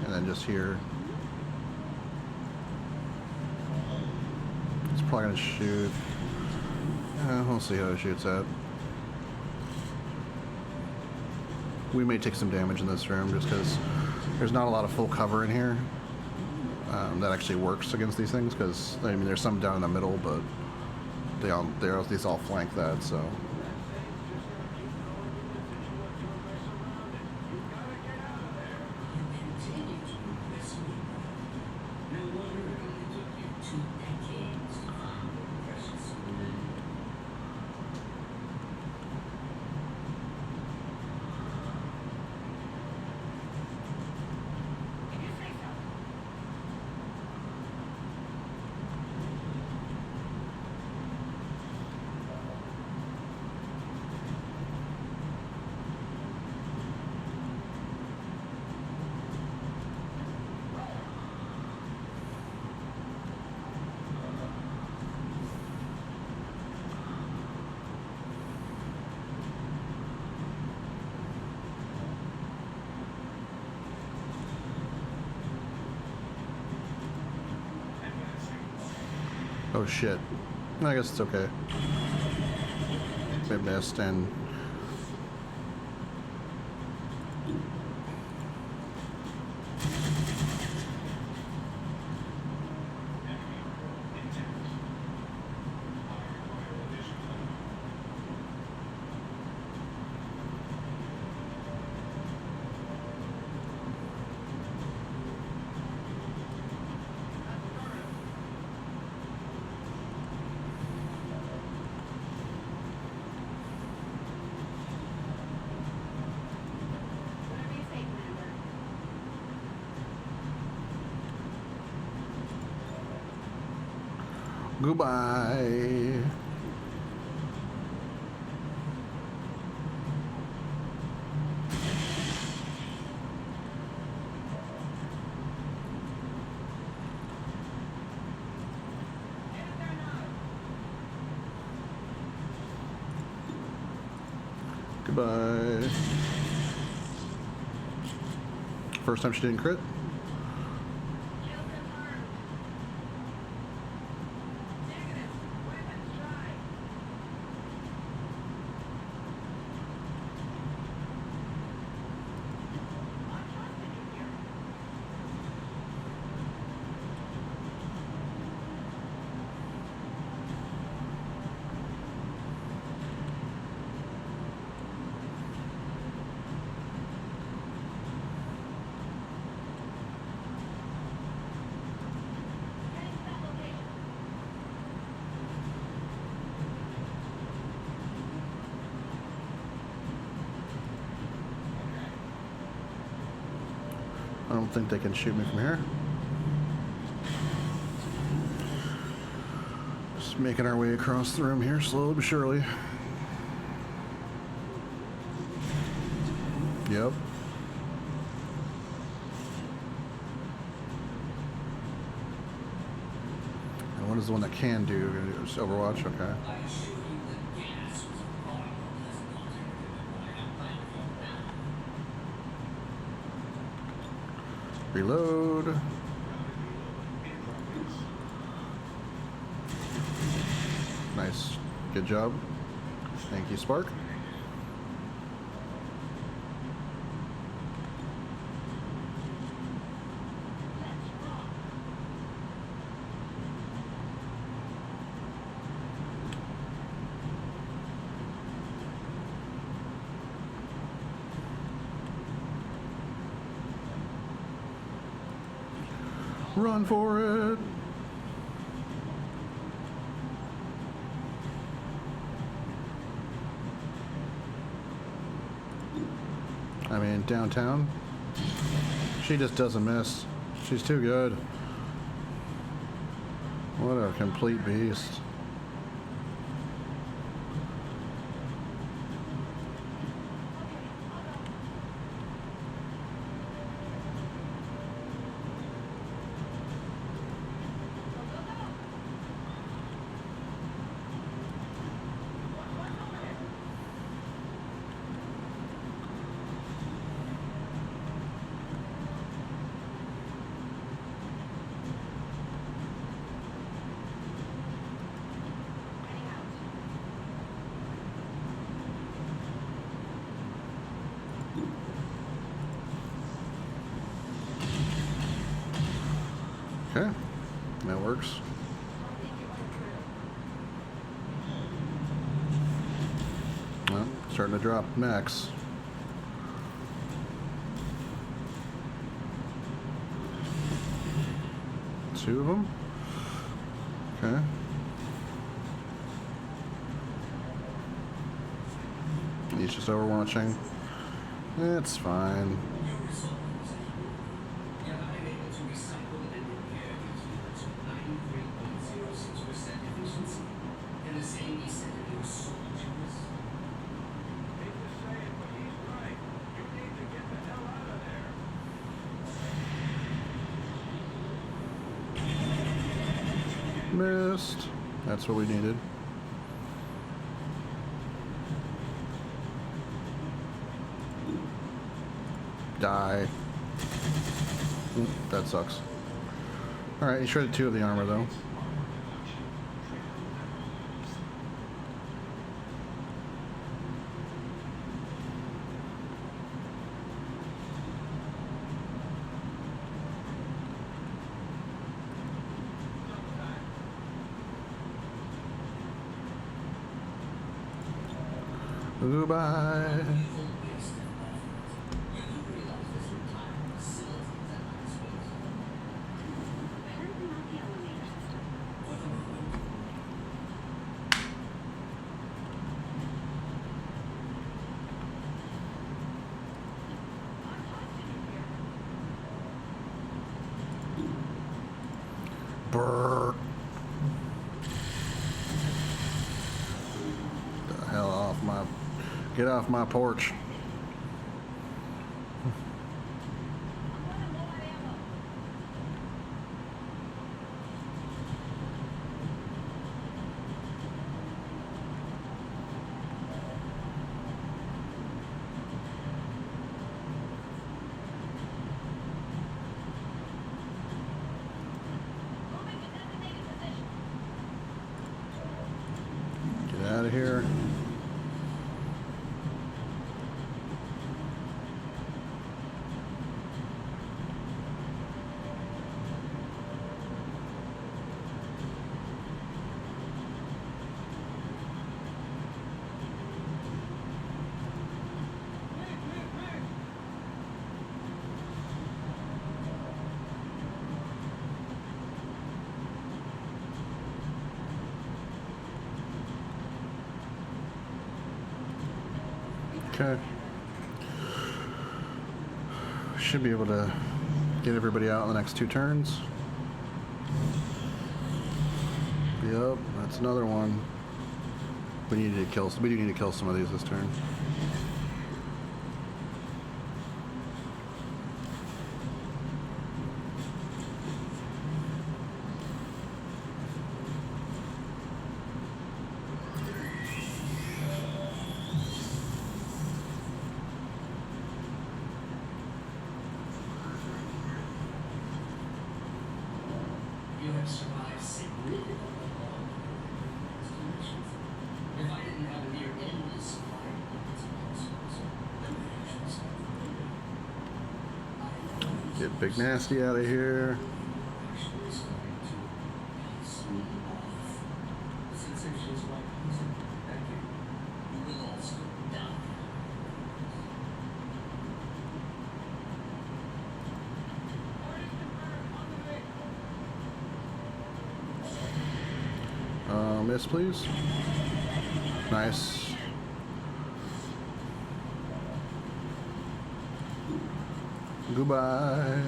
And then just here. It's probably gonna shoot. We'll see how it shoots at. We may take some damage in this room just because there's not a lot of full cover in here that actually works against these things. Because I mean, there's some down in the middle, but these all flank that. So. Oh shit. I guess it's okay. They missed and... Goodbye. Goodbye. First time she didn't crit. I don't think they can shoot me from here. Just making our way across the room here, slowly but surely. Yep. And what is the one that can do? Just Overwatch? Okay. Reload. Nice. Good job. Thank you, Spark. Run for it. I mean, downtown. She just doesn't miss. She's too good. What a complete beast. Okay, that works. Well, starting to drop max. Two of them. Okay. He's just overwatching. It's fine. Missed. That's what we needed. Die. Ooh, that sucks. Alright, he shredded 2 of the armor though. Goodbye. Brrr. Get off my porch. Get out of here. Okay. Should be able to get everybody out in the next 2 turns. Yep, that's another one. We do need to kill some of these this turn. You have survived significantly long constellations. If I didn't have a near endless supply of weapons and consoles, then my actions Get Big Nasty out of here. actually starting to piss me off. Sensations like poison, thank you. You will also die. Miss, please. Nice. Goodbye.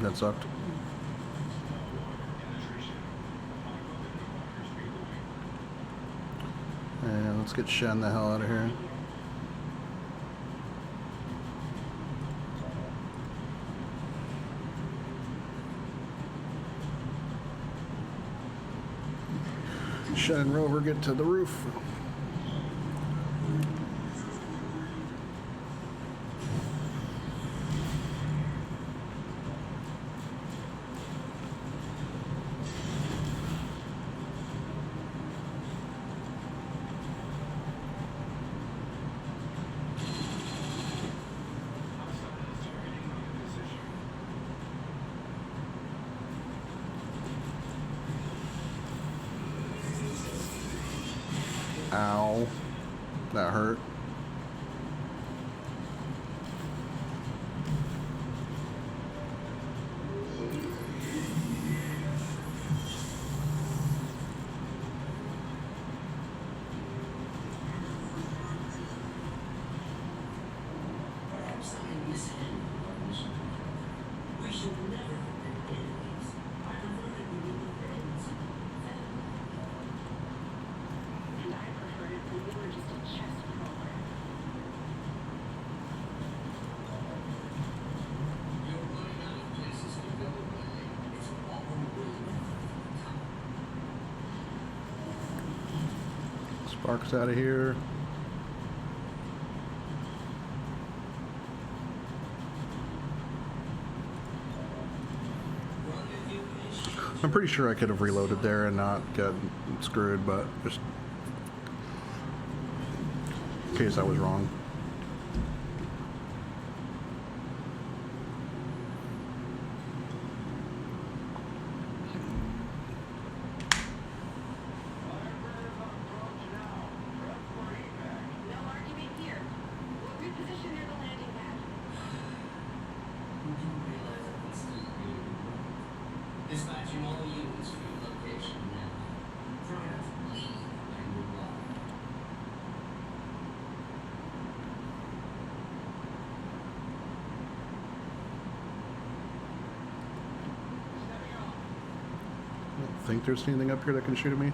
That sucked. And let's get Shen the hell out of here. Shen and Rover get to the roof. Ow. That hurt. Perhaps I mishandled our mission. We should never have been enemies. I prefer that we be friends. And I preferred it when we were just a chess roller. You're running out of places to go, Willie. It's all Willie. Sparks out of here. I'm pretty sure I could have reloaded there and not got screwed, but just in case I was wrong. No argument here. Reposition near the landing pad. You do realize I can still hear you. Dispatching all units for your location now. Try not to leave. I think there's anything up here that can shoot at me.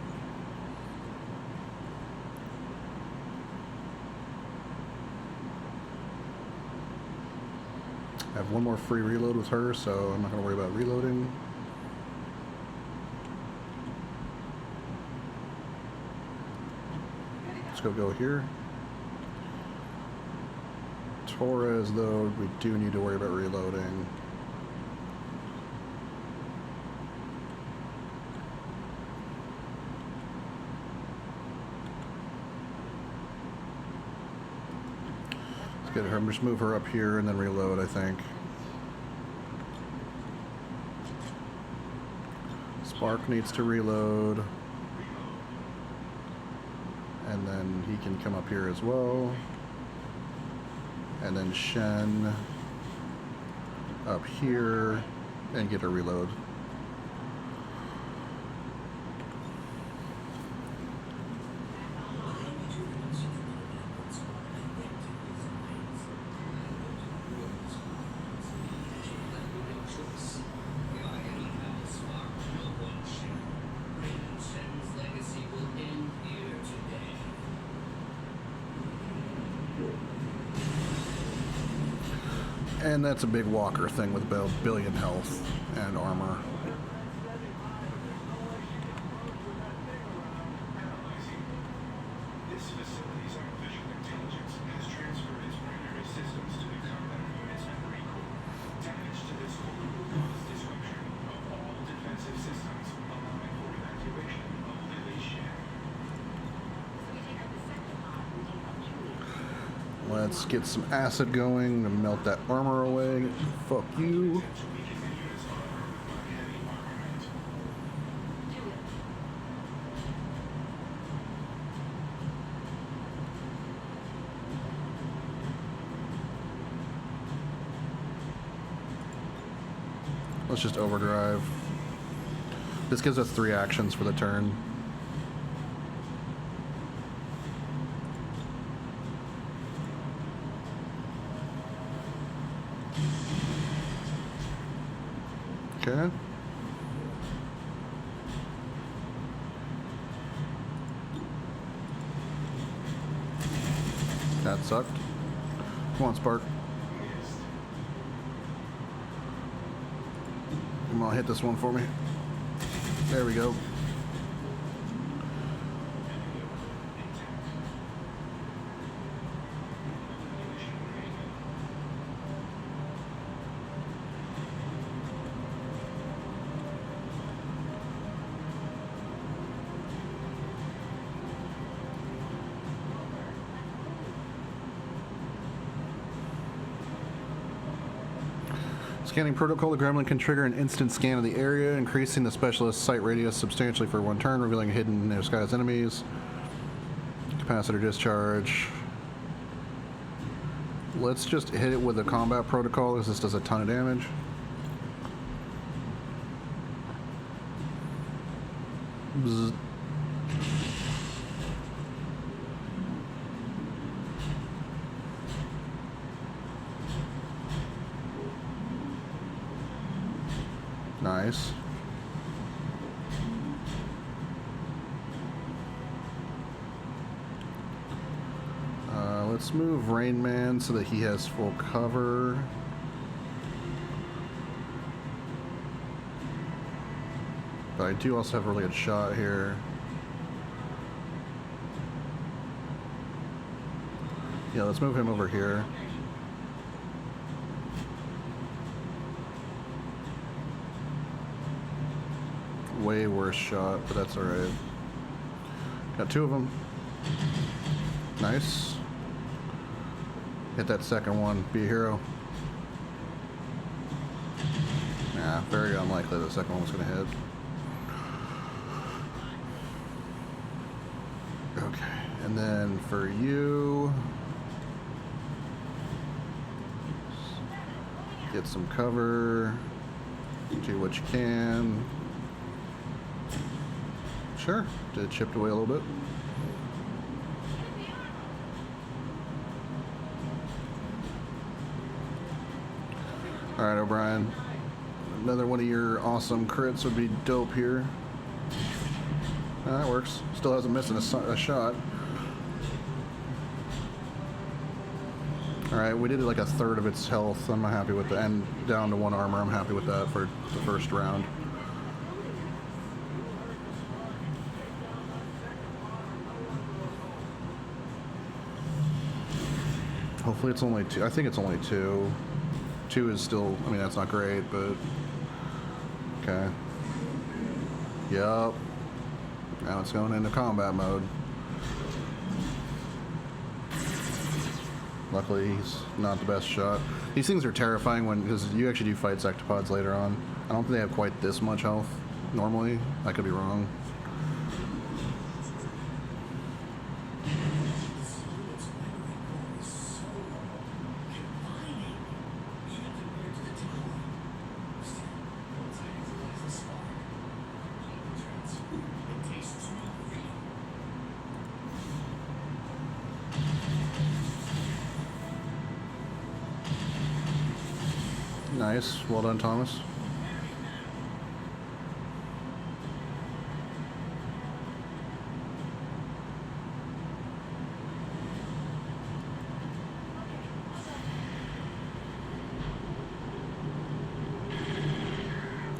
I have one more free reload with her, so I'm not going to worry about reloading. Let's go here. Torres, though, we do need to worry about reloading. Let's get her, just move her up here and then reload, I think. Spark needs to reload. And then he can come up here as well. And then Shen up here and get a reload. And that's a big walker thing with about a billion health and armor. This facility's artificial intelligence has transferred its primary systems to the combat units and recall. Damage to this hull will cause disruption of all defensive systems, allowing for evacuation of Lily Shen. So we take out the second pod and take out Julie. Let's get some acid going to melt that armor away. Fuck you. To weaken the unit's armor by heavy armament. Julie. Let's just overdrive. This gives us 3 actions for the turn. Okay. That sucked. Come on, Spark. Come on, hit this one for me. There we go. Scanning protocol, the gremlin can trigger an instant scan of the area, increasing the specialist's sight radius substantially for 1 turn, revealing hidden near skies enemies. Capacitor discharge. Let's just hit it with a combat protocol, because this does a ton of damage. Bzz. Nice. Let's move Rain Man so that he has full cover. But I do also have a really good shot here. Yeah, let's move him over here. Way worse shot, but that's alright. Got 2 of them. Nice. Hit that second one. Be a hero. Nah, very unlikely the second one was going to hit. Okay, and then for you, get some cover. Do what you can. Sure, it chipped away a little bit. Alright, O'Brien. Another one of your awesome crits would be dope here. That works. Still hasn't missed a shot. Alright, we did like a third of its health. I'm happy with that. And down to 1 armor. I'm happy with that for the first round. Hopefully it's only 2. I think it's only 2. 2 is still, I mean, that's not great, but... Okay. Yup. Now it's going into combat mode. Luckily, he's not the best shot. These things are terrifying because you actually do fight sectopods later on. I don't think they have quite this much health normally. I could be wrong. Nice. Well done, Thomas.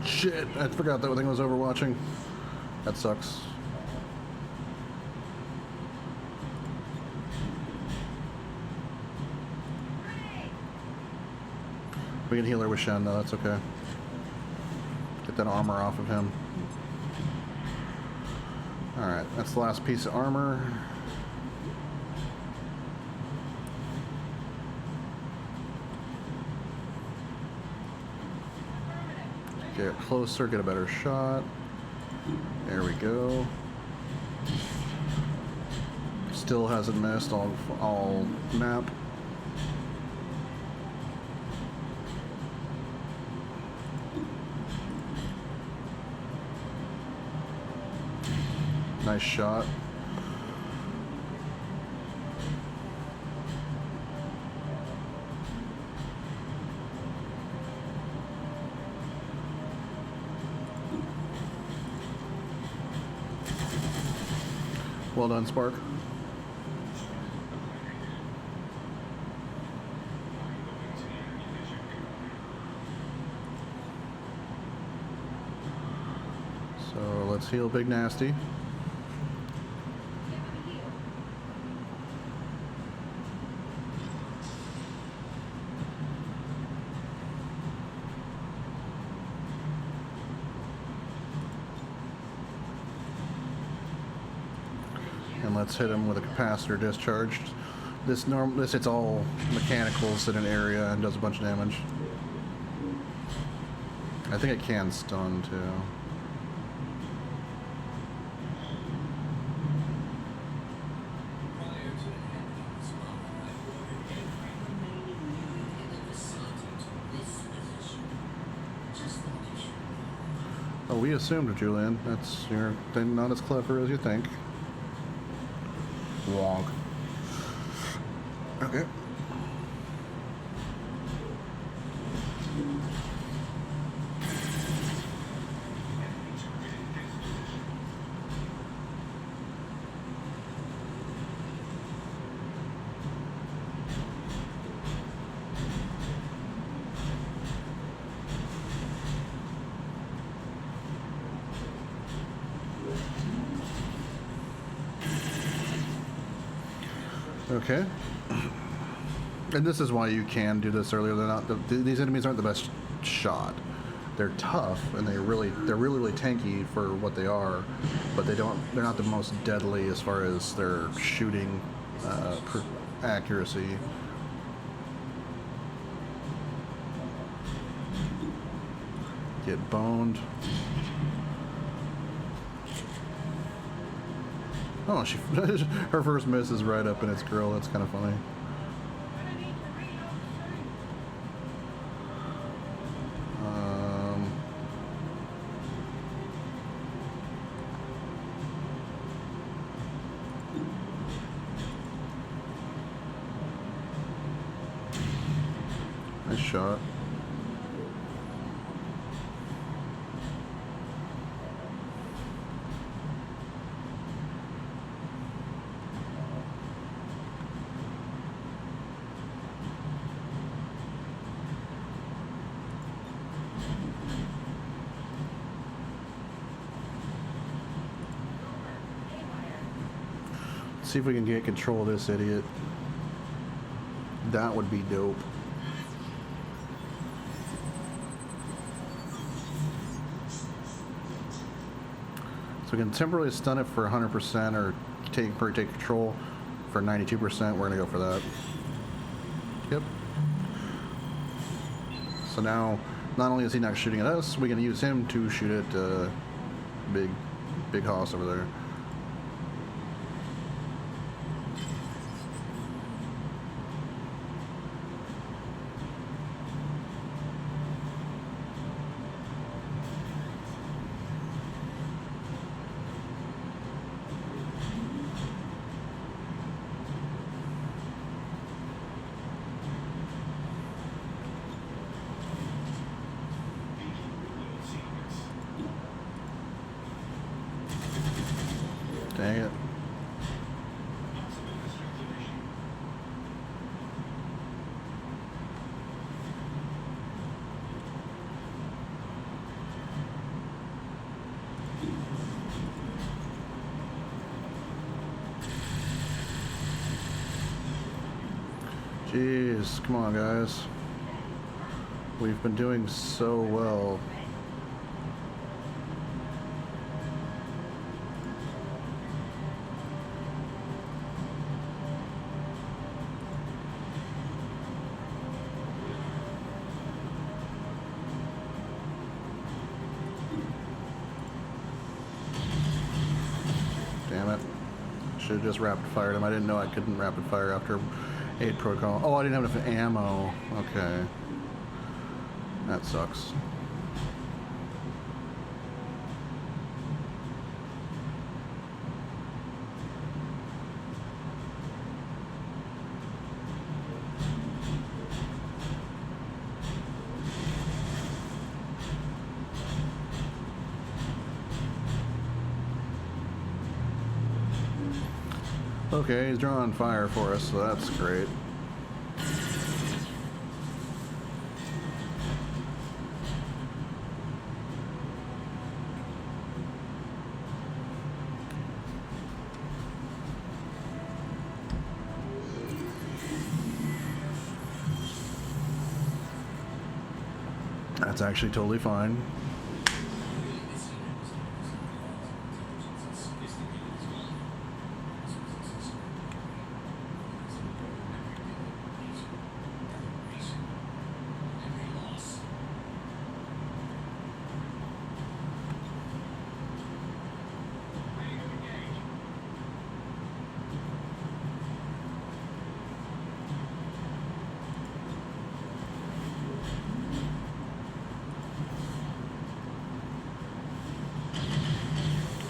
Shit, I forgot that thing was overwatching. That sucks. We can heal her with Shen, though. That's okay. Get that armor off of him. Alright, that's the last piece of armor. Get closer, get a better shot. There we go. Still hasn't missed all map. Nice shot. Well done, Spark. So let's heal Big Nasty. And let's hit him with a capacitor discharged. This hits all mechanicals in an area and does a bunch of damage. I think it can stun too. Oh, we assumed, Julian. You're not as clever as you think. Wrong. Okay. Okay. And this is why you can do this earlier. These enemies aren't the best shot. They're tough and they're really tanky for what they are, but they're not the most deadly as far as their shooting accuracy. Get boned. Oh, her first miss is right up in its grill. That's kind of funny. Nice shot. see if we can get control of this idiot. That would be dope. So we can temporarily stun it for 100% or take control for 92%. We're gonna go for that. Yep. So now, not only is he not shooting at us, we can use him to shoot at big hoss over there. Dang it. Jeez, come on guys. We've been doing so well. Damn it. Should have just rapid fired him. I didn't know I couldn't rapid fire after aid protocol. Oh, I didn't have enough ammo. Okay. That sucks. Okay, he's drawing fire for us, so that's great. That's actually totally fine.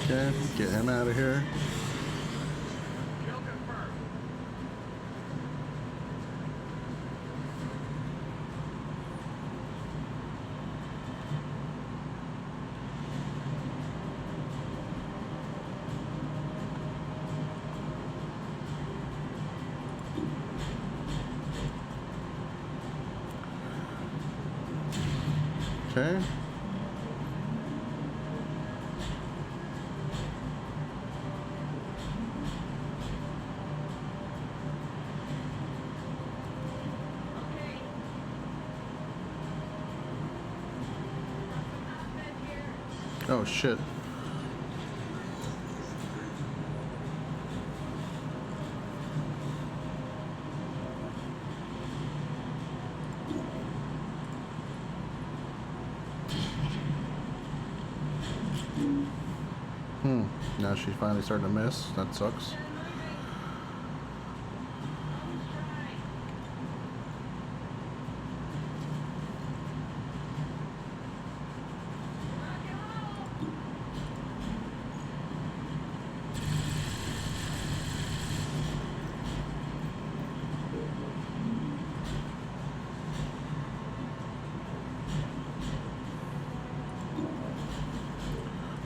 Okay, get him out of here. Kill confirmed. Okay. Okay. Got some hotbed here. Oh shit. Now she's finally starting to miss. That sucks. Moving. Almost dry. Rock and roll.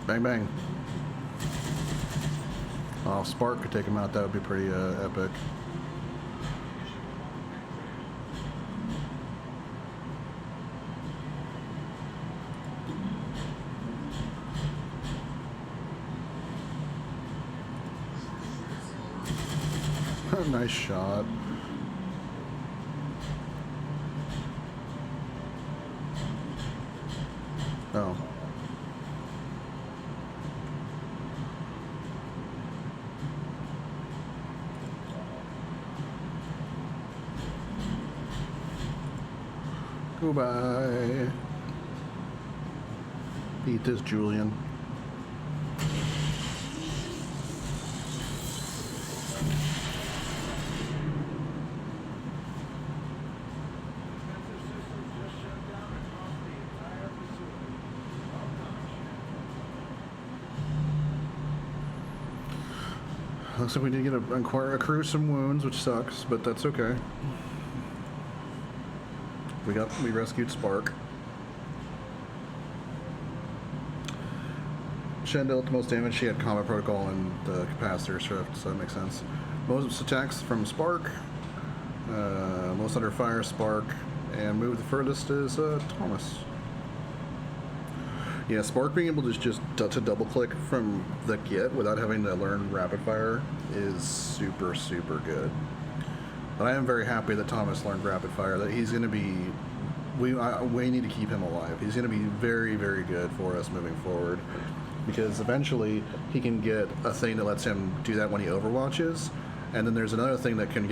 Bang bang. Oh, if Spark could take him out, that would be pretty epic. Nice shot. Oh. Goodbye. Eat this, Julian. Defensive systems just shut down across the entire facility. Well done. Looks like we did get accrue some wounds, which sucks, but that's okay. We rescued Spark. Shen dealt the most damage. She had combat protocol and the capacitor shift, so that makes sense. Most attacks from Spark. Most under fire Spark, and move the furthest is Thomas. Yeah, Spark being able to just to double click from the get without having to learn rapid fire is super good. But I am very happy that Thomas learned rapid fire. That he's going to be, we need to keep him alive. He's going to be very good for us moving forward, because eventually he can get a thing that lets him do that when he overwatches, and then there's another thing that he can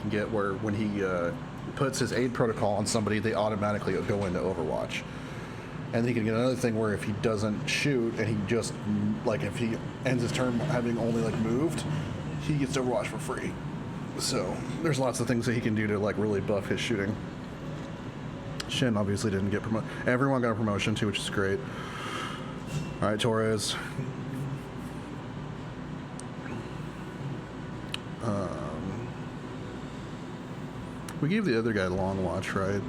get where when he puts his aid protocol on somebody, they automatically go into Overwatch. And then he can get another thing where if he doesn't shoot and he just, like, if he ends his turn having only, like, moved, he gets to Overwatch for free. So there's lots of things that he can do to, like, really buff his shooting. Shen obviously didn't get promoted. Everyone got a promotion too, which is great. All right, Torres. We gave the other guy long watch, right?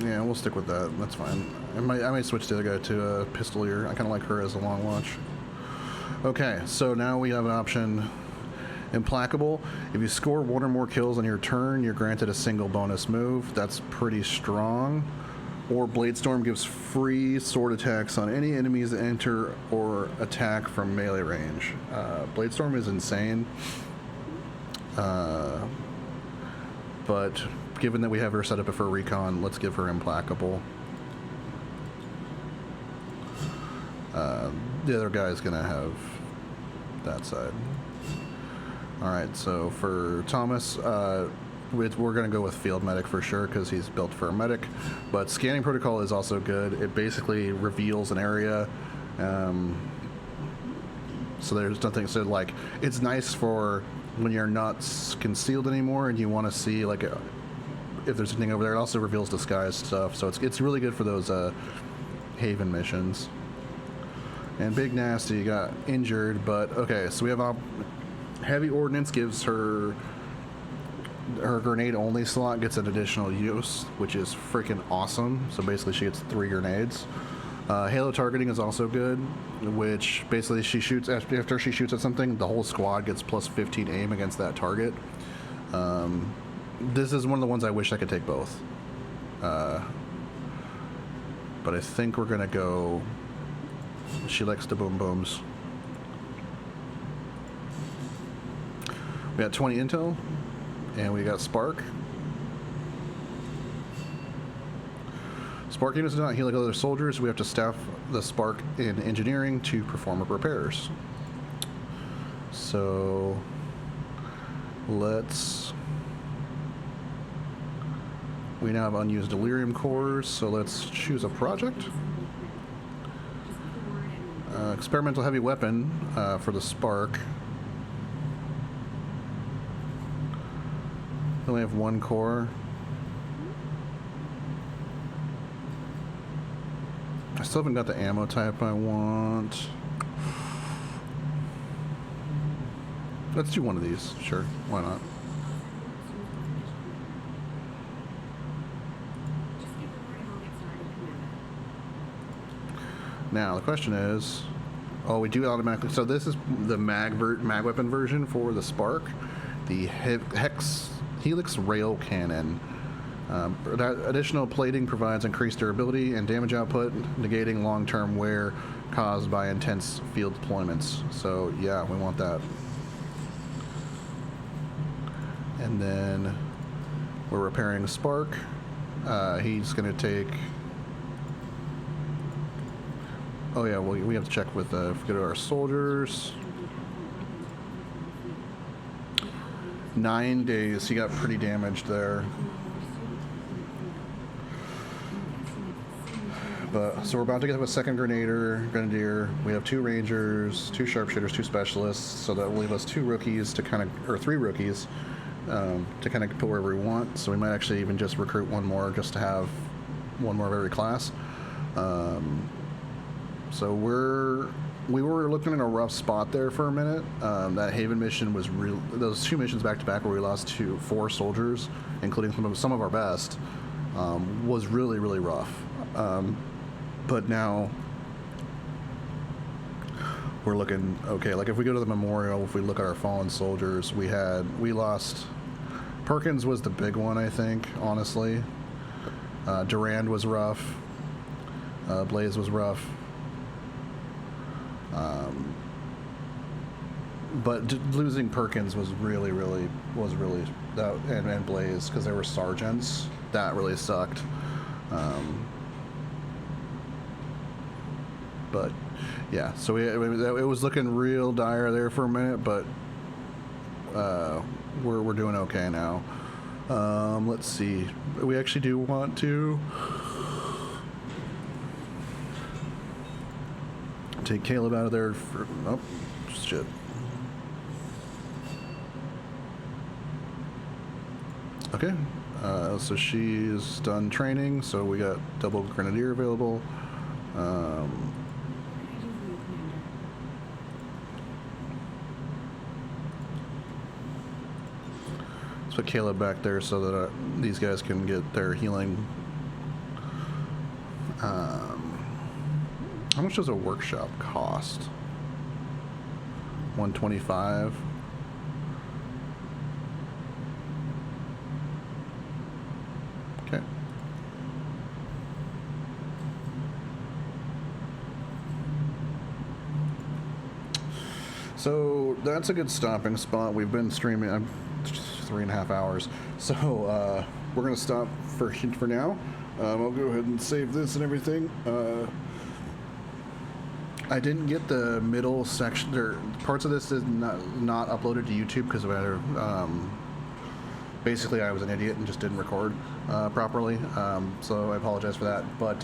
Yeah, we'll stick with that. That's fine. I might switch the other guy to a pistolier. I kind of like her as a long watch. Okay, so now we have an option. Implacable. If you score one or more kills on your turn, you're granted a single bonus move. That's pretty strong. Or Bladestorm gives free sword attacks on any enemies that enter or attack from melee range. Bladestorm is insane. But given that we have her set up for recon, let's give her Implacable. The other guy is going to have that side. Alright, so for Thomas, we're going to go with Field Medic for sure, because he's built for a medic. But Scanning Protocol is also good. It basically reveals an area. So there's nothing, so like, it's nice for when you're not concealed anymore and you want to see, like, if there's anything over there. It also reveals disguise stuff, so it's really good for those Haven missions. And Big Nasty got injured, but okay, so we have Heavy Ordnance gives her grenade only slot gets an additional use, which is freaking awesome. So basically she gets 3 grenades. Halo targeting is also good, which basically she shoots after she shoots at something, the whole squad gets plus 15 aim against that target. This is one of the ones I wish I could take both. But I think we're gonna go. She likes the boom booms. We got 20 intel, and we got Spark. Spark units do not heal like other soldiers. We have to staff the Spark in engineering to perform repairs. So we now have unused delirium cores, so let's choose a project. Experimental heavy weapon for the Spark. We only have 1 core. I still haven't got the ammo type I want. Let's do one of these. Sure, why not? Now the question is, oh, we do automatically. So this is the mag weapon version for the Spark, the Helix Rail Cannon. That additional plating provides increased durability and damage output, negating long-term wear caused by intense field deployments. So yeah, we want that. And then we're repairing Spark. He's going to take... Oh yeah, well, we have to check with, if we go to our soldiers. 9 days, he got pretty damaged there. But, so we're about to get up a second grenadier. We have 2 rangers, 2 sharpshooters, 2 specialists. So that will leave us 2 rookies to kind of, or 3 rookies to kind of put wherever we want. So we might actually even just recruit 1 more just to have 1 more of every class. So we were looking in a rough spot there for a minute. That Haven mission was real. Those 2 missions back to back where we lost 4 soldiers, including some of our best, was really, really rough. But now we're looking okay. Like if we go to the memorial, if we look at our fallen soldiers, we lost. Perkins was the big one, I think. Honestly, Durand was rough. Blaze was rough. But losing Perkins was really that, and Blaze, because they were sergeants. That really sucked. But yeah, so it was looking real dire there for a minute, but we're doing okay now. Let's see. We actually do want to take Caleb out of there for... Oh, shit. Okay, so she's done training, so we got double grenadier available. Let's put Caleb back there so that these guys can get their healing. How much does a workshop cost? 125. Okay. So that's a good stopping spot. We've been streaming 3.5 hours, so we're gonna stop for now. I'll go ahead and save this and everything. I didn't get the middle section. There, parts of this is not uploaded to YouTube because basically I was an idiot and just didn't record properly. So I apologize for that. But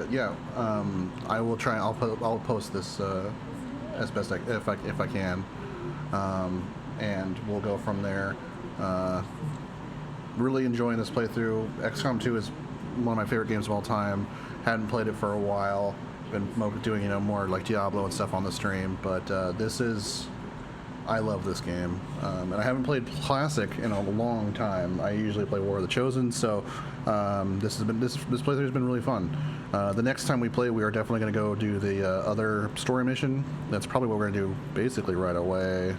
yeah, I will try. I'll post this as best if I can, and we'll go from there. Really enjoying this playthrough. XCOM 2 is one of my favorite games of all time. Hadn't played it for a while. Been doing more like Diablo and stuff on the stream, but I love this game, and I haven't played Classic in a long time. I usually play War of the Chosen, so this playthrough has been really fun. The next time we play, we are definitely going to go do the other story mission. That's probably what we're going to do basically right away.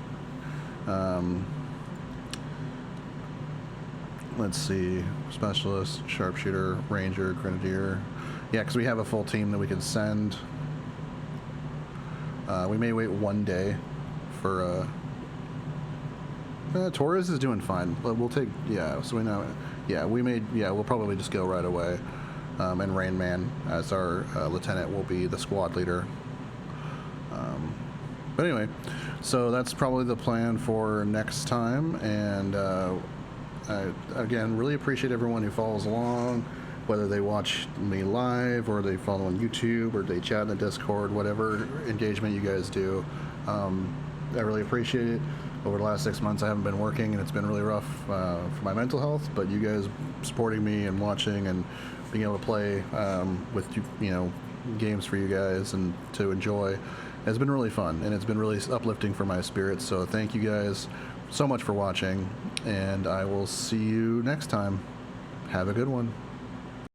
Let's see, specialist, sharpshooter, ranger, grenadier. Yeah, because we have a full team that we can send. We may wait 1 day for... Torres is doing fine. We'll take... Yeah, so we know... Yeah, we'll probably just go right away. And Rain Man, as our lieutenant, will be the squad leader. But anyway, so that's probably the plan for next time. And I, again, really appreciate everyone who follows along. Whether they watch me live or they follow on YouTube or they chat in the Discord, whatever engagement you guys do, I really appreciate it. Over the last 6 months I haven't been working and it's been really rough for my mental health, but you guys supporting me and watching and being able to play with games for you guys and to enjoy has been really fun, and it's been really uplifting for my spirits. So thank you guys so much for watching, and I will see you next time. Have a good one.